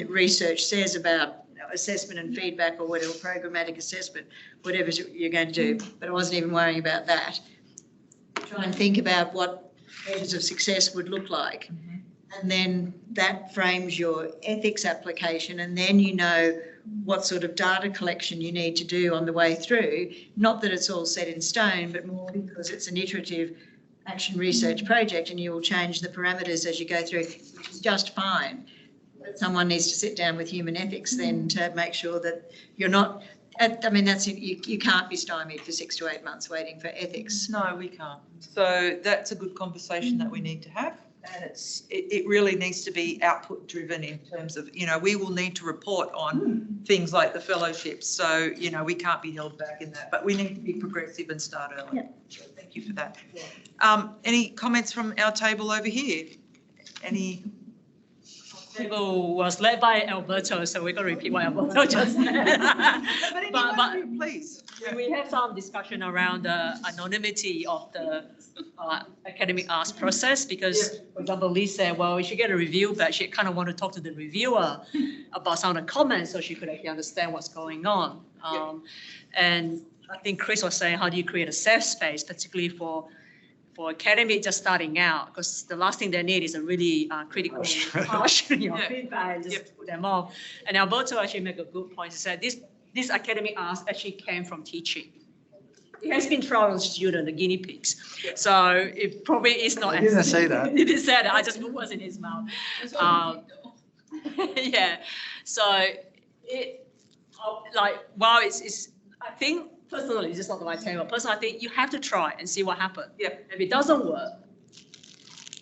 research says about assessment and feedback or whatever, programmatic assessment, whatever you're going to do. But I wasn't even worrying about that. Try and think about what measures of success would look like. Mm-hmm. And then that frames your ethics application, and then you know what sort of data collection you need to do on the way through. Not that it's all set in stone, but more because it's an iterative action research project and you will change the parameters as you go through, which is just fine. But someone needs to sit down with human ethics then to make sure that you're not, I mean, that's you can't be stymied for 6 to 8 months waiting for ethics. No, we can't. So that's a good conversation that we need to have. And it really needs to be output driven in terms of, you know, we will need to report on things like the fellowships. So, you know, we can't be held back in that, but we need to be progressive and start early. Yeah. So thank you for that. Yeah. Any comments from our table over here? Any Sidhu was led by Alberto, so we're going to repeat what Alberto just said. But please. we have some discussion around the anonymity of the academic arts process because, for example, Lee said, well, we should get a review, but she kind of want to talk to the reviewer about some of the comments so she could actually understand what's going on. And I think Chris was saying, how do you create a safe space, particularly for academic just starting out? Because the last thing they need is a really critical harsh feedback and just put them off. And Alberto actually made a good point. He said this academic arts actually came from teaching. It has been trial on students, the guinea pigs. So it probably is not. I didn't say that. He didn't say that. I just put words in his mouth. Yeah. So while it's I think personally, it's just not the right term. Personally, I think you have to try and see what happens. Yeah. If it doesn't work,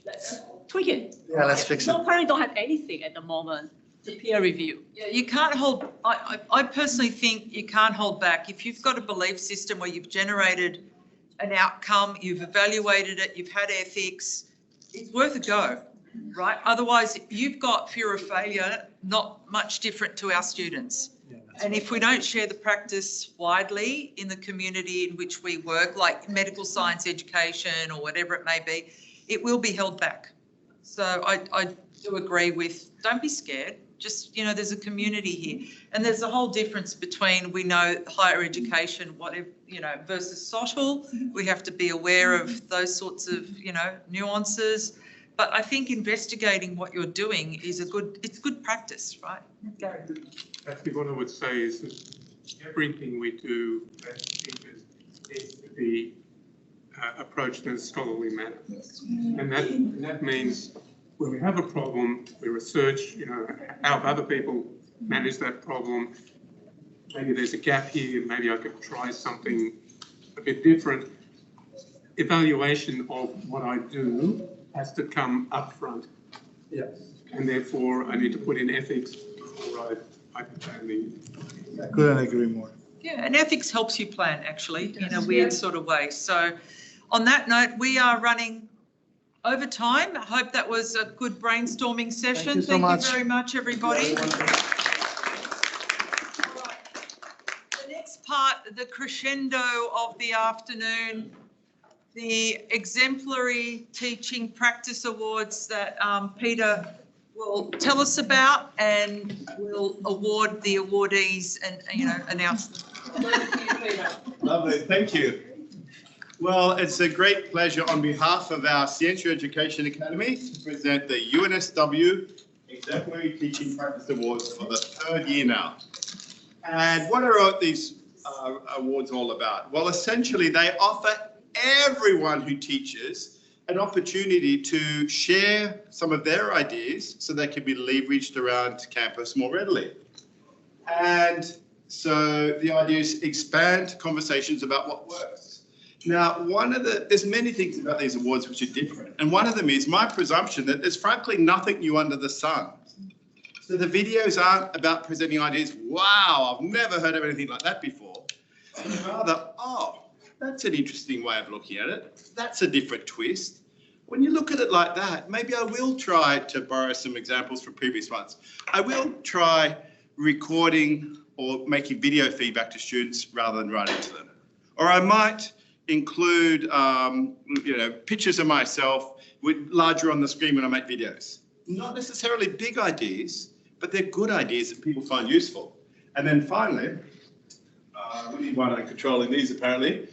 let's tweak it. Yeah, let's fix it. No parents don't have anything at the moment to peer review. Yeah, you can't hold, I personally think you can't hold back. If you've got a belief system where you've generated an outcome, you've evaluated it, you've had ethics, it's worth a go, right? Otherwise, you've got fear of failure, not much different to our students. And if we don't share the practice widely in the community in which we work, like medical science education or whatever it may be, it will be held back. So I do agree with, don't be scared. Just, there's a community here. And there's a whole difference between, we know higher education, whatever, versus SoTL. We have to be aware of those sorts of, nuances. But I think investigating what you're doing is it's good practice, right? Gary. Actually, what I would say is that everything we do as teachers needs to be approached in a scholarly manner. And that means when we have a problem, we research, how other people manage that problem. Maybe there's a gap here, maybe I could try something a bit different. Evaluation of what I do has to come up front. Yes. And therefore I need to put in ethics before I couldn't agree more. Yeah, and ethics helps you plan actually in a weird sort of way. So on that note, we are running over time. I hope that was a good brainstorming session. Thank you very much, everybody. The next part, the crescendo of the afternoon, the Exemplary Teaching Practice Awards that Peter will tell us about, and we'll award the awardees and, announce them. Lovely, thank you. Well, it's a great pleasure on behalf of our Scientia Education Academy to present the UNSW Exemplary Teaching Practice Awards for the third year now. And what are these awards all about? Well, essentially they offer everyone who teaches an opportunity to share some of their ideas so they can be leveraged around campus more readily. And so the idea is expand conversations about what works. Now, there's many things about these awards which are different. And one of them is my presumption that there's frankly nothing new under the sun. So the videos aren't about presenting ideas, wow, I've never heard of anything like that before. But rather, oh, that's an interesting way of looking at it. That's a different twist. When you look at it like that, maybe I will try to borrow some examples from previous ones. I will try recording or making video feedback to students rather than writing to them. Or I might include, pictures of myself larger on the screen when I make videos. Not necessarily big ideas, but they're good ideas that people find useful. And then finally, we need one on controlling these apparently.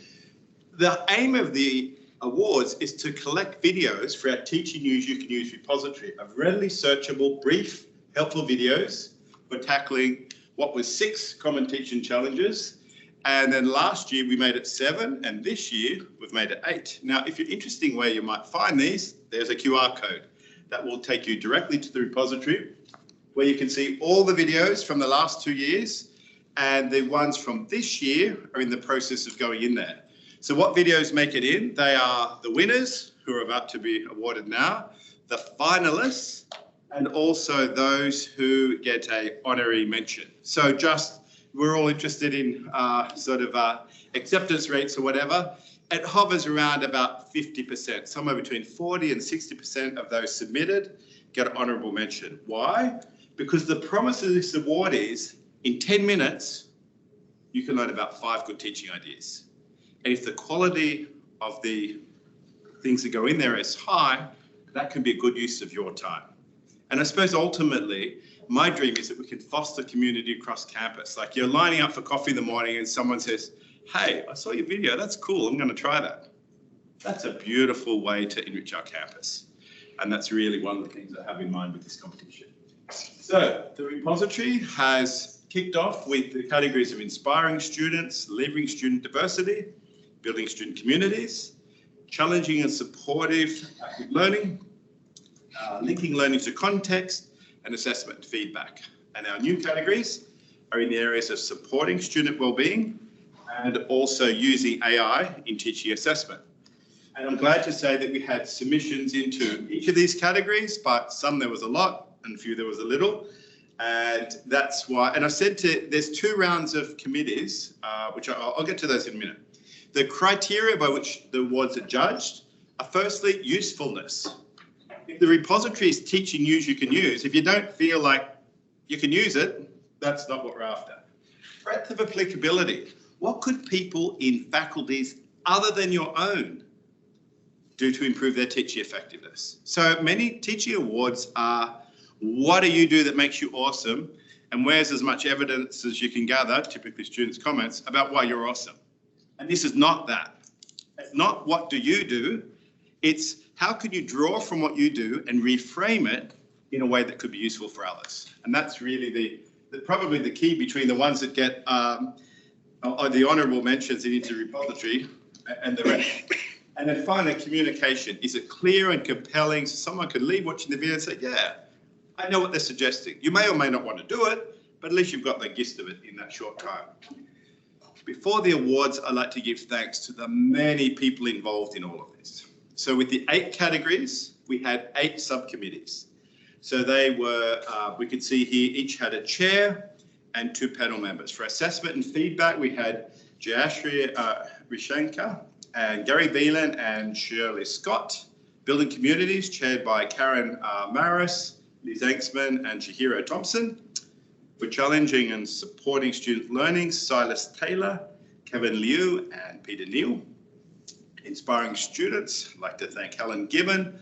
The aim of the awards is to collect videos for our Teaching News You Can Use repository of readily searchable, brief, helpful videos for tackling what was 6 common teaching challenges. And then last year we made it 7, and this year we've made it 8. Now, if you're interested in where you might find these, there's a QR code that will take you directly to the repository where you can see all the videos from the last 2 years, and the ones from this year are in the process of going in there. So what videos make it in? They are the winners, who are about to be awarded now, the finalists, and also those who get a honorary mention. So we're all interested in acceptance rates or whatever. It hovers around about 50%, somewhere between 40 and 60% of those submitted get an honourable mention. Why? Because the promise of this award is in 10 minutes, you can learn about 5 good teaching ideas. And if the quality of the things that go in there is high, that can be a good use of your time. And I suppose ultimately, my dream is that we can foster community across campus. Like you're lining up for coffee in the morning and someone says, hey, I saw your video, that's cool, I'm going to try that. That's a beautiful way to enrich our campus. And that's really one of the things I have in mind with this competition. So the repository has kicked off with the categories of inspiring students, delivering student diversity, building student communities, challenging and supportive active learning, linking learning to context, and assessment and feedback. And our new categories are in the areas of supporting student wellbeing and also using AI in teaching assessment. And I'm glad to say that we had submissions into each of these categories, but some there was a lot and a few there was a little. And that's why, and I said there's 2 rounds of committees, which I'll get to those in a minute. The criteria by which the awards are judged are firstly usefulness. If the repository is teaching you can use, if you don't feel like you can use it, that's not what we're after. Breadth of applicability. What could people in faculties other than your own do to improve their teaching effectiveness? So many teaching awards are, what do you do that makes you awesome? And where's as much evidence as you can gather, typically students' comments, about why you're awesome. And this is not that. It's not what do you do, it's how can you draw from what you do and reframe it in a way that could be useful for others. And that's really probably the key between the ones that get the honourable mentions into the repository and the rest. And then finally, communication. Is it clear and compelling so someone can leave watching the video and say, yeah, I know what they're suggesting. You may or may not want to do it, but at least you've got the gist of it in that short time. Before the awards, I'd like to give thanks to the many people involved in all of this. So with the 8 categories, we had 8 subcommittees. So they were, we could see here, each had a chair and 2 panel members. For assessment and feedback, we had Jayashri Rishankar and Gary Velan and Shirley Scott. Building communities, chaired by Karen Maris, Liz Anksman and Shahiro Thompson. For challenging and supporting student learning, Silas Taylor, Kevin Liu and Peter Neal. Inspiring students, I'd like to thank Helen Gibbon,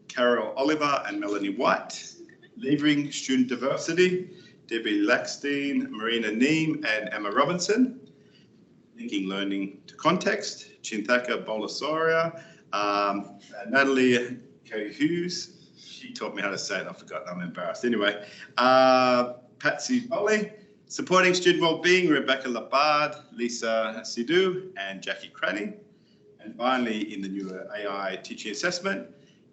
Carol Oliver and Melanie White. Delivering student diversity, Debbie Lackstein, Marina Neem and Emma Robinson. Linking learning to context, Chinthaka Bolasoria, Natalie Hughes. She taught me how to say it, I've forgotten, I'm embarrassed. Anyway, Patsy Bolly, supporting student wellbeing, Rebecca Labard, Leesa Sidhu and Jackie Cranny. And finally, in the new AI teaching assessment,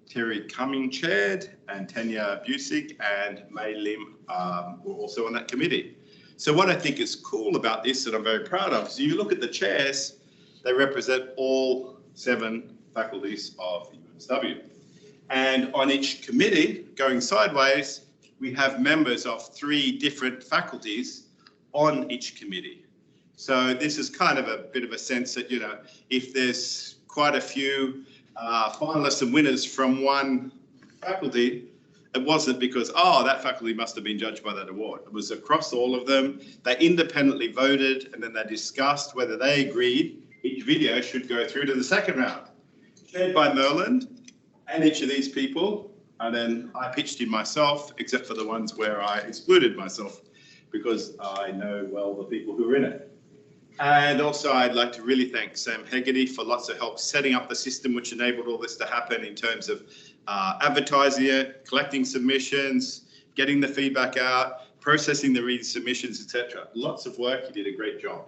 Terry Cumming chaired and Tanya Busick and May Lim were also on that committee. So what I think is cool about this that I'm very proud of is you look at the chairs, they represent all 7 faculties of UNSW. And on each committee, going sideways, we have members of 3 different faculties on each committee. So this is kind of a bit of a sense that, you know, if there's quite a few finalists and winners from one faculty, it wasn't because, oh, that faculty must have been judged by that award. It was across all of them. They independently voted and then they discussed whether they agreed each video should go through to the second round. Chaired by Merlin and each of these people. And then I pitched in myself, except for the ones where I excluded myself because I know well the people who are in it. And also I'd like to really thank Sam Hegarty for lots of help setting up the system which enabled all this to happen in terms of advertising it, collecting submissions, getting the feedback out, processing the read submissions, etc. Lots of work, you did a great job.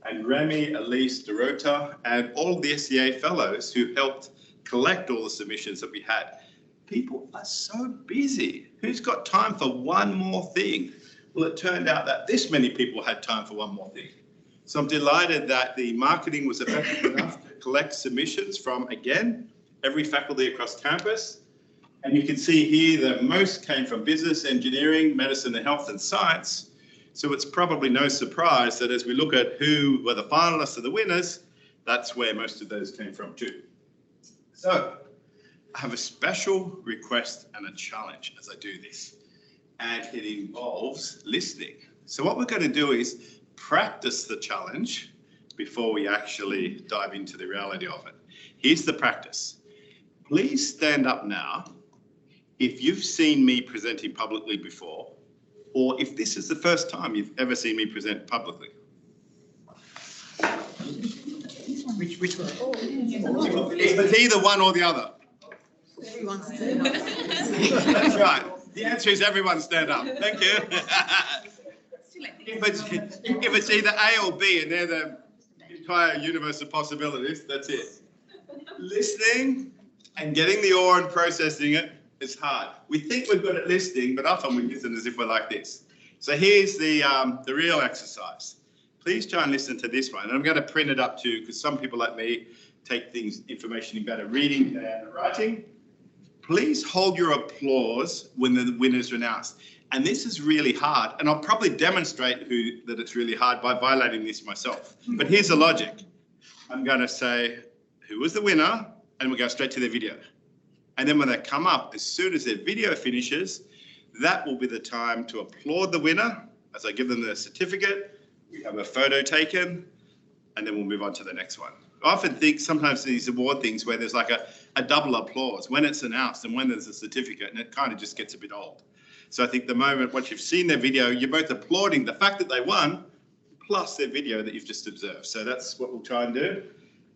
And Remy, Elise, Dorota, and all the SEA fellows who helped collect all the submissions that we had. People are so busy. Who's got time for one more thing? Well, it turned out that this many people had time for one more thing. So I'm delighted that the marketing was effective enough to collect submissions from, again, every faculty across campus. And you can see here that most came from business, engineering, medicine, and health and science. So it's probably no surprise that as we look at who were the finalists and the winners, that's where most of those came from too. So I have a special request and a challenge as I do this, and it involves listening. So what we're going to do is practice the challenge before we actually dive into the reality of it. Here's the practice. Please stand up now if you've seen me presenting publicly before, or if this is the first time you've ever seen me present publicly. Which one? It's either one or the other. That's right. The answer is everyone stand up. Thank you. If it's either A or B and they're the entire universe of possibilities, that's it. Listening and getting the awe and processing it is hard. We think we're good at listening, but often we listen as if we're like this. So here's the real exercise. Please try and listen to this one. And I'm going to print it up too, because some people like me take information in better reading than writing. Please hold your applause when the winners are announced. And this is really hard. And I'll probably demonstrate that it's really hard by violating this myself. But here's the logic. I'm going to say, who was the winner? And we'll go straight to their video. And then when they come up, as soon as their video finishes, that will be the time to applaud the winner. As I give them the certificate, we have a photo taken, and then we'll move on to the next one. I often think sometimes these award things where there's like a double applause when it's announced and when there's a certificate, and it kind of just gets a bit old. So I think the moment, once you've seen their video, you're both applauding the fact that they won, plus their video that you've just observed. So that's what we'll try and do.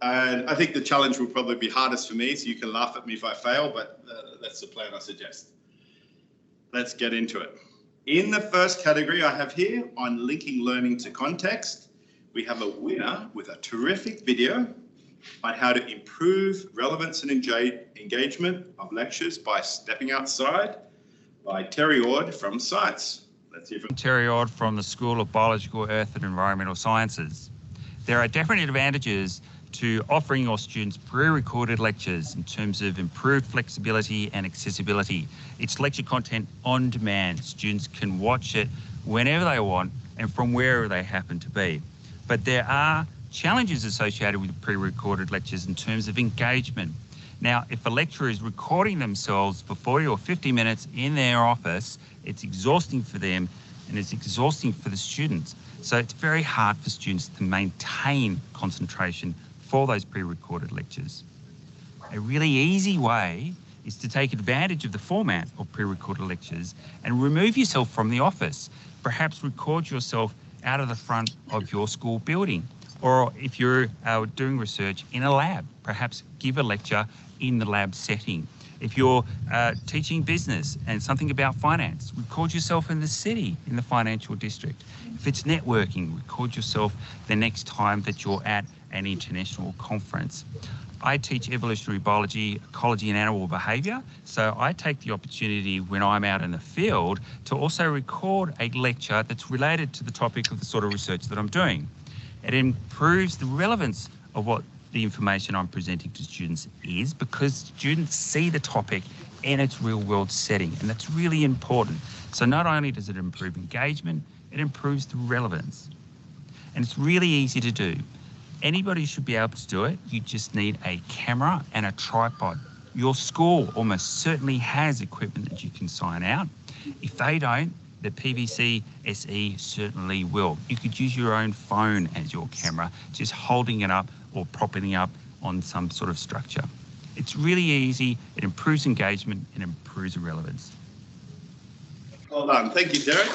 And I think the challenge will probably be hardest for me, so you can laugh at me if I fail, but that's the plan I suggest. Let's get into it. In the first category I have here, on linking learning to context, we have a winner with a terrific video on how to improve relevance and engagement of lectures by stepping outside, by Terry Ord from Science. Let's hear from Terry Ord from the School of Biological, Earth and Environmental Sciences. There are definite advantages to offering your students pre-recorded lectures in terms of improved flexibility and accessibility. It's lecture content on demand. Students can watch it whenever they want and from wherever they happen to be. But there are challenges associated with pre-recorded lectures in terms of engagement. Now, if a lecturer is recording themselves for 40 or 50 minutes in their office, it's exhausting for them and it's exhausting for the students. So it's very hard for students to maintain concentration for those pre-recorded lectures. A really easy way is to take advantage of the format of pre-recorded lectures and remove yourself from the office. Perhaps record yourself out of the front of your school building. Or if you're doing research in a lab, perhaps give a lecture in the lab setting. If you're teaching business and something about finance, record yourself in the city, in the financial district. If it's networking, record yourself the next time that you're at an international conference. I teach evolutionary biology, ecology and animal behaviour, so I take the opportunity when I'm out in the field to also record a lecture that's related to the topic of the sort of research that I'm doing. It improves the relevance of what the information I'm presenting to students is, because students see the topic in its real world setting, and that's really important. So not only does it improve engagement, it improves the relevance. And it's really easy to do. Anybody should be able to do it. You just need a camera and a tripod. Your school almost certainly has equipment that you can sign out. If they don't, the PVC SE certainly will. You could use your own phone as your camera, just holding it up or propping it up on some sort of structure. It's really easy, it improves engagement, and improves relevance. Well done. Thank you, Derek.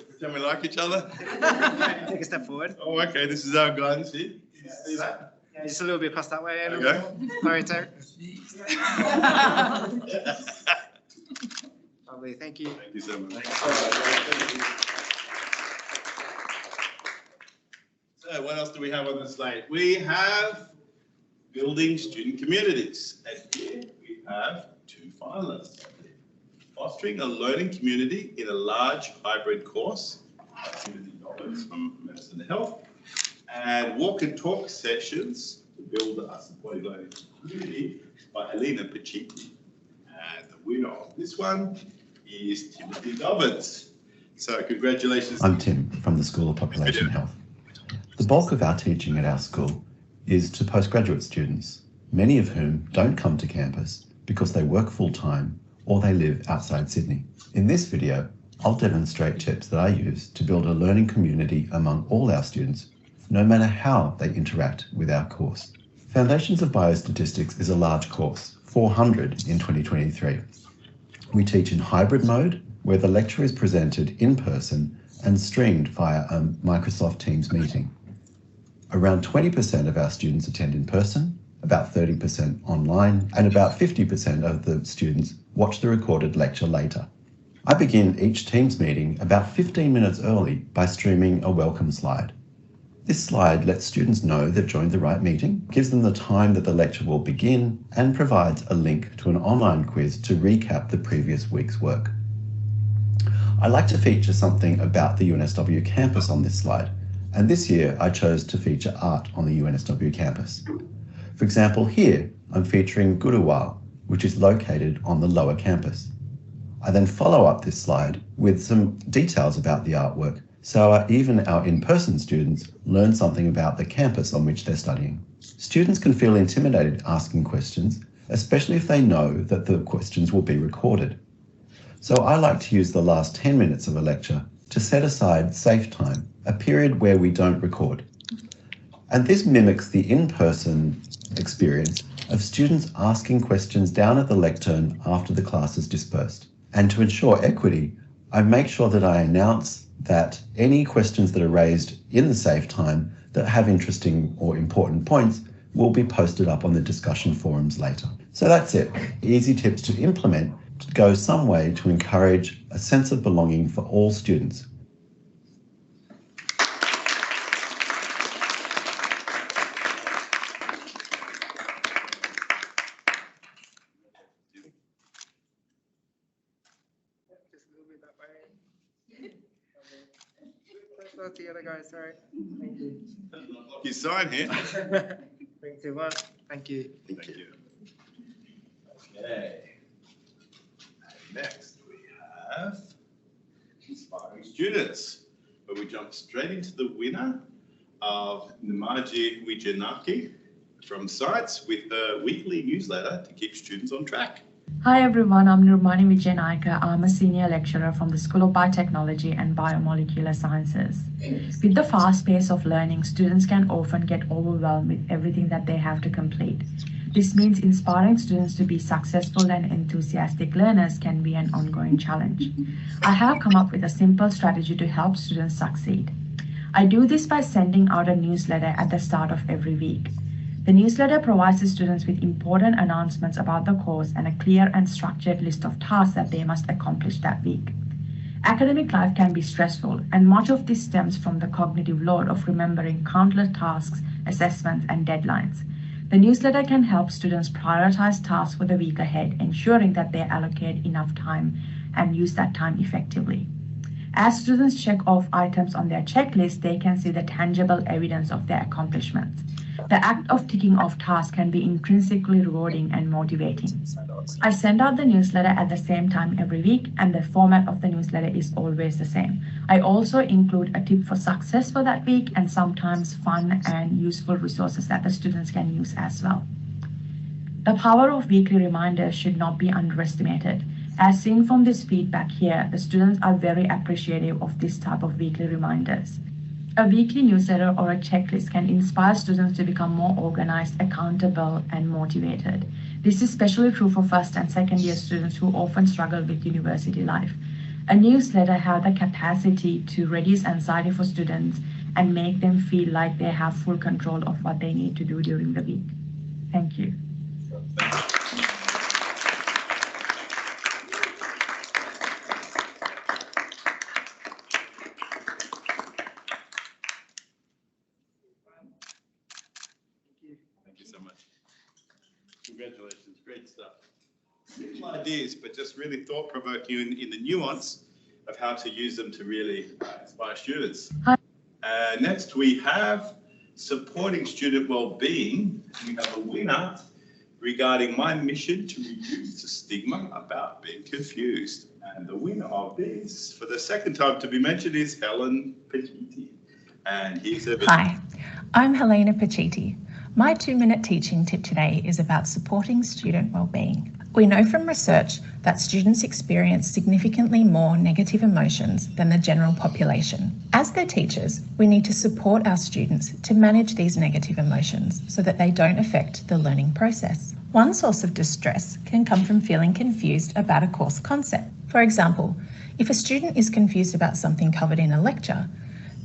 Pretend we like each other. Take a step forward. Oh, okay. This is our guidance here. See that? Yeah, just a little bit past that way. Okay. All right, Terry. Lovely. Thank you. Thank you so much. So what else do we have on the slate? We have building student communities. And here we have two finalists. Fostering a learning community in a large hybrid course by Timothy Roberts from Medicine and Health, and walk and talk sessions to build a supportive learning community by Elena Pacitti. And the winner of this one is Timothy Roberts. So congratulations. I'm Tim from the School of Population Health. The bulk of our teaching at our school is to postgraduate students, many of whom don't come to campus because they work full-time or they live outside Sydney. In this video, I'll demonstrate tips that I use to build a learning community among all our students, no matter how they interact with our course. Foundations of Biostatistics is a large course, 400 in 2023. We teach in hybrid mode, where the lecture is presented in person and streamed via a Microsoft Teams meeting. Around 20% of our students attend in person, about 30% online, and about 50% of the students watch the recorded lecture later. I begin each Teams meeting about 15 minutes early by streaming a welcome slide. This slide lets students know they've joined the right meeting, gives them the time that the lecture will begin, and provides a link to an online quiz to recap the previous week's work. I like to feature something about the UNSW campus on this slide, and this year I chose to feature art on the UNSW campus. For example, here I'm featuring Guruwal, which is located on the lower campus. I then follow up this slide with some details about the artwork, so even our in-person students learn something about the campus on which they're studying. Students can feel intimidated asking questions, especially if they know that the questions will be recorded. So I like to use the last 10 minutes of a lecture to set aside safe time, a period where we don't record. And this mimics the in-person experience of students asking questions down at the lectern after the class is dispersed. And to ensure equity, I make sure that I announce that any questions that are raised in the safe time that have interesting or important points will be posted up on the discussion forums later. So that's it. Easy tips to implement to go some way to encourage a sense of belonging for all students. The other guys, sorry. Thank you. You sign here. Thank you much. Thank you. Thank you. Okay. And next we have inspiring students, where we jump straight into the winner of Namaji Wijanaki from Science with a weekly newsletter to keep students on track. Hi everyone, I'm Nurmani Vijayanaika. I'm a senior lecturer from the School of Biotechnology and Biomolecular Sciences. With the fast pace of learning, students can often get overwhelmed with everything that they have to complete. This means inspiring students to be successful and enthusiastic learners can be an ongoing challenge. I have come up with a simple strategy to help students succeed. I do this by sending out a newsletter at the start of every week. The newsletter provides the students with important announcements about the course and a clear and structured list of tasks that they must accomplish that week. Academic life can be stressful, and much of this stems from the cognitive load of remembering countless tasks, assessments, and deadlines. The newsletter can help students prioritize tasks for the week ahead, ensuring that they allocate enough time and use that time effectively. As students check off items on their checklist, they can see the tangible evidence of their accomplishments. The act of ticking off tasks can be intrinsically rewarding and motivating. I send out the newsletter at the same time every week, and the format of the newsletter is always the same. I also include a tip for success for that week and sometimes fun and useful resources that the students can use as well. The power of weekly reminders should not be underestimated. As seen from this feedback here, the students are very appreciative of this type of weekly reminders. A weekly newsletter or a checklist can inspire students to become more organized, accountable, and motivated. This is especially true for first and second year students who often struggle with university life. A newsletter has the capacity to reduce anxiety for students and make them feel like they have full control of what they need to do during the week. Thank you. Thank you so much. Congratulations, great stuff. Simple ideas, but just really thought-provoking in the nuance of how to use them to really inspire students. Next, we have supporting student well-being. We have a winner regarding my mission to reduce the stigma about being confused. And the winner of this, for the second time to be mentioned, is Helen Pachiti. And here's a Hi, I'm Helena Pachiti. My 2-minute teaching tip today is about supporting student wellbeing. We know from research that students experience significantly more negative emotions than the general population. As their teachers, we need to support our students to manage these negative emotions so that they don't affect the learning process. One source of distress can come from feeling confused about a course concept. For example, if a student is confused about something covered in a lecture,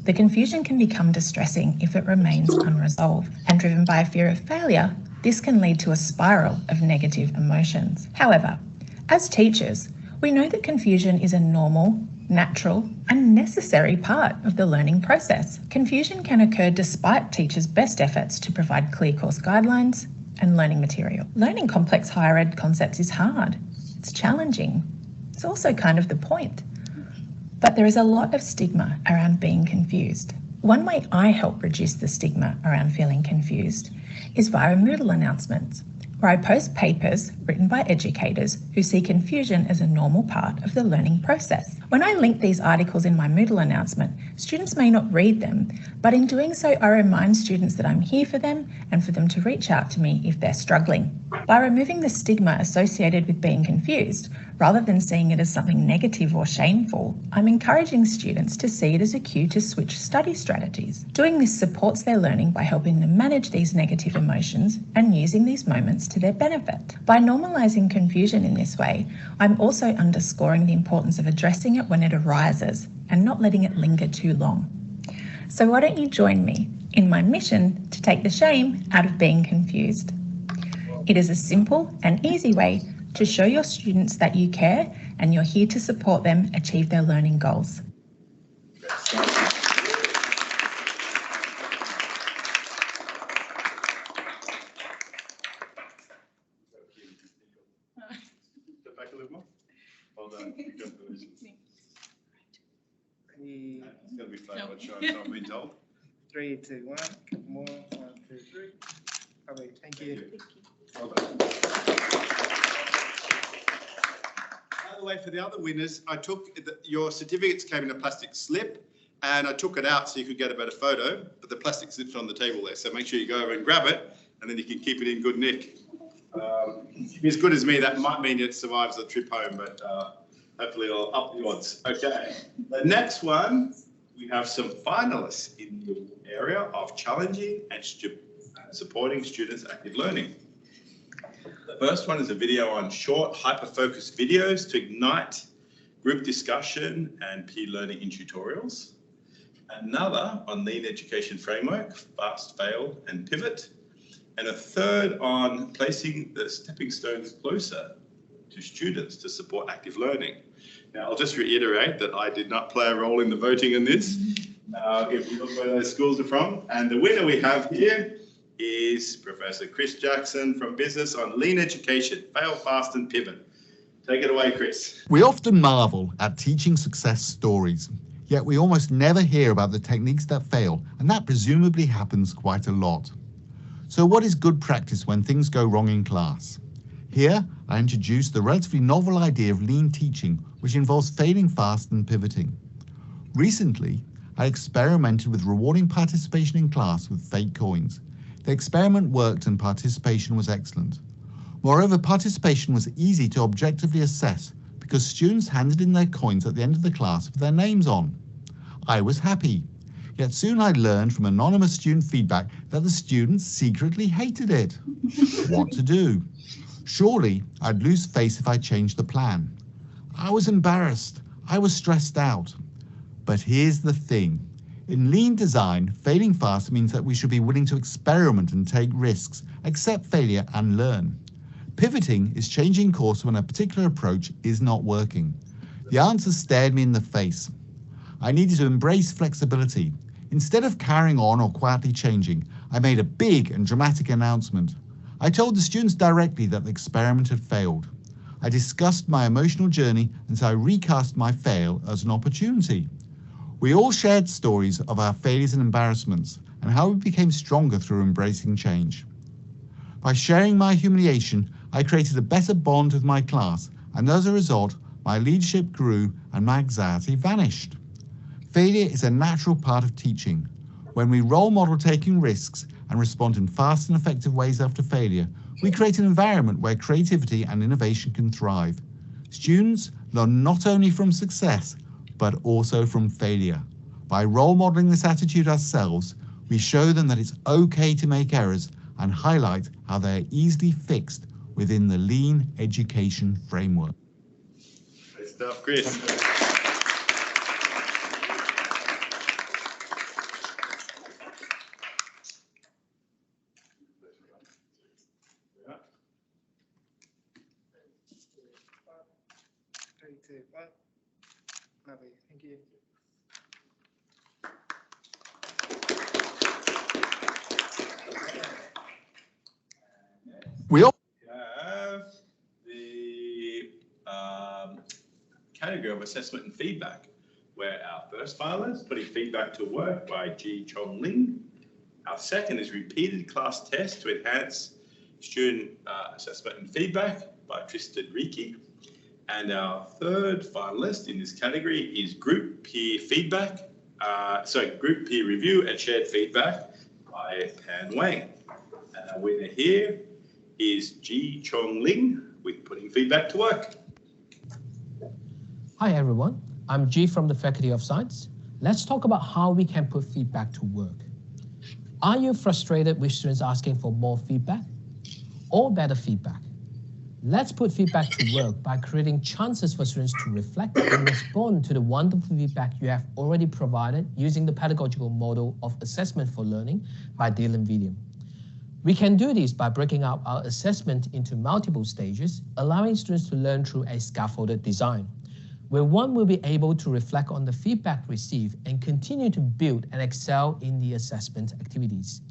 the confusion can become distressing if it remains unresolved, and driven by a fear of failure, this can lead to a spiral of negative emotions. However, as teachers, we know that confusion is a normal, natural, and necessary part of the learning process. Confusion can occur despite teachers' best efforts to provide clear course guidelines and learning material. Learning complex higher ed concepts is hard. It's challenging. It's also kind of the point. But there is a lot of stigma around being confused. One way I help reduce the stigma around feeling confused is via Moodle announcements, where I post papers written by educators who see confusion as a normal part of the learning process. When I link these articles in my Moodle announcement, students may not read them, but in doing so, I remind students that I'm here for them and for them to reach out to me if they're struggling. By removing the stigma associated with being confused, rather than seeing it as something negative or shameful, I'm encouraging students to see it as a cue to switch study strategies. Doing this supports their learning by helping them manage these negative emotions and using these moments to their benefit. By normalising confusion in this way, I'm also underscoring the importance of addressing it when it arises and not letting it linger too long. So why don't you join me in my mission to take the shame out of being confused? It is a simple and easy way to show your students that you care and you're here to support them achieve their learning goals. It's going to be fun. I've been told. 3, 2, 1. Couple more. 1, 2, 3. Lovely. Thank you. Well done. By the way, for the other winners, I took your certificates came in a plastic slip, and I took it out so you could get a better photo. But the plastic slip's on the table there, so make sure you go over and grab it, and then you can keep it in good nick. If you're as good as me, that might mean it survives the trip home, but hopefully it'll up the odds. Okay, the next one, we have some finalists in the area of challenging and supporting students' active learning. The first one is a video on short, hyper-focused videos to ignite group discussion and peer learning in tutorials. Another on lean education framework, fast, fail, and pivot. And a third on placing the stepping stones closer to students to support active learning. Now, I'll just reiterate that I did not play a role in the voting in this. If you look where those schools are from. And the winner we have here is Professor Chris Jackson from Business on Lean Education, Fail Fast and Pivot. Take it away, Chris. We often marvel at teaching success stories, yet we almost never hear about the techniques that fail, and that presumably happens quite a lot. So what is good practice when things go wrong in class? Here, I introduce the relatively novel idea of lean teaching, which involves failing fast and pivoting. Recently, I experimented with rewarding participation in class with fake coins. The experiment worked and participation was excellent. Moreover, participation was easy to objectively assess because students handed in their coins at the end of the class with their names on. I was happy. Yet soon I learned from anonymous student feedback that the students secretly hated it. What to do? Surely I'd lose face if I changed the plan. I was embarrassed. I was stressed out. But here's the thing. In lean design, failing fast means that we should be willing to experiment and take risks, accept failure and learn. Pivoting is changing course when a particular approach is not working. The answer stared me in the face. I needed to embrace flexibility. Instead of carrying on or quietly changing, I made a big and dramatic announcement. I told the students directly that the experiment had failed. I discussed my emotional journey and so I recast my fail as an opportunity. We all shared stories of our failures and embarrassments and how we became stronger through embracing change. By sharing my humiliation, I created a better bond with my class, and as a result, my leadership grew and my anxiety vanished. Failure is a natural part of teaching. When we role model taking risks and respond in fast and effective ways after failure, we create an environment where creativity and innovation can thrive. Students learn not only from success, but also from failure. By role modeling this attitude ourselves, we show them that it's okay to make errors and highlight how they are easily fixed within the lean education framework. Great stuff, Chris. Lovely, thank you. We all have the category of assessment and feedback, where our first filer is putting feedback to work by Ji Chong Ling. Our second is repeated class tests to enhance student assessment and feedback by Tristan Riki. And our third finalist in this category is group peer feedback, group peer review and shared feedback by Pan Wang. And our winner here is Ji Chong Ling with putting feedback to work. Hi everyone, I'm Ji from the Faculty of Science. Let's talk about how we can put feedback to work. Are you frustrated with students asking for more feedback or better feedback? Let's put feedback to work by creating chances for students to reflect and respond to the wonderful feedback you have already provided using the pedagogical model of assessment for learning by Dylan William. We can do this by breaking up our assessment into multiple stages, allowing students to learn through a scaffolded design, where one will be able to reflect on the feedback received and continue to build and excel in the assessment activities.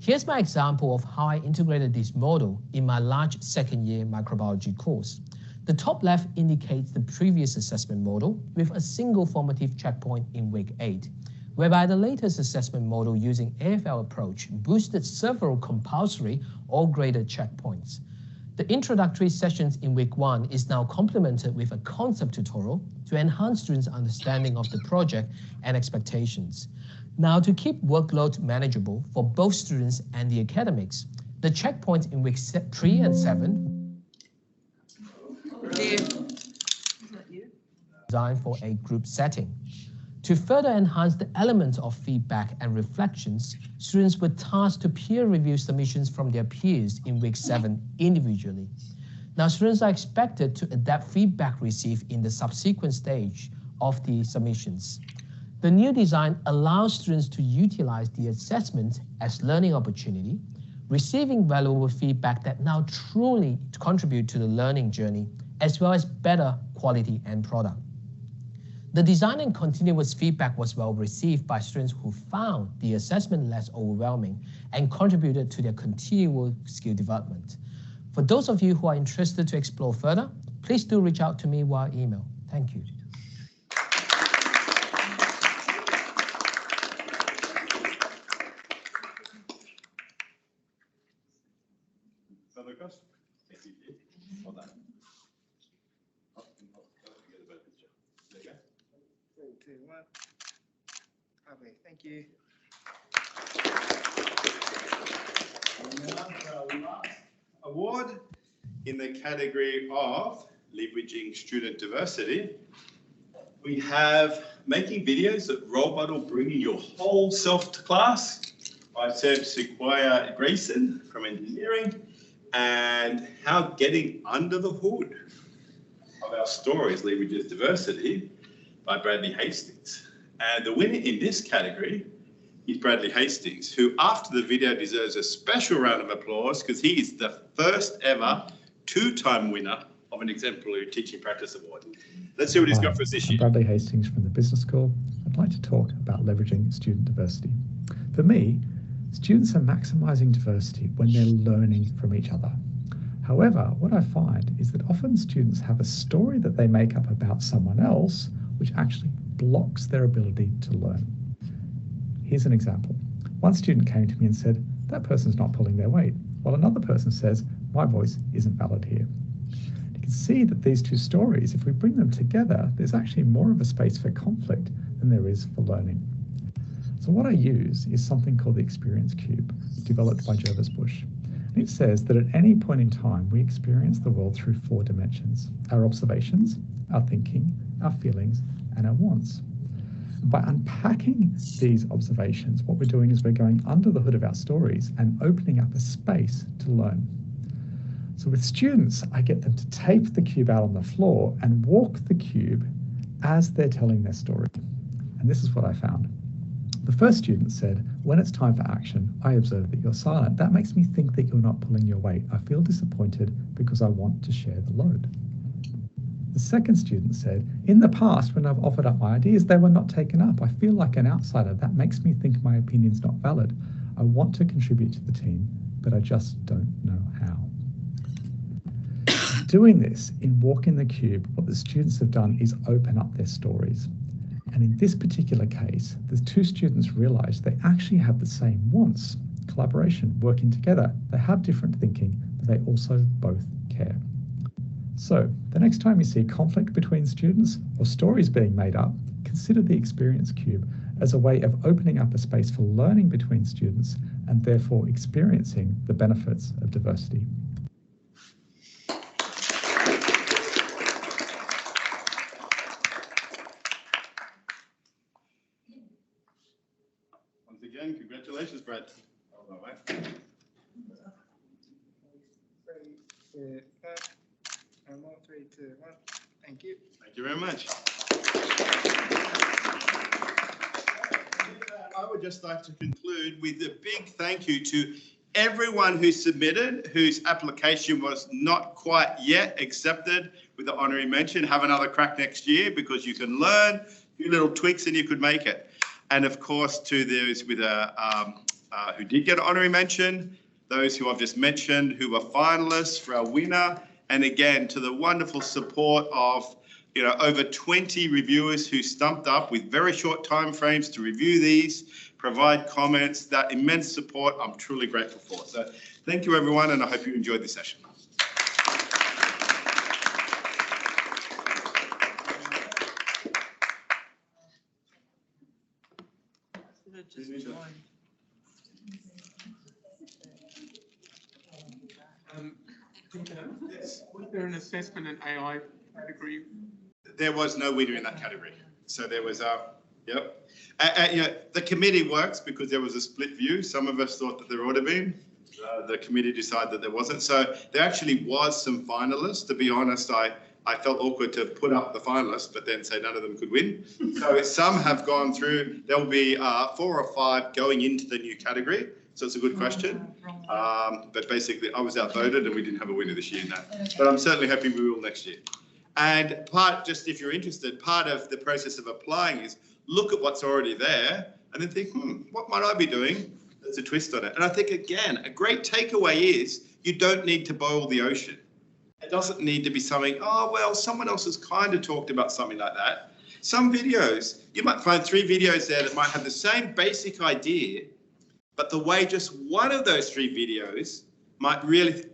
Here's my example of how I integrated this model in my large second-year microbiology course. The top left indicates the previous assessment model with a single formative checkpoint in week 8, whereby the latest assessment model using AFL approach boosted several compulsory or graded checkpoints. The introductory sessions in week 1 is now complemented with a concept tutorial to enhance students' understanding of the project and expectations. Now, to keep workload manageable for both students and the academics, the checkpoints in weeks 3 and 7 designed for a group setting. To further enhance the elements of feedback and reflections, students were tasked to peer review submissions from their peers in week 7 individually. Now, students are expected to adapt feedback received in the subsequent stage of the submissions. The new design allows students to utilize the assessment as learning opportunity, receiving valuable feedback that now truly contribute to the learning journey, as well as better quality end product. The design and continuous feedback was well received by students who found the assessment less overwhelming and contributed to their continual skill development. For those of you who are interested to explore further, please do reach out to me via email. Thank you. Well done. Three, two, one. Lovely, thank you. And now for our last award in the category of leveraging student diversity. We have making videos that role model bringing your whole self to class by Seb Sequoia Grayson from engineering, and how getting under the hood of our stories leverages diversity by Bradley Hastings. And the winner in this category is Bradley Hastings, who after the video deserves a special round of applause because he is the first ever 2-time winner of an Exemplary Teaching Practice Award. Let's see what he's got for us this year. I'm Bradley Hastings from the Business School. I'd like to talk about leveraging student diversity. For me, students are maximising diversity when they're learning from each other. However, what I find is that often students have a story that they make up about someone else, which actually blocks their ability to learn. Here's an example. One student came to me and said, "That person's not pulling their weight." while another person says, my voice isn't valid here. You can see that these two stories, if we bring them together, there's actually more of a space for conflict than there is for learning. So what I use is something called the experience cube, developed by Jervis Bush. And it says that at any point in time, we experience the world through 4 dimensions: our observations, our thinking, our feelings, and our wants. By unpacking these observations, what we're doing is we're going under the hood of our stories and opening up a space to learn. So with students, I get them to tape the cube out on the floor and walk the cube as they're telling their story. And this is what I found. The first student said, when it's time for action, I observe that you're silent. That makes me think that you're not pulling your weight. I feel disappointed because I want to share the load. The second student said, in the past, when I've offered up my ideas, they were not taken up. I feel like an outsider. That makes me think my opinion's not valid. I want to contribute to the team, but I just don't know how. Doing this in Walking the Cube, what the students have done is open up their stories. And in this particular case, the 2 students realized they actually have the same wants, collaboration, working together. They have different thinking, but they also both care. So the next time you see conflict between students or stories being made up, consider the experience cube as a way of opening up a space for learning between students and therefore experiencing the benefits of diversity. Once again, congratulations, Brad. Well done, mate. And 1, 3, 2, 1. Thank you. Thank you very much. I would just like to conclude with a big thank you to everyone who submitted, whose application was not quite yet accepted with the honorary mention. Have another crack next year because you can learn a few little tweaks and you could make it. And of course, to those with who did get an honorary mention, those who I've just mentioned who were finalists for our winner, and again, to the wonderful support of over 20 reviewers who stumped up with very short time frames to review these, provide comments. That immense support I'm truly grateful for. So thank you, everyone, and I hope you enjoyed this session. Was there an assessment and AI category? There was no winner in that category. So there was yep. The committee works because there was a split view. Some of us thought that there ought to be. The committee decided that there wasn't. So there actually was some finalists. To be honest, I felt awkward to put up the finalists, but then say none of them could win. So some have gone through. There will be 4 or 5 going into the new category. So it's a good question. But basically, I was outvoted and we didn't have a winner this year in that. But I'm certainly hoping we will next year. And just if you're interested, part of the process of applying is look at what's already there and then think, what might I be doing? There's a twist on it. And I think, again, a great takeaway is you don't need to boil the ocean. It doesn't need to be something, oh, well, someone else has kind of talked about something like that. Some videos, you might find 3 videos there that might have the same basic idea, but the way just one of those 3 videos might really,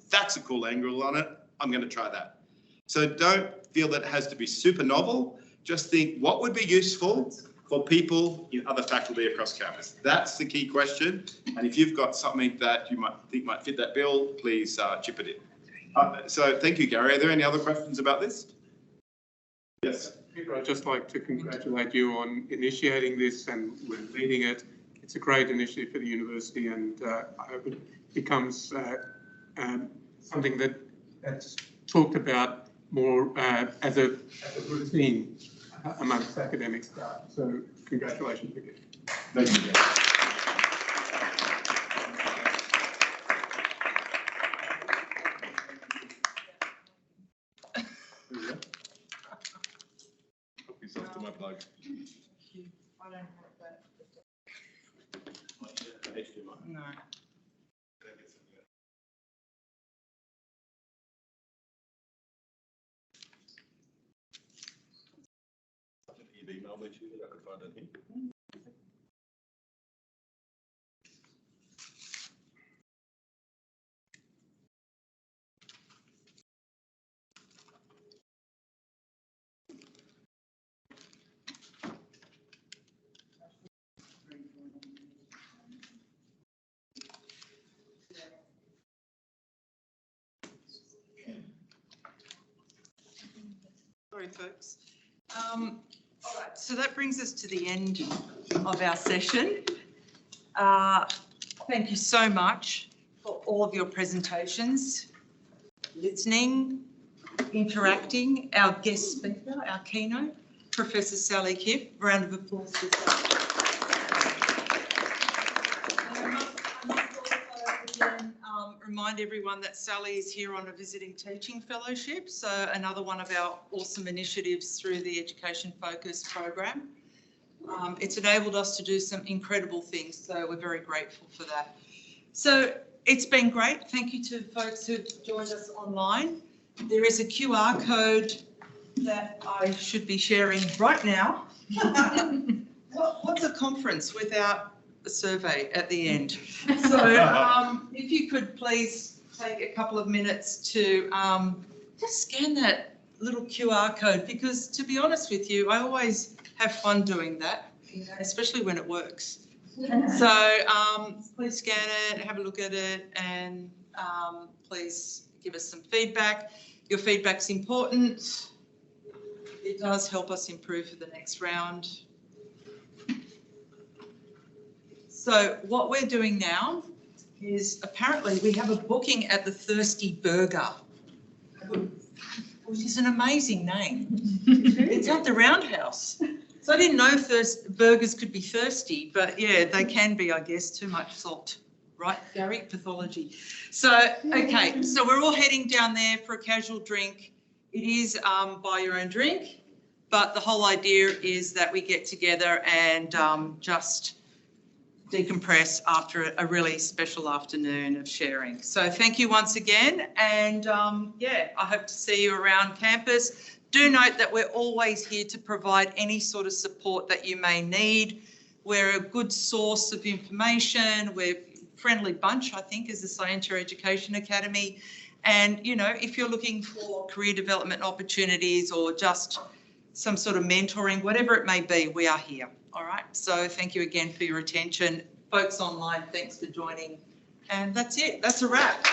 that's a cool angle on it. I'm going to try that. So don't feel that it has to be super novel. Just think what would be useful for people in other faculty across campus. That's the key question. And if you've got something that you might think might fit that bill, please chip it in. So thank you, Gary. Are there any other questions about this? Yes. I'd just like to congratulate you on initiating this and leading it. It's a great initiative for the university, and I hope it becomes something that's talked about more as a routine amongst academic staff. So congratulations again. Thank you. Help yourself to my plug. I don't have that. No. You've emailed me too that I could find it here. Sorry, folks. All right, so that brings us to the end of our session. Thank you so much for all of your presentations, listening, interacting. Our guest speaker, our keynote, Professor Sally Kift. Round of applause for Sally. Remind everyone that Sally is here on a visiting teaching fellowship, so another one of our awesome initiatives through the Education Focus program. It's enabled us to do some incredible things, so we're very grateful for that. So it's been great. Thank you to folks who've joined us online. There is a QR code that I should be sharing right now. What's a conference without a survey at the end? So if you could please take a couple of minutes to just scan that little QR code, because to be honest with you, I always have fun doing that, especially when it works. So please scan it, have a look at it, and please give us some feedback. Your feedback's important. It does help us improve for the next round. So what we're doing now is apparently we have a booking at the Thirsty Burger, which is an amazing name. It's at the Roundhouse. So I didn't know burgers could be thirsty, but yeah, they can be, I guess, too much salt. Right, Gary? Pathology. So, okay, so we're all heading down there for a casual drink. It is buy your own drink, but the whole idea is that we get together and just decompress after a really special afternoon of sharing. So thank you once again, and yeah, I hope to see you around campus. Do note that we're always here to provide any sort of support that you may need. We're a good source of information. We're a friendly bunch, I think, as the Scientia Education Academy. And, you know, if you're looking for career development opportunities or just some sort of mentoring, whatever it may be, we are here. All right. So thank you again for your attention. Folks online, thanks for joining. And that's it. That's a wrap.